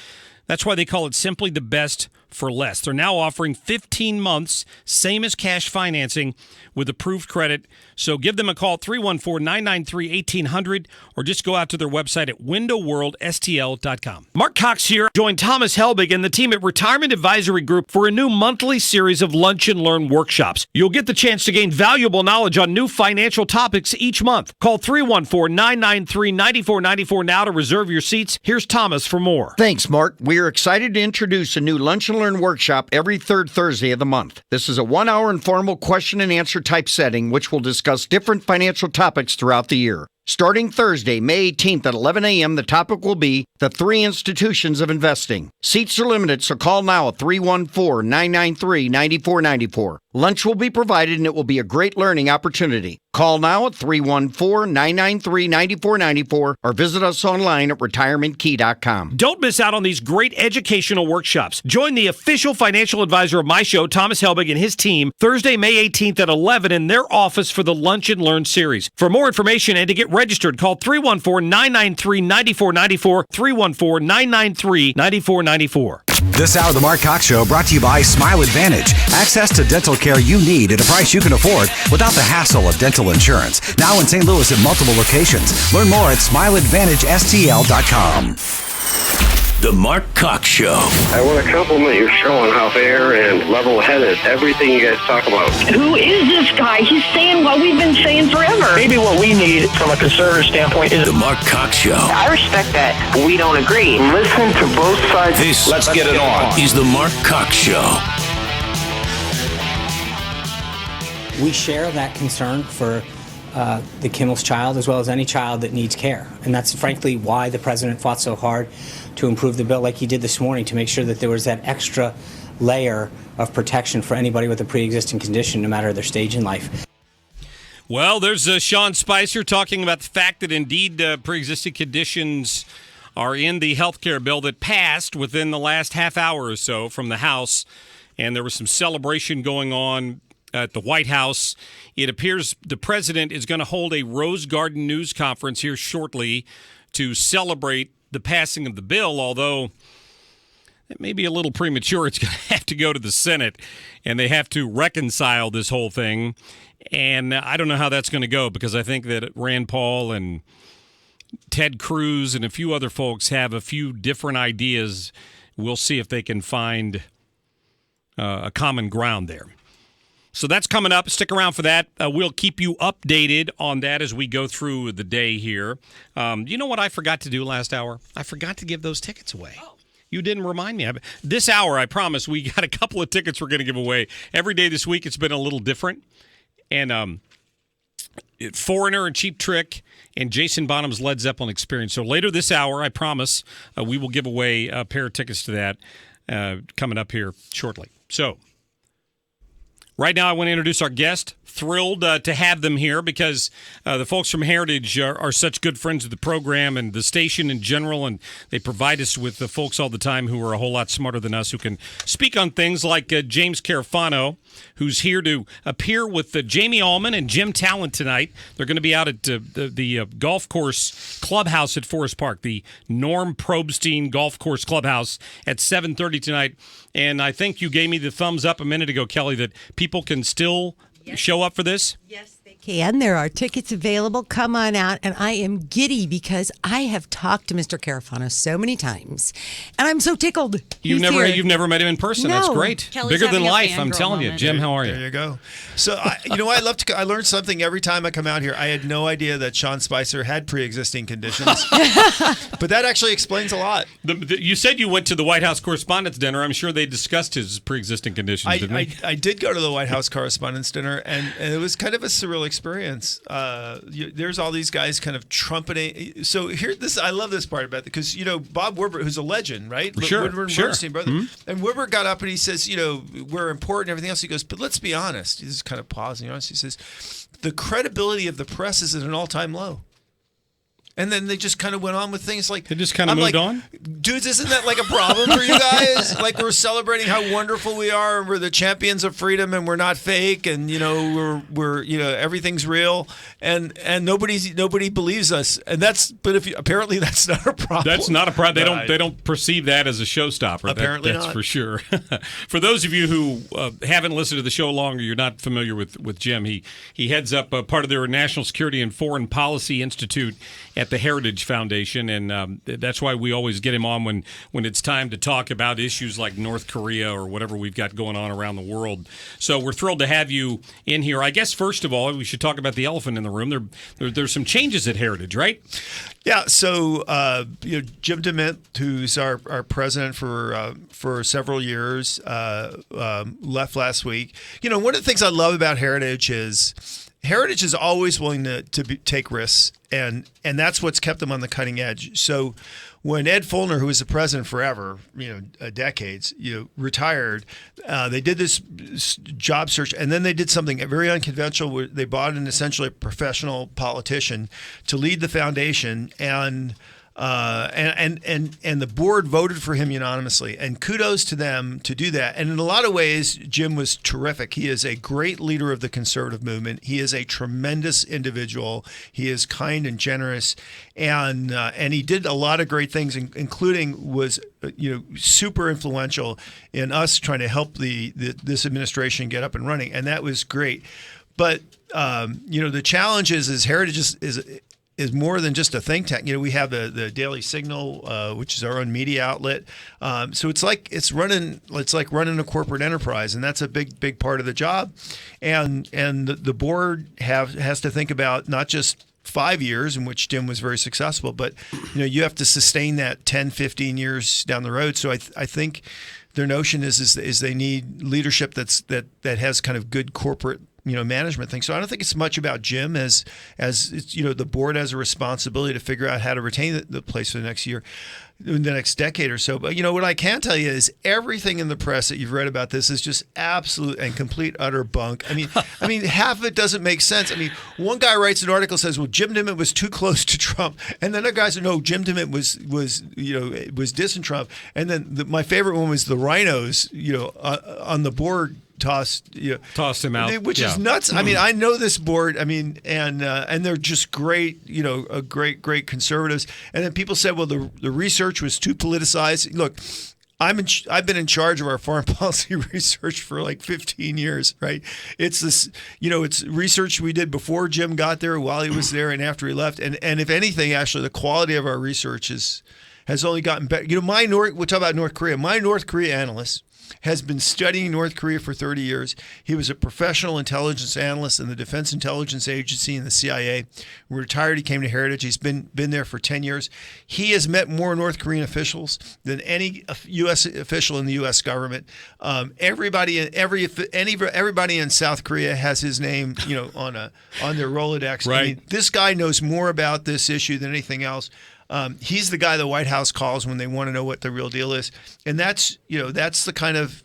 That's why they call it simply the best for less. They're now offering 15 months, same as cash financing with approved credit. So give them a call, 314-993-1800, or just go out to their website at windowworldstl.com. Mark Cox here. Join Thomas Helbig and the team at Retirement Advisory Group for a new monthly series of Lunch and Learn workshops. You'll get the chance to gain valuable knowledge on new financial topics each month. Call 314-993-9494 now to reserve your seats. Here's Thomas for more. Thanks, Mark. We are excited to introduce a new Lunch and Learn workshop every third Thursday of the month. This is a 1-hour informal question and answer type setting which will discuss different financial topics throughout the year. Starting Thursday, May 18th at 11 a.m., the topic will be the 3 institutions of investing. Seats are limited, so call now at 314-993-9494. Lunch will be provided and it will be a great learning opportunity. Call now at 314-993-9494 or visit us online at retirementkey.com. Don't miss out on these great educational workshops. Join the official financial advisor of my show, Thomas Helbig, and his team Thursday, May 18th at 11 in their office for the Lunch and Learn series. For more information and to get registered, call 314-993-9494, 314-993-9494. This hour of the Mark Cox Show brought to you by Smile Advantage. Access to dental care you need at a price you can afford without the hassle of dental insurance. Now in St. Louis at multiple locations. Learn more at smileadvantagestl.com. The Mark Cox Show. I want to compliment your show on how fair and level-headed everything you guys talk about. Who is this guy? He's saying what we've been saying forever. Maybe what we need from a conservative standpoint is The Mark Cox Show. I respect that. We don't agree. Listen to both sides. Let's get it on. Is The Mark Cox Show. We share that concern for the Kimmel's child as well as any child that needs care. And that's frankly why the president fought so hard to improve the bill like he did this morning, to make sure that there was that extra layer of protection for anybody with a pre-existing condition, no matter their stage in life. Well, there's Sean Spicer talking about the fact that indeed pre-existing conditions are in the health care bill that passed within the last half hour or so from the House. And there was some celebration going on at the White House. It appears the president is going to hold a Rose Garden news conference here shortly to celebrate the passing of the bill, although it may be a little premature. It's going to have to go to the Senate, and they have to reconcile this whole thing. And I don't know how that's going to go, because I think that Rand Paul and Ted Cruz and a few other folks have a few different ideas. We'll see if they can find a common ground there. So that's coming up. Stick around for that. We'll keep you updated on that as we go through the day here. You know what I forgot to do last hour? I forgot to give those tickets away. Oh. You didn't remind me. This hour, I promise, we got a couple of tickets we're going to give away. Every day this week, it's been a little different. And Foreigner and Cheap Trick, and Jason Bonham's Led Zeppelin Experience. So later this hour, I promise, we will give away a pair of tickets to that coming up here shortly. So right now I want to introduce our guest. Thrilled to have them here because the folks from Heritage are such good friends of the program and the station in general, and they provide us with the folks all the time who are a whole lot smarter than us, who can speak on things like James Carafano, who's here to appear with Jamie Allman and Jim Talent tonight. They're going to be out at the golf course clubhouse at Forest Park, the Norm Probstein Golf Course Clubhouse at 7:30 tonight. And I think you gave me the thumbs up a minute ago, Kelly, that people can still show up for this? Yes, they can. There are tickets available. Come on out. And I am giddy because I have talked to Mr. Carafano so many times, and I'm so tickled. You've never met him in person. No. That's great. Kelly's Bigger than having a life, I'm fangirl telling you. moment. Jim, how are you? There you go. So, I learned something every time I come out here. I had no idea that Sean Spicer had pre-existing conditions. But that actually explains a lot. You said you went to the White House Correspondents' Dinner. I'm sure they discussed his pre-existing conditions, didn't they? I did go to the White House Correspondents' Dinner, and it was kind of a surreal experience. There's all these guys kind of trumpeting. So I love this part about it because, Bob Woodward, who's a legend, right? Woodward and Bernstein brother. Mm-hmm. And Woodward got up and he says, we're important and everything else. He goes, but let's be honest. He's kind of pausing. He says, the credibility of the press is at an all-time low. And then they just kind of went on with things like... They just kind of moved on? Dudes, isn't that like a problem for you guys? Like we're celebrating how wonderful we are and we're the champions of freedom and we're not fake and, we're everything's real and nobody believes us. And apparently that's not a problem. That's not a problem. They don't perceive that as a showstopper. Apparently that's not. For sure. For those of you who haven't listened to the show long or you're not familiar with Jim, he heads up part of their National Security and Foreign Policy Institute at the Heritage Foundation, and that's why we always get him on when it's time to talk about issues like North Korea or whatever we've got going on around the world. So we're thrilled to have you in here. I guess first of all, we should talk about the elephant in the room. There's some changes at Heritage, right? Yeah. So Jim DeMint, who's our president for several years, left last week. One of the things I love about Heritage is always willing to take risks, and that's what's kept them on the cutting edge. So when Ed Fulner, who was the president forever, decades, retired, they did this job search, and then they did something very unconventional where they brought in essentially a professional politician to lead the foundation, and the board voted for him unanimously, and kudos to them to do that. And in a lot of ways, Jim was terrific. He is a great leader of the conservative movement. He is a tremendous individual. He is kind and generous, and he did a lot of great things, including was super influential in us trying to help this administration get up and running, and that was great. But the challenge is Heritage is more than just a think tank. We have the Daily Signal, which is our own media outlet. So it's like running a corporate enterprise, and that's a big part of the job. And the board has to think about not just 5 years, in which Jim was very successful, but you have to sustain that 10, 15 years down the road. So I think their notion is they need leadership that has kind of good corporate management thing. So I don't think it's much about Jim as it's, the board has a responsibility to figure out how to retain the place for the next year, the next decade or so. But what I can tell you is everything in the press that you've read about this is just absolute and complete utter bunk. I mean, half of it doesn't make sense. One guy writes an article says, well, Jim DeMint was too close to Trump, and then other guys say, no, Jim DeMint was dissing Trump. And then my favorite one was the rhinos, on the board tossed him out, which is nuts. I know this board. And they're just great, great conservatives. And then people said, well, the research was too politicized. Look, I've been in charge of our foreign policy research for like 15 years, right? It's this, it's research we did before Jim got there, while he was there, and after he left. And if anything, actually, the quality of our research has only gotten better. We'll talk about North Korea. My North Korea analyst has been studying North Korea for 30 years. He was a professional intelligence analyst in the Defense Intelligence Agency and the CIA. Retired, he came to Heritage. He's been there for 10 years. He has met more North Korean officials than any U.S. official in the U.S. government. Everybody in South Korea has his name, on their Rolodex. Right. I mean, this guy knows more about this issue than anything else. He's the guy the White House calls when they want to know what the real deal is, and that's the kind of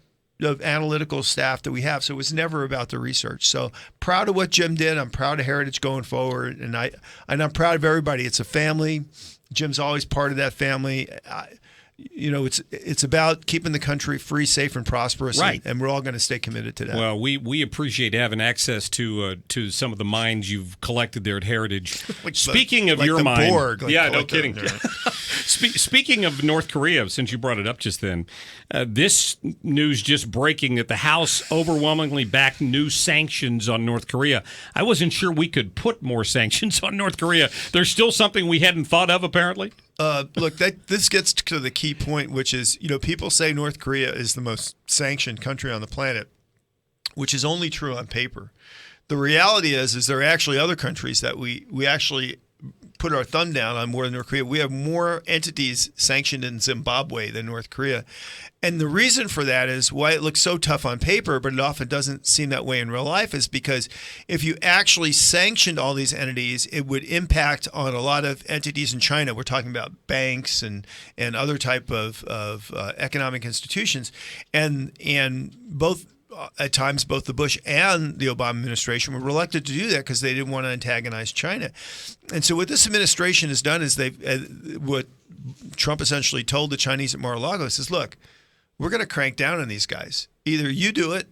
analytical staff that we have. So it's never about the research. So proud of what Jim did. I'm proud of Heritage going forward, and I'm proud of everybody. It's a family. Jim's always part of that family. It's about keeping the country free, safe, and prosperous, right? And we're all going to stay committed to that. Well, we appreciate having access to some of the minds you've collected there at Heritage. Speaking of your mind, Borg, no kidding. Speaking of North Korea, since you brought it up just then, this news just breaking that the House overwhelmingly backed new sanctions on North Korea. I wasn't sure we could put more sanctions on North Korea. There's still something we hadn't thought of, apparently. Look, this gets to the key point, which is, people say North Korea is the most sanctioned country on the planet, which is only true on paper. The reality is there are actually other countries that we actually put our thumb down on more than North Korea. We have more entities sanctioned in Zimbabwe than North Korea. And the reason for that is why it looks so tough on paper, but it often doesn't seem that way in real life, is because if you actually sanctioned all these entities, it would impact on a lot of entities in China. We're talking about banks and other type of economic institutions. And at times, both the Bush and the Obama administration were reluctant to do that because they didn't want to antagonize China. And so what this administration has done is what Trump essentially told the Chinese at Mar-a-Lago is, look, we're going to crank down on these guys. Either you do it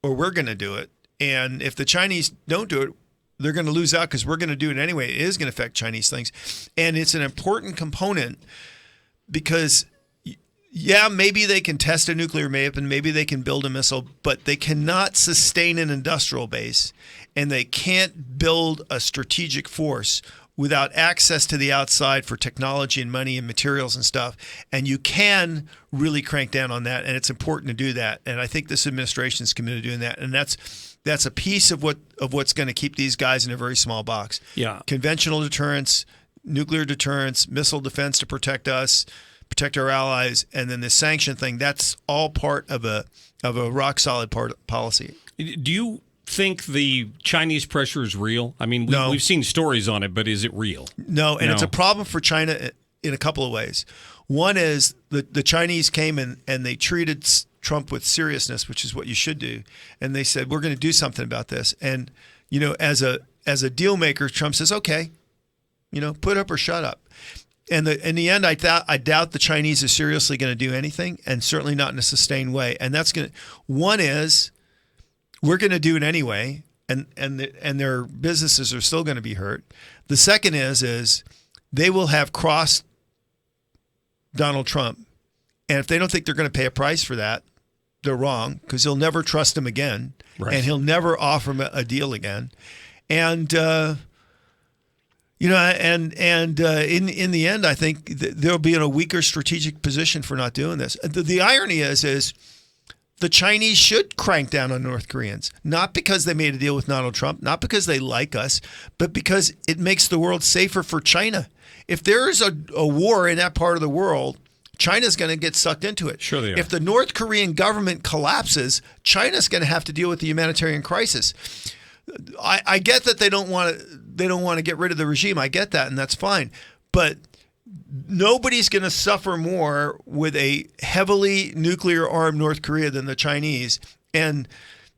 or we're going to do it. And if the Chinese don't do it, they're going to lose out because we're going to do it anyway. It is going to affect Chinese things. And it's an important component because maybe they can test a nuclear weapon, maybe they can build a missile, but they cannot sustain an industrial base, and they can't build a strategic force without access to the outside for technology and money and materials and stuff. And you can really crank down on that, and it's important to do that. And I think this administration is committed to doing that, and that's a piece of what's going to keep these guys in a very small box. Yeah, conventional deterrence, nuclear deterrence, missile defense to protect us, protect our allies, and then the sanction thing, that's all part of a rock solid policy. Do you think the Chinese pressure is real? I mean, No. we've seen stories on it, but is it real? No, and it's a problem for China in a couple of ways. One is the Chinese came and they treated Trump with seriousness, which is what you should do. And they said, we're going to do something about this. And, as a deal maker, Trump says, okay, put up or shut up. And in the end, I doubt the Chinese are seriously going to do anything, and certainly not in a sustained way. And that's going to, one is, we're going to do it anyway, and their businesses are still going to be hurt. The second is they will have crossed Donald Trump, and if they don't think they're going to pay a price for that, they're wrong, because he'll never trust him again, right. And he'll never offer him a deal again, and in the end, I think they'll be in a weaker strategic position for not doing this. The irony is the Chinese should crank down on North Koreans, not because they made a deal with Donald Trump, not because they like us, but because it makes the world safer for China. If there is a war in that part of the world, China's going to get sucked into it. Sure they are. If the North Korean government collapses, China's going to have to deal with the humanitarian crisis. I get that they don't want to get rid of the regime. I get that, and that's fine. But nobody's going to suffer more with a heavily nuclear-armed North Korea than the Chinese. And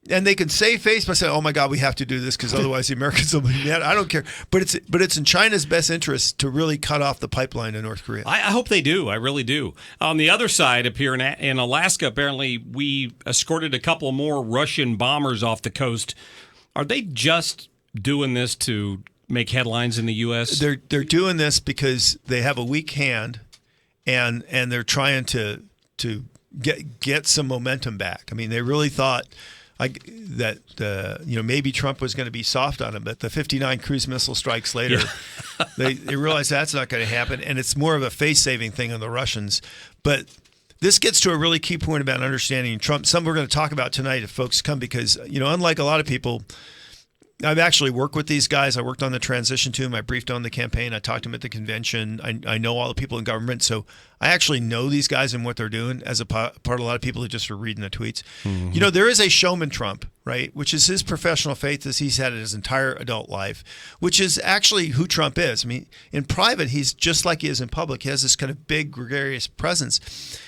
they can save face by saying, "Oh my God, we have to do this because otherwise the Americans will be mad." I don't care. But it's in China's best interest to really cut off the pipeline to North Korea. I hope they do. I really do. On the other side, up here in Alaska, apparently we escorted a couple more Russian bombers off the coast. Are they just doing this to make headlines in the U.S.? They're doing this because they have a weak hand, and they're trying to get some momentum back. I mean, they really thought maybe Trump was going to be soft on him, but the 59 cruise missile strikes later, they realize that's not going to happen, and it's more of a face-saving thing on the Russians. But this gets to a really key point about understanding Trump, something we're going to talk about tonight if folks come, because, unlike a lot of people, I've actually worked with these guys. I worked on the transition to him. I briefed on the campaign. I talked to him at the convention. I know all the people in government. So I actually know these guys and what they're doing as a part of a lot of people who just are reading the tweets. Mm-hmm. There is a showman Trump, right, which is his professional faith as he's had his entire adult life, which is actually who Trump is. I mean, in private, he's just like he is in public. He has this kind of big, gregarious presence.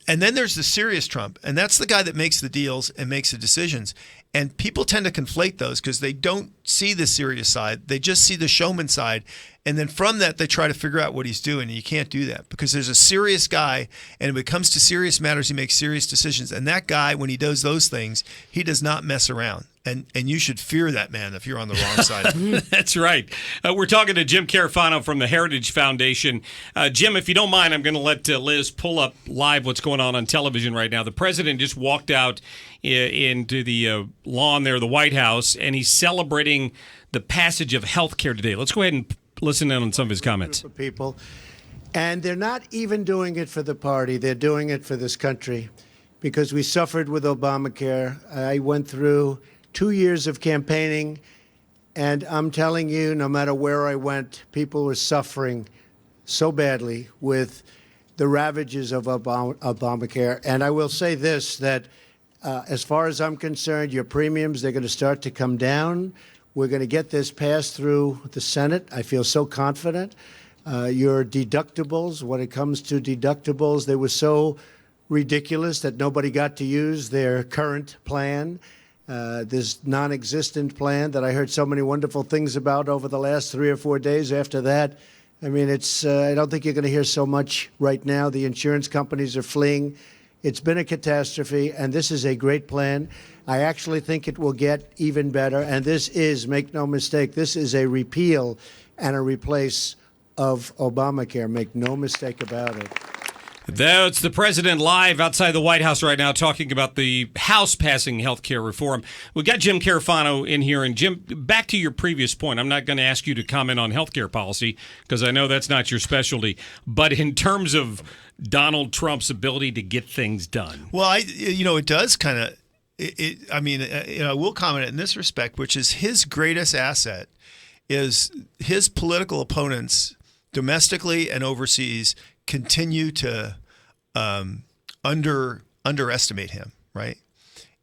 And then there's the serious Trump, and that's the guy that makes the deals and makes the decisions. And people tend to conflate those because they don't see the serious side. They just see the showman side. And then from that, they try to figure out what he's doing. And you can't do that because there's a serious guy. And when it comes to serious matters, he makes serious decisions. And that guy, when he does those things, he does not mess around. And you should fear that man if you're on the wrong side. That's right. We're talking to Jim Carafano from the Heritage Foundation. Jim, if you don't mind, I'm going to let Liz pull up live what's going on television right now. The president just walked out into the lawn there, the White House, and he's celebrating the passage of health care today. Let's go ahead and listen in on some of his comments. People, and they're not even doing it for the party. They're doing it for this country because we suffered with Obamacare. I went through 2 years of campaigning, and I'm telling you, no matter where I went, people were suffering so badly with the ravages of Obamacare. And I will say this, that as far as I'm concerned, your premiums, they're going to start to come down. We're going to get this passed through the Senate. I feel so confident. Your deductibles, when it comes to deductibles, they were so ridiculous that nobody got to use their current plan. This non-existent plan that I heard so many wonderful things about over the last 3 or 4 days after that. I mean, I don't think you're going to hear so much right now. The insurance companies are fleeing. It's been a catastrophe, and this is a great plan. I actually think it will get even better, and this is, make no mistake, this is a repeal and a replace of Obamacare. Make no mistake about it. That's the president live outside the White House right now talking about the House passing health care reform. We got Jim Carafano in here. And Jim, back to your previous point, I'm not going to ask you to comment on health care policy because I know that's not your specialty. But in terms of Donald Trump's ability to get things done. Well, it does kind of, I will comment in this respect, which is his greatest asset is his political opponents domestically and overseas continue to underestimate him, right?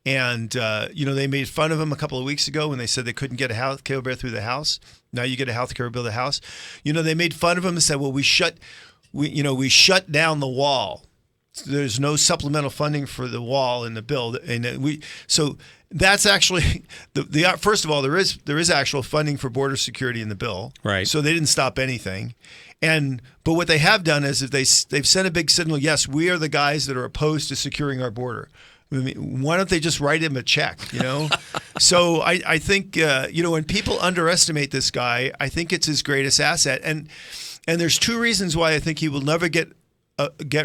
And, they made fun of him a couple of weeks ago when they said they couldn't get a health care bill through the House. Now you get a health care bill through the House. They made fun of him and said, well, we shut down the wall. There's no supplemental funding for the wall in the bill. And so that's actually first of all, there is actual funding for border security in the bill. Right. So they didn't stop anything. But what they have done is they've sent a big signal. Yes, we are the guys that are opposed to securing our border. I mean, why don't they just write him a check? So I think when people underestimate this guy, I think it's his greatest asset. And there's two reasons why I think he will never get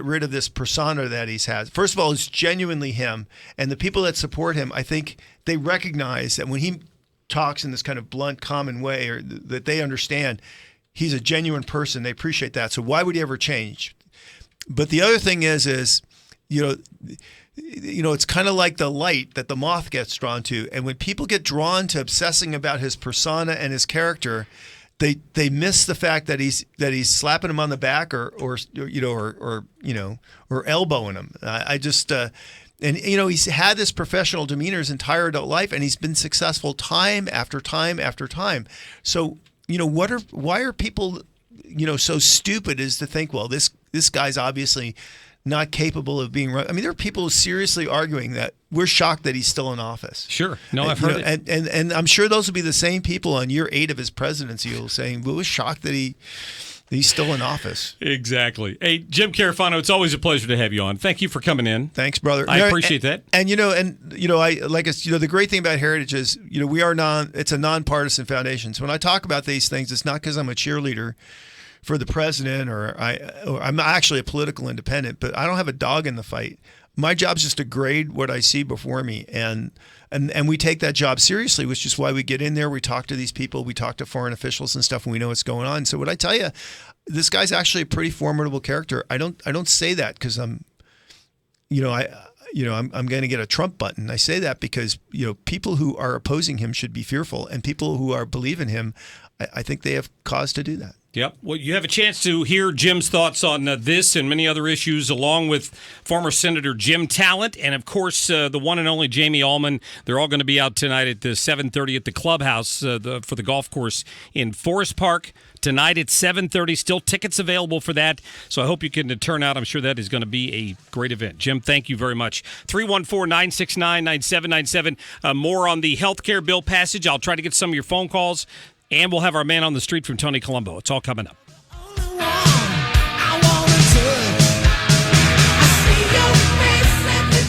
rid of this persona that he's had. First of all, it's genuinely him, and the people that support him, I think they recognize that when he talks in this kind of blunt, common way, or that they understand. He's a genuine person. They appreciate that. So why would he ever change? But the other thing is it's kind of like the light that the moth gets drawn to. And when people get drawn to obsessing about his persona and his character, they miss the fact that he's slapping him on the back or elbowing him. He's had this professional demeanor his entire adult life, and he's been successful time after time after time. So. Why are people, so stupid as to think, well, this guy's obviously not capable of being run. I mean, there are people seriously arguing that we're shocked that he's still in office. Sure. No, I've heard it. And I'm sure those will be the same people on year 8 of his presidency who will say, well, we're shocked that he's still in office. Exactly. Hey, Jim Carafano, it's always a pleasure to have you on. Thank you for coming in. Thanks, brother. I appreciate that. The great thing about Heritage is, it's a nonpartisan foundation. So when I talk about these things, it's not because I'm a cheerleader for the president, or I'm actually a political independent, but I don't have a dog in the fight. My job is just to grade what I see before me, and we take that job seriously, which is why we get in there. We talk to these people, we talk to foreign officials and stuff, and we know what's going on. So what I tell you, this guy's actually a pretty formidable character. I don't say that because I'm going to get a Trump button. I say that because people who are opposing him should be fearful, and people who believe in him, I think they have cause to do that. Yep. Well, you have a chance to hear Jim's thoughts on this and many other issues, along with former Senator Jim Talent and, of course, the one and only Jamie Allman. They're all going to be out tonight at 7:30 at the clubhouse for the golf course in Forest Park. Tonight at 7:30. Still tickets available for that, so I hope you can turn out. I'm sure that is going to be a great event. Jim, thank you very much. 314-969-9797. More on the health care bill passage. I'll try to get some of your phone calls. And we'll have our man on the street from Tony Colombo. It's all coming up.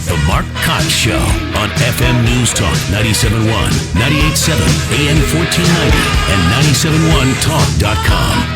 The Mark Cox Show on FM News Talk 97.1, 98.7, AM 1490, and 97.1talk.com.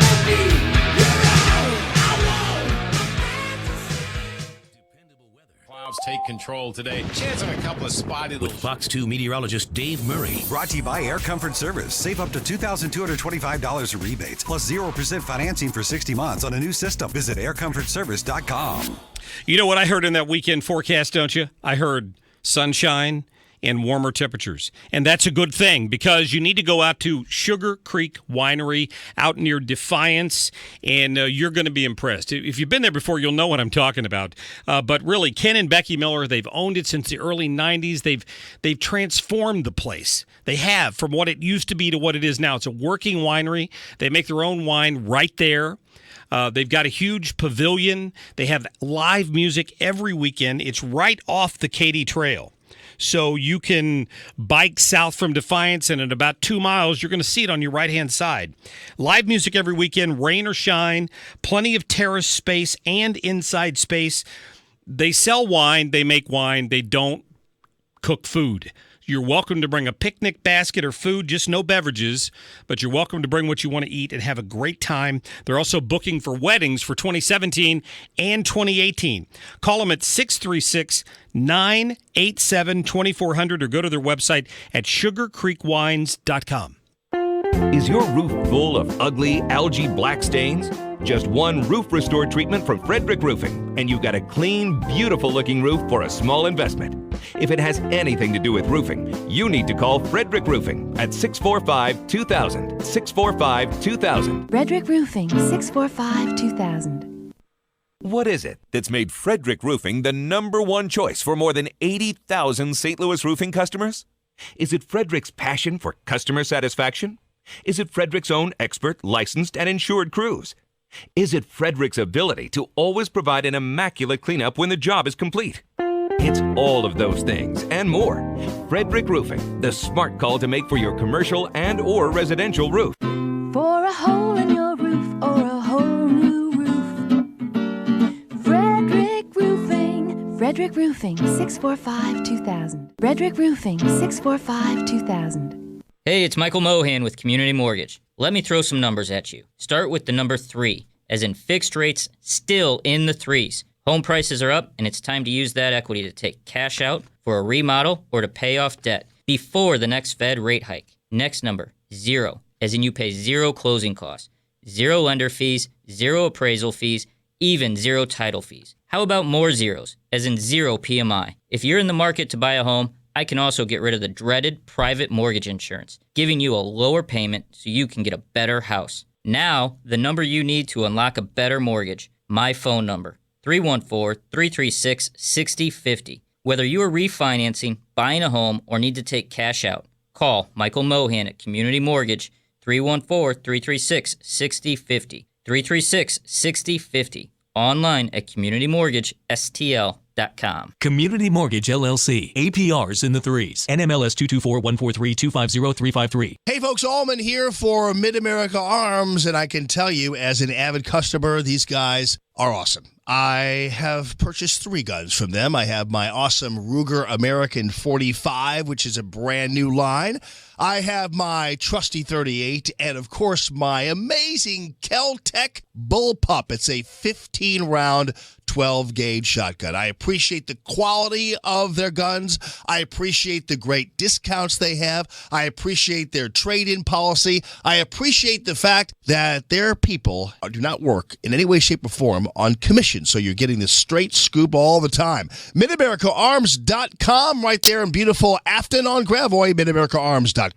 Take control today. Chance of a couple of spotty with Fox 2 meteorologist Dave Murray. Brought to you by Air Comfort Service. Save up to $2,225 in rebates, plus 0% financing for 60 months on a new system. Visit aircomfortservice.com. You know what I heard in that weekend forecast, don't you? I heard sunshine and warmer temperatures. And that's a good thing because you need to go out to Sugar Creek Winery out near Defiance, and you're going to be impressed. If you've been there before, you'll know what I'm talking about. But really, Ken and Becky Miller, they've owned it since the early 90s. They've transformed the place. They have, from what it used to be to what it is now. It's a working winery. They make their own wine right there. They've got a huge pavilion. They have live music every weekend. It's right off the Katy Trail. So you can bike south from Defiance, and in about 2 miles, you're going to see it on your right-hand side. Live music every weekend, rain or shine, plenty of terrace space and inside space. They sell wine, they make wine, they don't cook food. You're welcome to bring a picnic basket or food, just no beverages, but you're welcome to bring what you want to eat and have a great time. They're also booking for weddings for 2017 and 2018. Call them at 636-987-2400 or go to their website at sugarcreekwines.com. Is your roof full of ugly algae black stains? Just one roof restore treatment from Frederick Roofing, and you've got a clean, beautiful-looking roof for a small investment. If it has anything to do with roofing, you need to call Frederick Roofing at 645-2000. 645-2000. Frederick Roofing, 645-2000. What is it that's made Frederick Roofing the #1 choice for more than 80,000 St. Louis roofing customers? Is it Frederick's passion for customer satisfaction? Is it Frederick's own expert, licensed, and insured crews? Is it Frederick's ability to always provide an immaculate cleanup when the job is complete? It's all of those things and more. Frederick Roofing, the smart call to make for your commercial and or residential roof. For a hole in your roof or a whole new roof, Frederick Roofing. Frederick Roofing, 645-2000. Frederick Roofing, 645-2000. Hey, it's Michael Mohan with Community Mortgage. Let me throw some numbers at you. Start with the number 3, as in fixed rates still in the 3s. Home prices are up, and it's time to use that equity to take cash out for a remodel or to pay off debt before the next Fed rate hike. Next number, 0, as in you pay 0 closing costs, 0 lender fees, 0 appraisal fees, even 0 title fees. How about more zeros, as in 0 PMI? If you're in the market to buy a home, I can also get rid of the dreaded private mortgage insurance, giving you a lower payment so you can get a better house. Now, the number you need to unlock a better mortgage, my phone number, 314-336-6050. Whether you are refinancing, buying a home, or need to take cash out, call Michael Mohan at Community Mortgage, 314-336-6050. 336-6050. Online at communitymortgagestl.com. Community Mortgage LLC. APRs in the 3s. NMLS 224-143-250353. Hey folks, Allman here for Mid-America Arms, and I can tell you as an avid customer, these guys are awesome. I have purchased 3 guns from them. I have my awesome Ruger American 45, which is a brand new line. I have my trusty 38, and of course my amazing Kel-Tec Bullpup. It's a 15-round 12-gauge shotgun. I appreciate the quality of their guns. I appreciate the great discounts they have. I appreciate their trade-in policy. I appreciate the fact that their people do not work in any way, shape, or form on commission, so you're getting the straight scoop all the time. MidAmericaArms.com, right there in beautiful Afton on Gravois, MidAmericaArms.com.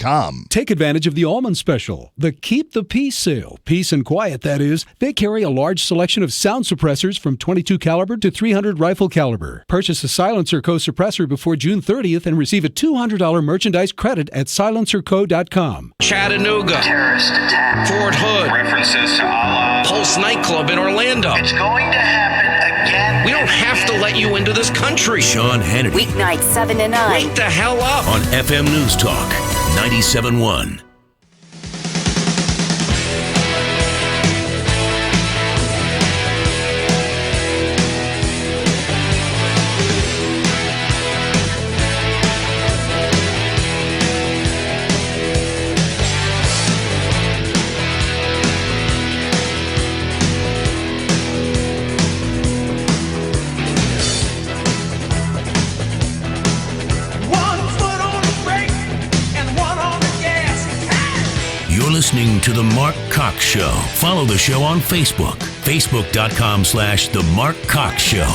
Take advantage of the Allman Special, the Keep the Peace sale. Peace and quiet, that is. They carry a large selection of sound suppressors from .22 caliber to .300 rifle caliber. Purchase a Silencer Co. suppressor before June 30th and receive a $200 merchandise credit at silencerco.com. Chattanooga. Terrorist attack. Fort Hood. References to Allah. Pulse nightclub in Orlando. It's going to happen again. We don't have to let you into this country. Sean Hannity. Weeknights 7 to 9. Wake the hell up. On FM News Talk 97.1. Listening to The Mark Cox Show. Follow the show on Facebook. Facebook.com/The Mark Cox Show.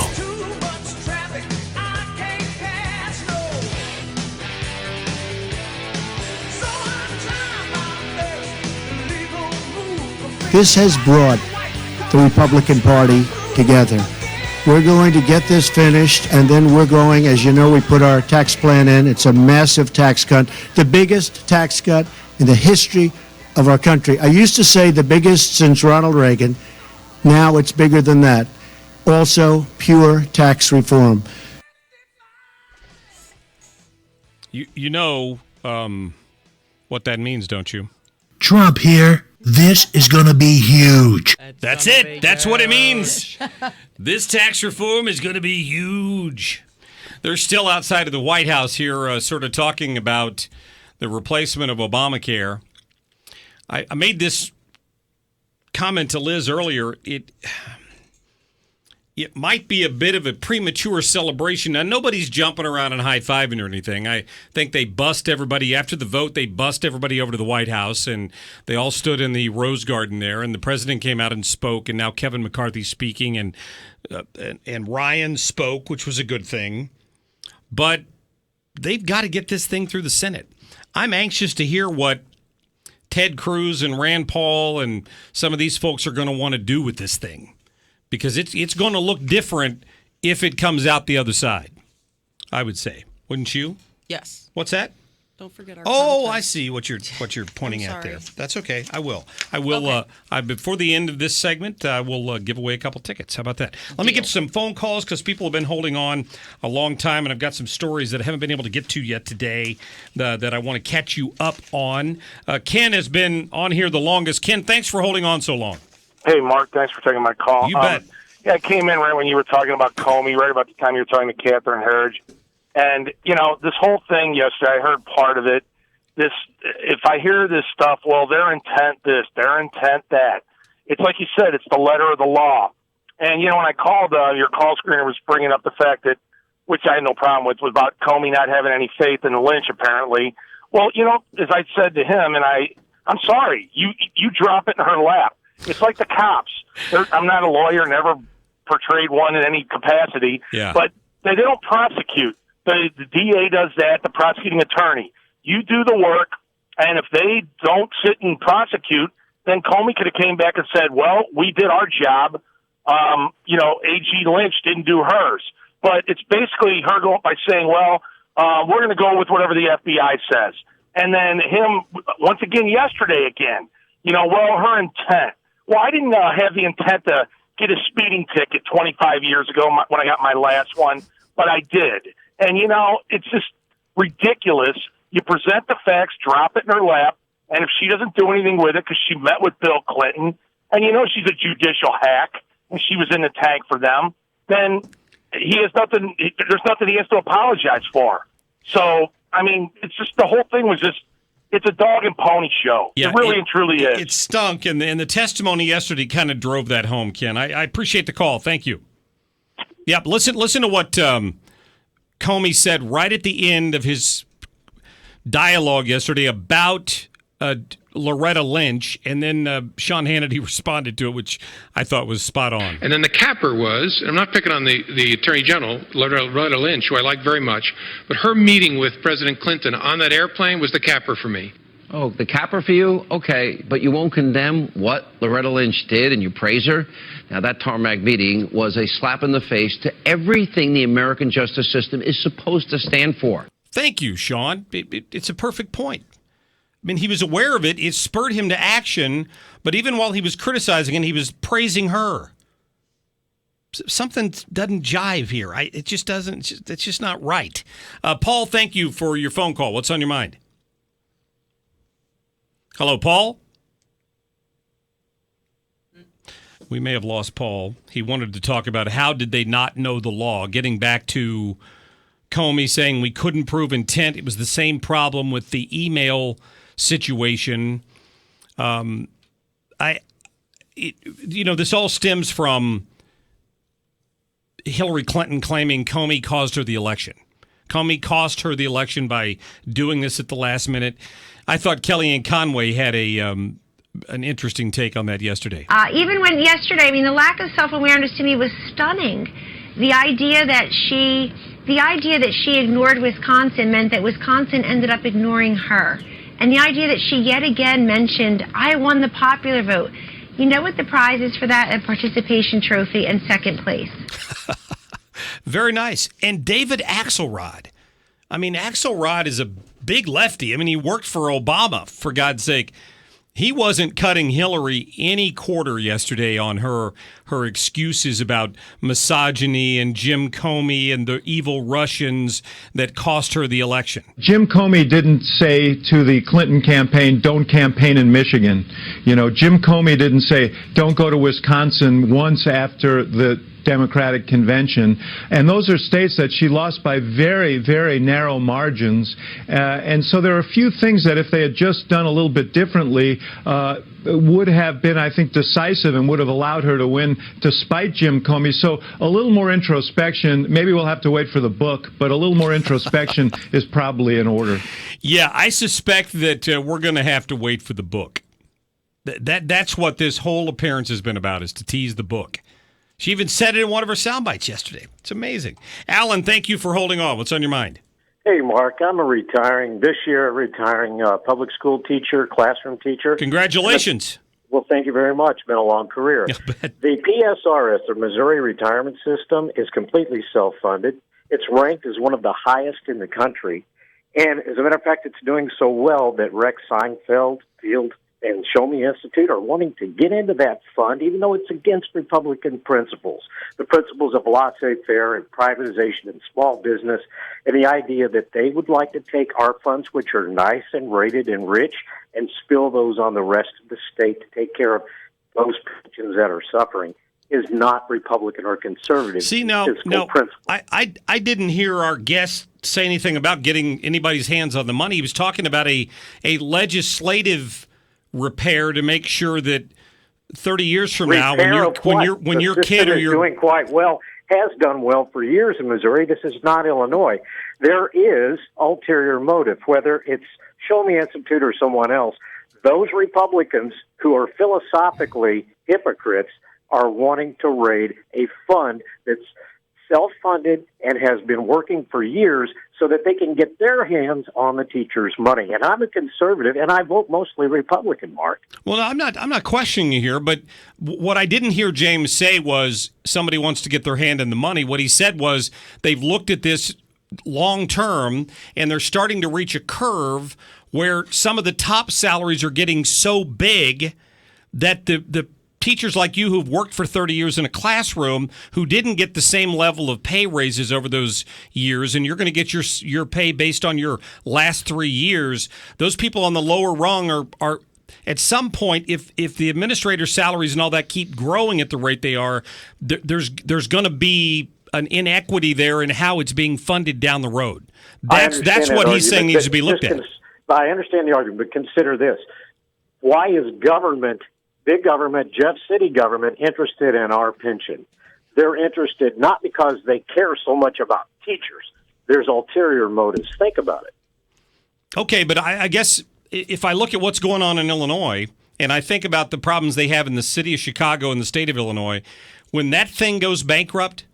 This has brought the Republican Party together. We're going to get this finished, and then we're going, as you know, we put our tax plan in. It's a massive tax cut, the biggest tax cut in the history of our country. I used to say the biggest since Ronald Reagan. Now it's bigger than that. Also, pure tax reform. You know what that means, don't you? Trump here. This is going to be huge. That's it. That's what it means. This tax reform is going to be huge. They're still outside of the White House here sort of talking about the replacement of Obamacare. I made this comment to Liz earlier. It might be a bit of a premature celebration. Now, nobody's jumping around and high-fiving or anything. I think they bust everybody. After the vote, they bust everybody over to the White House, and they all stood in the Rose Garden there, and the president came out and spoke, and now Kevin McCarthy's speaking, and Ryan spoke, which was a good thing. But they've got to get this thing through the Senate. I'm anxious to hear what Ted Cruz and Rand Paul and some of these folks are going to want to do with this thing, because it's going to look different if it comes out the other side, I would say. Wouldn't you? Yes. What's that? Don't forget our Oh, contest. I see what you're pointing at there. That's okay. I will. Okay. Before the end of this segment, I will give away a couple tickets. How about that? Let me get some phone calls because people have been holding on a long time, and I've got some stories that I haven't been able to get to yet today that I want to catch you up on. Ken has been on here the longest. Ken, thanks for holding on so long. Hey, Mark, thanks for taking my call. You bet. Yeah, I came in right when you were talking about Comey, right about the time you were talking to Catherine Herridge. And, this whole thing yesterday, I heard part of it. If I hear this stuff, well, their intent this, their intent that. It's like you said, it's the letter of the law. And, when I called, your call screener was bringing up the fact that, which I had no problem with, was about Comey not having any faith in Lynch, apparently. Well, as I said to him, and I'm sorry, you drop it in her lap. It's like the cops. I'm not a lawyer, never portrayed one in any capacity, but they don't prosecute. The DA does that, the prosecuting attorney. You do the work, and if they don't sit and prosecute, then Comey could have came back and said, well, we did our job. AG Lynch didn't do hers. But it's basically her going by saying, well, we're going to go with whatever the FBI says. And then him, once again, yesterday again, her intent. Well, I didn't have the intent to get a speeding ticket 25 years ago when I got my last one, but I did. And, it's just ridiculous. You present the facts, drop it in her lap, and if she doesn't do anything with it because she met with Bill Clinton, and she's a judicial hack, and she was in the tank for them, then he has nothing. There's nothing he has to apologize for. So, I mean, it's just the whole thing was just. It's a dog and pony show. Yeah, it really and truly is. It stunk, and the testimony yesterday kind of drove that home, Ken. I appreciate the call. Thank you. Yep, listen to what Comey said right at the end of his dialogue yesterday about Loretta Lynch, and then Sean Hannity responded to it, which I thought was spot on. And then the capper was, and I'm not picking on the Attorney General, Loretta Lynch, who I like very much, but her meeting with President Clinton on that airplane was the capper for me. Oh, the capper for you? Okay, but you won't condemn what Loretta Lynch did and you praise her? Now, that tarmac meeting was a slap in the face to everything the American justice system is supposed to stand for. Thank you, Sean. It's a perfect point. I mean, he was aware of it. It spurred him to action, but even while he was criticizing it, he was praising her. Something doesn't jive here. It just doesn't. It's just not right. Paul, thank you for your phone call. What's on your mind? Hello, Paul? We may have lost Paul. He wanted to talk about how did they not know the law, getting back to Comey saying we couldn't prove intent. It was the same problem with the email situation. This all stems from Hillary Clinton claiming Comey caused her the election. Comey cost her the election by doing this at the last minute. I thought Kellyanne Conway had an interesting take on that yesterday. Even when yesterday, I mean, the lack of self-awareness to me was stunning. The idea that she ignored Wisconsin meant that Wisconsin ended up ignoring her. And the idea that she yet again mentioned, I won the popular vote. You know what the prize is for that? A participation trophy and second place. Very nice. And David Axelrod. I mean, Axelrod is a big lefty. I mean, he worked for Obama, for God's sake. He wasn't cutting Hillary any quarter yesterday on her excuses about misogyny and Jim Comey and the evil Russians that cost her the election. Jim Comey didn't say to the Clinton campaign, don't campaign in Michigan. Jim Comey didn't say, don't go to Wisconsin once after the Democratic convention. And those are states that she lost by very, very narrow margins. And so there are a few things that if they had just done a little bit differently, would have been, I think, decisive and would have allowed her to win despite Jim Comey. So a little more introspection. Maybe we'll have to wait for the book, but a little more introspection is probably in order. Yeah, I suspect that we're going to have to wait for the book. That's what this whole appearance has been about, is to tease the book. She even said it in one of her sound bites yesterday. It's amazing. Alan, thank you for holding on. What's on your mind? Hey, Mark, I'm this year retiring public school teacher, classroom teacher. Congratulations. Well, thank you very much. Been a long career. The PSRS, the Missouri Retirement System, is completely self-funded. It's ranked as one of the highest in the country. And as a matter of fact, it's doing so well that Rex Seinfeld, Field, and Show Me Institute are wanting to get into that fund, even though it's against Republican principles. The principles of laissez-faire and privatization in small business, and the idea that they would like to take our funds, which are nice and rated and rich, and spill those on the rest of the state to take care of those pensions that are suffering, is not Republican or conservative. See, no, I didn't hear our guest say anything about getting anybody's hands on the money. He was talking about a legislative repair to make sure that 30 years from now, when your kid or your doing quite well, has done well for years in Missouri. This is not Illinois. There is ulterior motive, whether it's Show Me Institute or someone else. Those Republicans who are philosophically hypocrites are wanting to raid a fund that's self-funded and has been working for years so that they can get their hands on the teachers' money. And I'm a conservative, and I vote mostly Republican, Mark. Well, I'm not questioning you here, but what I didn't hear James say was somebody wants to get their hand in the money. What he said was they've looked at this long-term, and they're starting to reach a curve where some of the top salaries are getting so big that the teachers like you who've worked for 30 years in a classroom who didn't get the same level of pay raises over those years, and you're going to get your pay based on your last 3 years, those people on the lower rung are at some point, if the administrator salaries and all that keep growing at the rate they are, there's going to be an inequity there in how it's being funded down the road. That's what he's saying needs to be looked at. I understand the argument, but consider this. Why is government, big government, Jeff City government, interested in our pension? They're interested not because they care so much about teachers. There's ulterior motives. Think about it. Okay, but I guess if I look at what's going on in Illinois, and I think about the problems they have in the city of Chicago and the state of Illinois, when that thing goes bankrupt,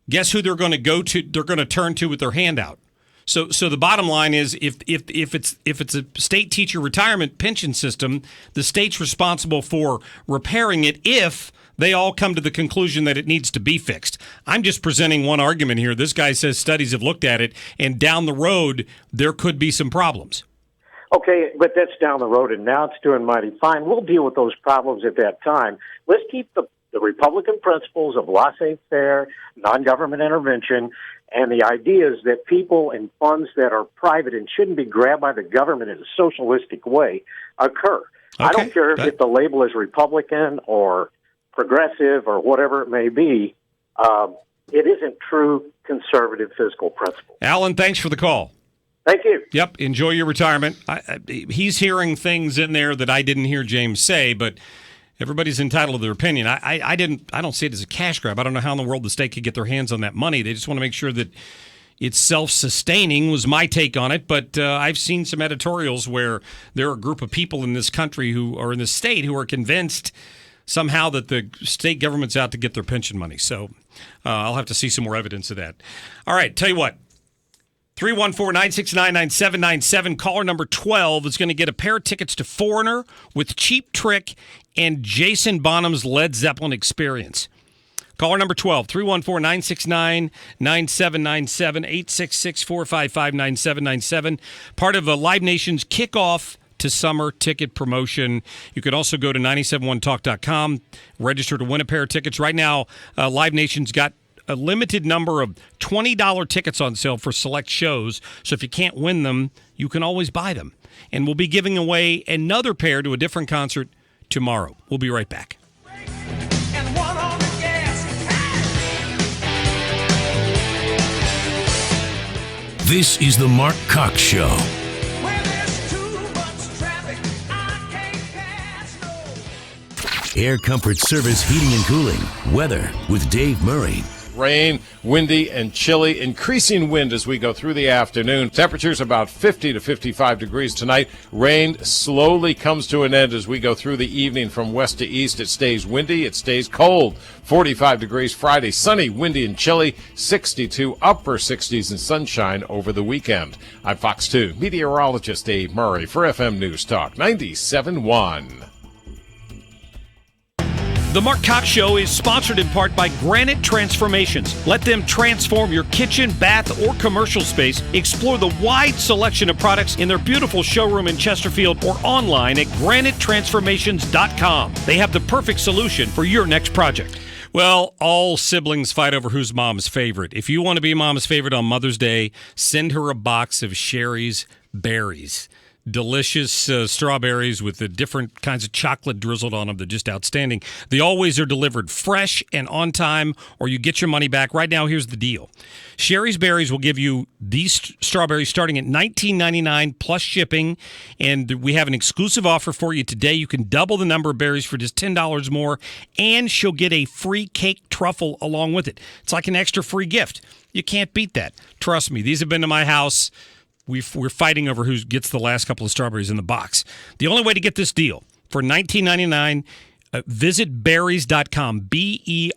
guess who they're going to go to? They're going to turn to with their hand out. So the bottom line is, if it's a state teacher retirement pension system, the state's responsible for repairing it if they all come to the conclusion that it needs to be fixed. I'm just presenting one argument here. This guy says studies have looked at it, and down the road there could be some problems. Okay, but that's down the road, and now it's doing mighty fine. We'll deal with those problems at that time. Let's keep the Republican principles of laissez-faire, non-government intervention, and the ideas that people and funds that are private and shouldn't be grabbed by the government in a socialistic way occur. Okay. I don't care if the label is Republican or progressive or whatever it may be. It isn't true conservative fiscal principle. Alan, thanks for the call. Thank you. Yep, enjoy your retirement. He's hearing things in there that I didn't hear James say, but everybody's entitled to their opinion. I don't see it as a cash grab. I don't know how in the world the state could get their hands on that money. They just want to make sure that it's self-sustaining was my take on it. But I've seen some editorials where there are a group of people in this country who are in the state who are convinced somehow that the state government's out to get their pension money. So I'll have to see some more evidence of that. All right, tell you what. 314-969-9797. Caller number 12 is going to get a pair of tickets to Foreigner with Cheap Trick and Jason Bonham's Led Zeppelin Experience. Caller number 12, 314-969-9797, 866-455-9797. Part of Live Nation's kickoff to summer ticket promotion. You could also go to 971talk.com, register to win a pair of tickets. Right now, Live Nation's got a limited number of $20 tickets on sale for select shows. So if you can't win them, you can always buy them. And we'll be giving away another pair to a different concert tomorrow. We'll be right back. This is the Mark Cox Show. Air Comfort Service Heating and Cooling. Weather with Dave Murray. Rain, windy, and chilly. Increasing wind as we go through the afternoon. Temperatures about 50 to 55 degrees tonight. Rain slowly comes to an end as we go through the evening from west to east. It stays windy. It stays cold. 45 degrees Friday. Sunny, windy, and chilly. 62, upper 60s, and sunshine over the weekend. I'm Fox 2 meteorologist Dave Murray for FM News Talk 97.1. The Mark Cox Show is sponsored in part by Granite Transformations. Let them transform your kitchen, bath, or commercial space. Explore the wide selection of products in their beautiful showroom in Chesterfield or online at granitetransformations.com. They have the perfect solution for your next project. Well, all siblings fight over who's mom's favorite. If you want to be mom's favorite on Mother's Day, send her a box of Sherry's Berries. Delicious strawberries with the different kinds of chocolate drizzled on them. They're just outstanding. They always are delivered fresh and on time, or you get your money back. Right now, here's the deal. Sherry's Berries will give you these strawberries starting at $19.99 plus shipping, and we have an exclusive offer for you today. You can double the number of berries for just $10 more, and she'll get a free cake truffle along with it. It's like an extra free gift. You can't beat that. Trust me, these have been to my house. We're fighting over who gets the last couple of strawberries in the box. The only way to get this deal, for $19.99, visit berries.com, BERRIES.com.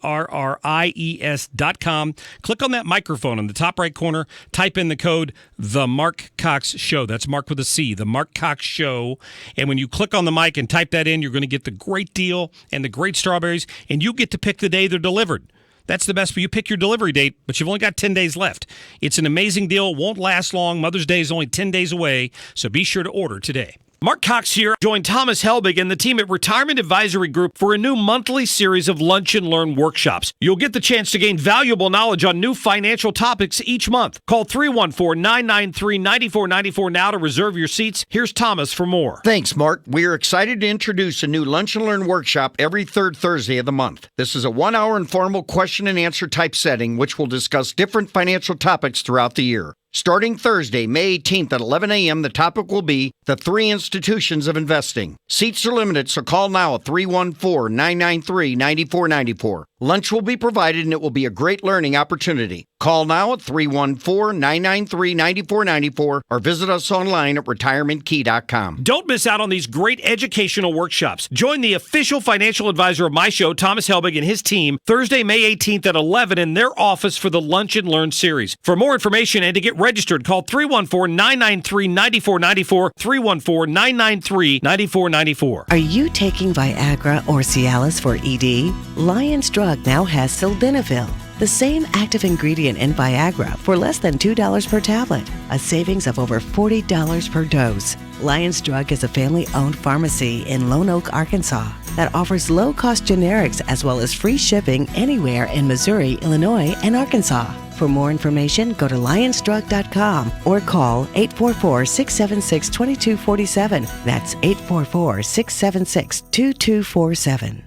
Click on that microphone in the top right corner. Type in the code, The Mark Cox Show. That's Mark with a C, The Mark Cox Show. And when you click on the mic and type that in, you're going to get the great deal and the great strawberries, and you get to pick the day they're delivered. That's the best, but you pick your delivery date, but you've only got 10 days left. It's an amazing deal. Won't last long. Mother's Day is only 10 days away, so be sure to order today. Mark Cox here. Join Thomas Helbig and the team at Retirement Advisory Group for a new monthly series of Lunch and Learn workshops. You'll get the chance to gain valuable knowledge on new financial topics each month. Call 314-993-9494 now to reserve your seats. Here's Thomas for more. Thanks, Mark. We are excited to introduce a new Lunch and Learn workshop every third Thursday of the month. This is a 1-hour informal question and answer type setting which will discuss different financial topics throughout the year. Starting Thursday, May 18th at 11 a.m., the topic will be the 3 institutions of investing. Seats are limited, so call now at 314-993-9494. Lunch will be provided, and it will be a great learning opportunity. Call now at 314-993-9494 or visit us online at retirementkey.com. Don't miss out on these great educational workshops. Join the official financial advisor of my show, Thomas Helbig, and his team Thursday, May 18th at 11 in their office for the Lunch and Learn series. For more information and to get registered, call 314-993-9494, 314-993-9494. Are you taking Viagra or Cialis for ED? Lion's Drug now has sildenafil, the same active ingredient in Viagra for less than $2 per tablet, a savings of over $40 per dose. Lion's Drug is a family-owned pharmacy in Lone Oak, Arkansas that offers low-cost generics as well as free shipping anywhere in Missouri, Illinois, and Arkansas. For more information, go to lionsdrug.com or call 844-676-2247. That's 844-676-2247.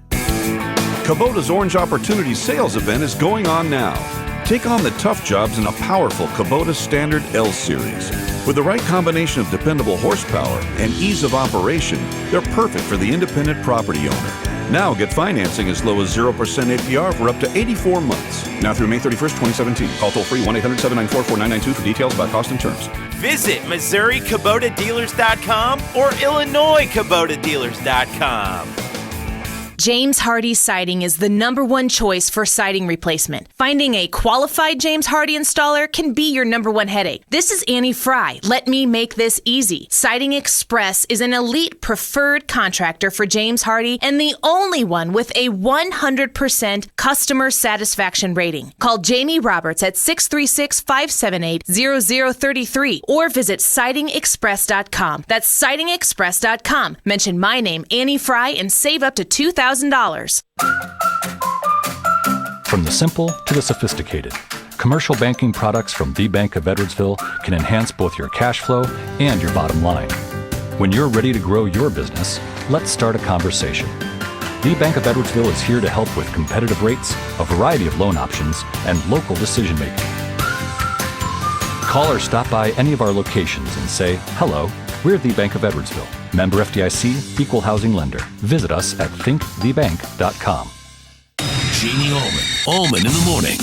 Kubota's Orange Opportunity Sales Event is going on now. Take on the tough jobs in a powerful Kubota Standard L Series. With the right combination of dependable horsepower and ease of operation, they're perfect for the independent property owner. Now get financing as low as 0% APR for up to 84 months. Now through May 31st, 2017. Call toll-free 1-800-794-4992 for details about cost and terms. Visit MissouriKubotaDealers.com or IllinoisKubotaDealers.com. James Hardie Siding is the #1 choice for siding replacement. Finding a qualified James Hardie installer can be your #1 headache. This is Annie Fry. Let me make this easy. Siding Express is an elite preferred contractor for James Hardie and the only one with a 100% customer satisfaction rating. Call Jamie Roberts at 636-578-0033 or visit sidingexpress.com. That's sidingexpress.com. Mention my name, Annie Fry, and save up to $2,000. From the simple to the sophisticated, commercial banking products from the Bank of Edwardsville can enhance both your cash flow and your bottom line. When you're ready to grow your business, let's start a conversation. The Bank of Edwardsville is here to help with competitive rates, a variety of loan options, and local decision making. Call or stop by any of our locations and say, "Hello, we're the Bank of Edwardsville. Member FDIC, equal housing lender." Visit us at thinkthebank.com. Jamie Allman in the morning.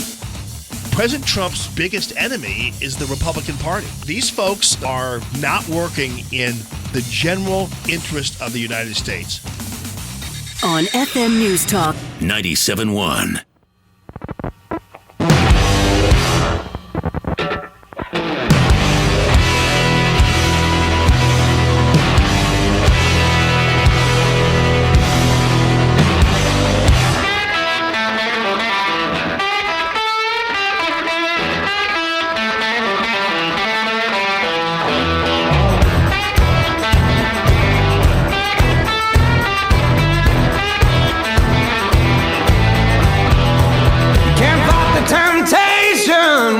President Trump's biggest enemy is the Republican Party. These folks are not working in the general interest of the United States. On FM News Talk 97.1.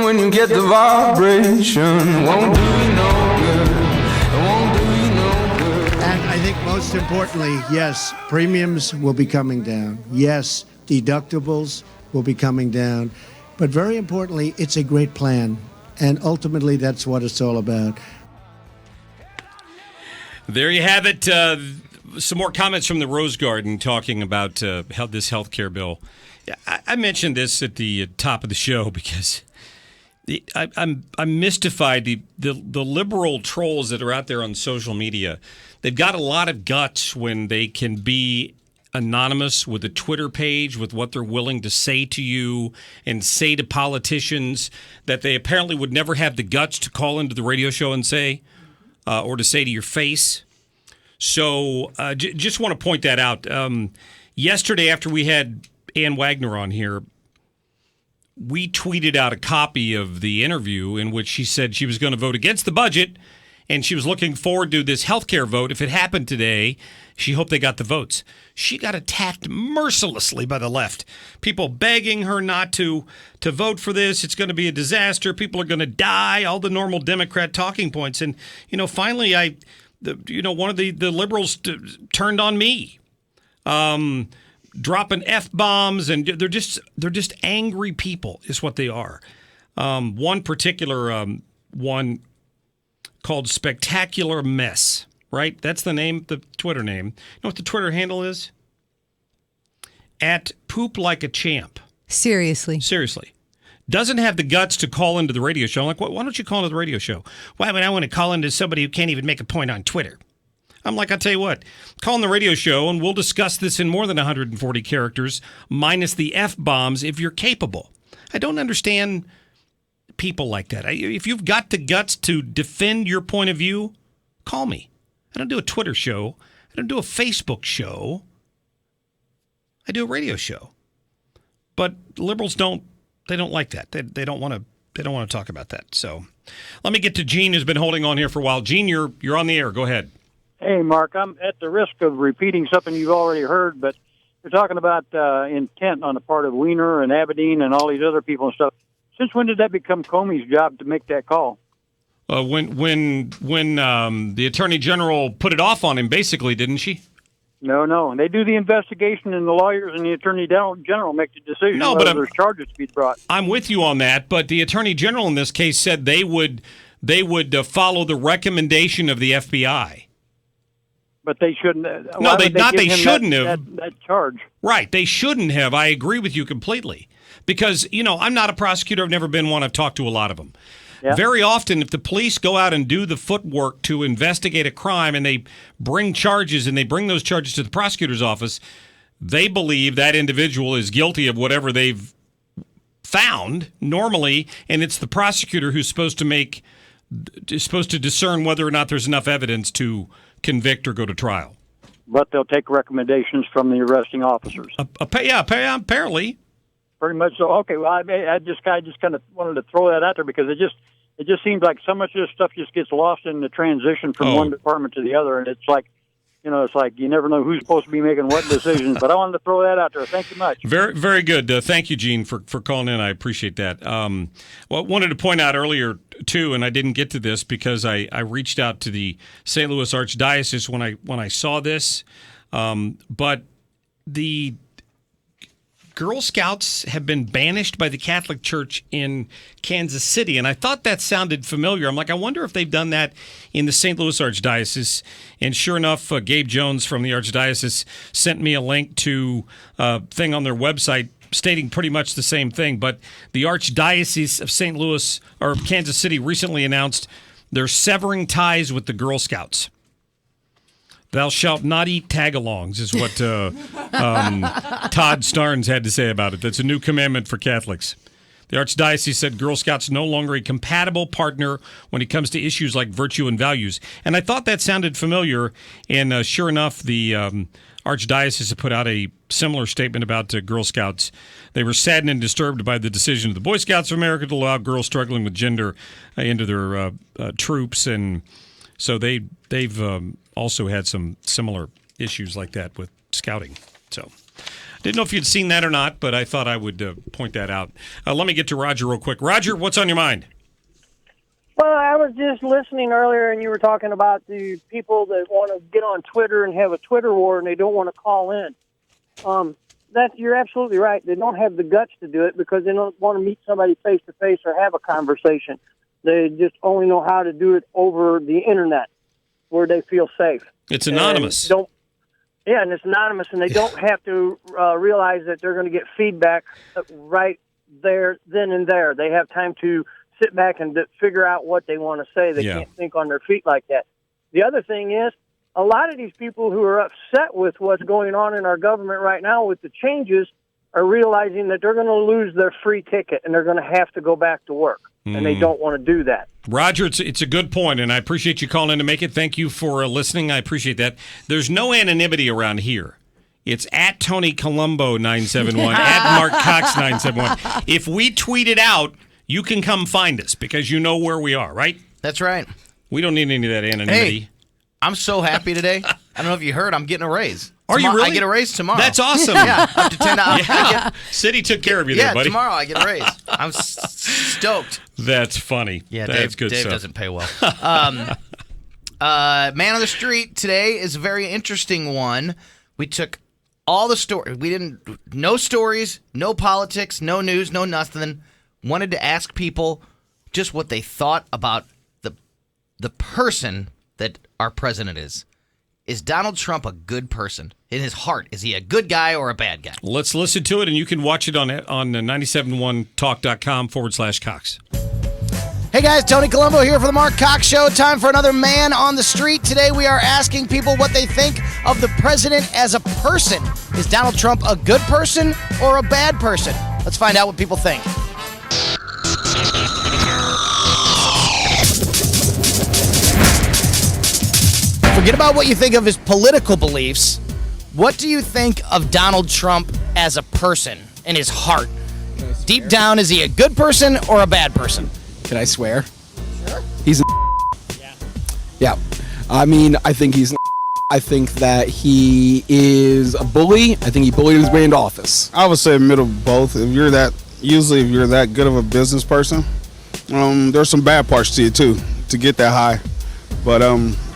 When you get the vibration, won't do you no good. It won't do you no good. And I think most importantly, yes, premiums will be coming down. Yes, deductibles will be coming down. But very importantly, it's a great plan. And ultimately, that's what it's all about. There you have it. Some more comments from the Rose Garden talking about this health care bill. I mentioned this at the top of the show because I'm mystified. The liberal trolls that are out there on social media, they've got a lot of guts when they can be anonymous with a Twitter page with what they're willing to say to you and say to politicians that they apparently would never have the guts to call into the radio show and say or to say to your face. So just want to point that out. Yesterday, after we had Ann Wagner on here, we tweeted out a copy of the interview in which she said she was going to vote against the budget and she was looking forward to this healthcare vote. If it happened today, she hoped they got the votes. She got attacked mercilessly by the left. People begging her not to vote for this. It's going to be a disaster. People are going to die. All the normal Democrat talking points. And, finally, one of the liberals turned on me, dropping F-bombs, and they're just angry people is what they are. One particular one called Spectacular Mess, right? That's the Twitter name. You know what the Twitter handle is? @PoopLikeAChamp. Seriously. Doesn't have the guts to call into the radio show. I'm like, why don't you call into the radio show? Why would I want to call into somebody who can't even make a point on Twitter? I'm like, I'll tell you what, call in the radio show and we'll discuss this in more than 140 characters, minus the F-bombs if you're capable. I don't understand people like that. If you've got the guts to defend your point of view, call me. I don't do a Twitter show. I don't do a Facebook show. I do a radio show. But liberals don't like that. They don't want to talk about that. So let me get to Gene, who's been holding on here for a while. Gene, you're on the air. Go ahead. Hey, Mark, I'm at the risk of repeating something you've already heard, but you're talking about intent on the part of Weiner and Abedin and all these other people and stuff. Since when did that become Comey's job to make that call? When the Attorney General put it off on him, basically, didn't she? No. They do the investigation, and the lawyers and the Attorney General make the decision whether there's charges to be brought. I'm with you on that, but the Attorney General in this case said they would follow the recommendation of the FBI. But they shouldn't. They shouldn't have. That charge. Right, they shouldn't have. I agree with you completely. Because, I'm not a prosecutor. I've never been one. I've talked to a lot of them. Yeah. Very often, if the police go out and do the footwork to investigate a crime and they bring charges and they bring those charges to the prosecutor's office, they believe that individual is guilty of whatever they've found normally, and it's the prosecutor who's supposed to discern whether or not there's enough evidence to convict or go to trial. But they'll take recommendations from the arresting officers. Apparently. Pretty much so. Okay, well, I just kind of wanted to throw that out there because it just seems like so much of this stuff just gets lost in the transition from one department to the other, and it's like you never know who's supposed to be making what decisions. But I wanted to throw that out there. Thank you much. Very, very good. Thank you, Gene, for calling in. I appreciate that. Well, I wanted to point out earlier too, and I didn't get to this because I reached out to the St. Louis Archdiocese when I saw this, but the Girl Scouts have been banished by the Catholic Church in Kansas City, and I thought that sounded familiar. I'm like, I wonder if they've done that in the St. Louis Archdiocese. And sure enough, Gabe Jones from the Archdiocese sent me a link to a thing on their website stating pretty much the same thing. But the Archdiocese of St. Louis or Kansas City recently announced they're severing ties with the Girl Scouts. Thou shalt not eat tagalongs is what Todd Starnes had to say about it. That's a new commandment for Catholics. The Archdiocese said Girl Scouts no longer a compatible partner when it comes to issues like virtue and values. And I thought that sounded familiar, and sure enough, the Archdiocese put out a similar statement about Girl Scouts. They were saddened and disturbed by the decision of the Boy Scouts of America to allow girls struggling with gender into their troops, and so they've also had some similar issues like that with scouting. So didn't know if you'd seen that or not, but I thought I would point that out. Let me get to Roger real quick. Roger, what's on your mind? Well, I was just listening earlier, and you were talking about the people that want to get on Twitter and have a Twitter war, and they don't want to call in. You're absolutely right. They don't have the guts to do it because they don't want to meet somebody face-to-face or have a conversation. They just only know how to do it over the Internet where they feel safe. It's anonymous. And it's anonymous, and they don't have to realize that they're going to get feedback right there, then and there. They have time to sit back and figure out what they want to say. They can't think on their feet like that. The other thing is, a lot of these people who are upset with what's going on in our government right now with the changes are realizing that they're going to lose their free ticket and they're going to have to go back to work. And they don't want to do that. Roger, it's a good point, and I appreciate you calling in to make it. Thank you for listening. I appreciate that. There's no anonymity around here. It's at Tony Colombo 971, at Mark Cox 971. If we tweet it out, you can come find us because you know where we are, right? That's right. We don't need any of that anonymity. Hey, I'm so happy today. I don't know if you heard, I'm getting a raise. Are you really? I get a raise tomorrow. That's awesome. Yeah, up to $10. Yeah. City took care of you there, buddy. Tomorrow I get a raise. I'm stoked. That's funny. Yeah, that's good Dave stuff. doesn't pay well. Man on the Street today is a very interesting one. We took all the stories. No stories, no politics, no news, no nothing. Wanted to ask people just what they thought about the person that our president is. Is Donald Trump a good person? In his heart, is he a good guy or a bad guy? Let's listen to it, and you can watch it on 971talk.com/Cox. Hey guys, Tony Colombo here for the Mark Cox Show. Time for another Man on the Street. Today we are asking people what they think of the president as a person. Is Donald Trump a good person or a bad person? Let's find out what people think. Forget about what you think of his political beliefs. What do you think of Donald Trump as a person in his heart? Deep down, is he a good person or a bad person? Can I swear? Sure. He's Yeah. I mean, I think he's I think that he is a bully. I think he bullied his way into office. I would say a middle of both. If you're that good of a business person, there's some bad parts to it too, to get that high. But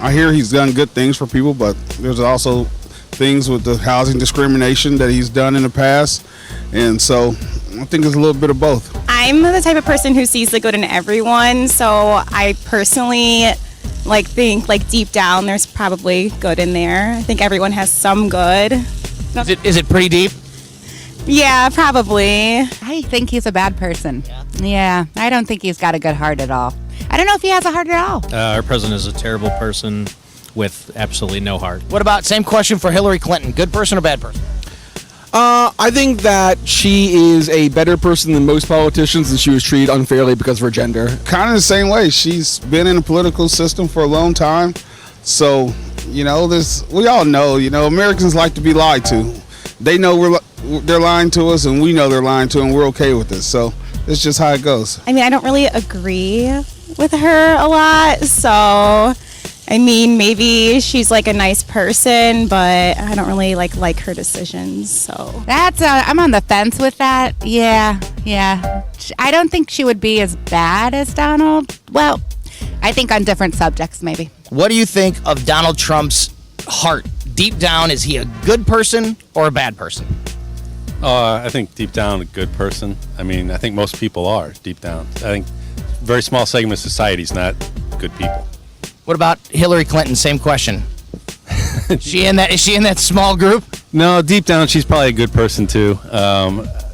I hear he's done good things for people, but there's also things with the housing discrimination that he's done in the past. And so I think it's a little bit of both. I'm the type of person who sees the good in everyone, so I personally think deep down there's probably good in there. I think everyone has some good. Is it pretty deep? Yeah, probably. I think he's a bad person. Yeah, I don't think he's got a good heart at all. I don't know if he has a heart at all. Our president is a terrible person with absolutely no heart. What about, same question for Hillary Clinton, good person or bad person? I think that she is a better person than most politicians, and she was treated unfairly because of her gender. Kind of the same way. She's been in the political system for a long time. So, we all know, Americans like to be lied to. They know they're lying to us, and we know they're lying to them, and we're okay with it. So it's just how it goes. I mean, I don't really agree with her a lot, so maybe she's a nice person, but I don't really like her decisions. So I'm on the fence with that. Yeah. I don't think she would be as bad as Donald. Well, I think on different subjects, maybe. What do you think of Donald Trump's heart? Deep down, is he a good person or a bad person? I think deep down, a good person. I think most people are deep down. I think a very small segment of society is not good people. What about Hillary Clinton? Same question. Is she in that small group? No, deep down, she's probably a good person too.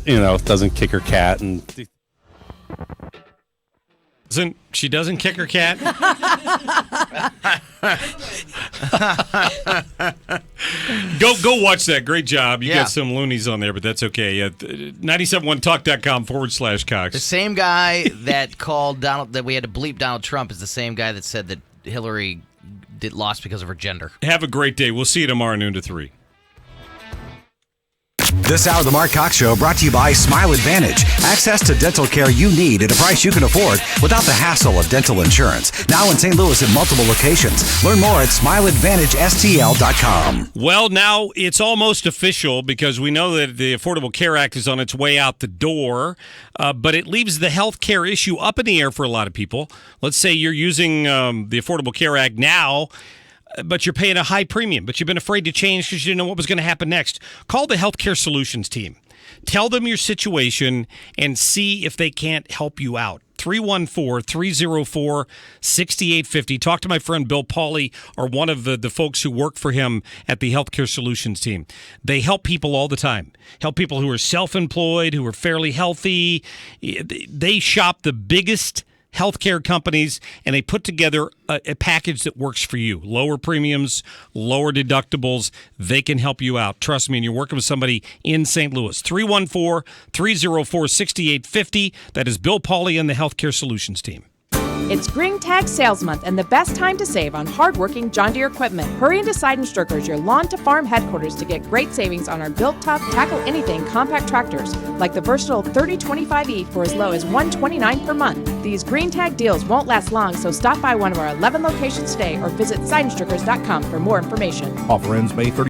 Doesn't kick her cat and. She doesn't kick her cat? Go watch that. Great job. You got some loonies on there, but that's okay. 971talk.com/Cox. The same guy that called Donald, that we had to bleep Donald Trump, is the same guy that said that Hillary lost because of her gender. Have a great day. We'll see you tomorrow noon to 3. This hour of the Mark Cox Show brought to you by Smile Advantage. Access to dental care you need at a price you can afford without the hassle of dental insurance. Now in St. Louis at multiple locations. Learn more at SmileAdvantageSTL.com. Well, now it's almost official because we know that the Affordable Care Act is on its way out the door, but it leaves the health care issue up in the air for a lot of people. Let's say you're using the Affordable Care Act now, but you're paying a high premium, but you've been afraid to change because you didn't know what was going to happen next. Call the Healthcare Solutions team. Tell them your situation and see if they can't help you out. 314-304-6850. Talk to my friend Bill Pauly, or one of the folks who work for him at the Healthcare Solutions team. They help people all the time. Help people who are self-employed, who are fairly healthy. They shop the biggest healthcare companies, and they put together a package that works for you. Lower premiums, lower deductibles. They can help you out. Trust me, and you're working with somebody in St. Louis. 314-304-6850. That is Bill Pauly and the Healthcare Solutions team. It's Green Tag Sales Month and the best time to save on hardworking John Deere equipment. Hurry into Seidenstrucker's, your lawn-to-farm headquarters, to get great savings on our built-top, tackle-anything compact tractors, like the versatile 3025E for as low as $129 per month. These Green Tag deals won't last long, so stop by one of our 11 locations today or visit Seidenstruckers.com for more information. Offer ends May 30.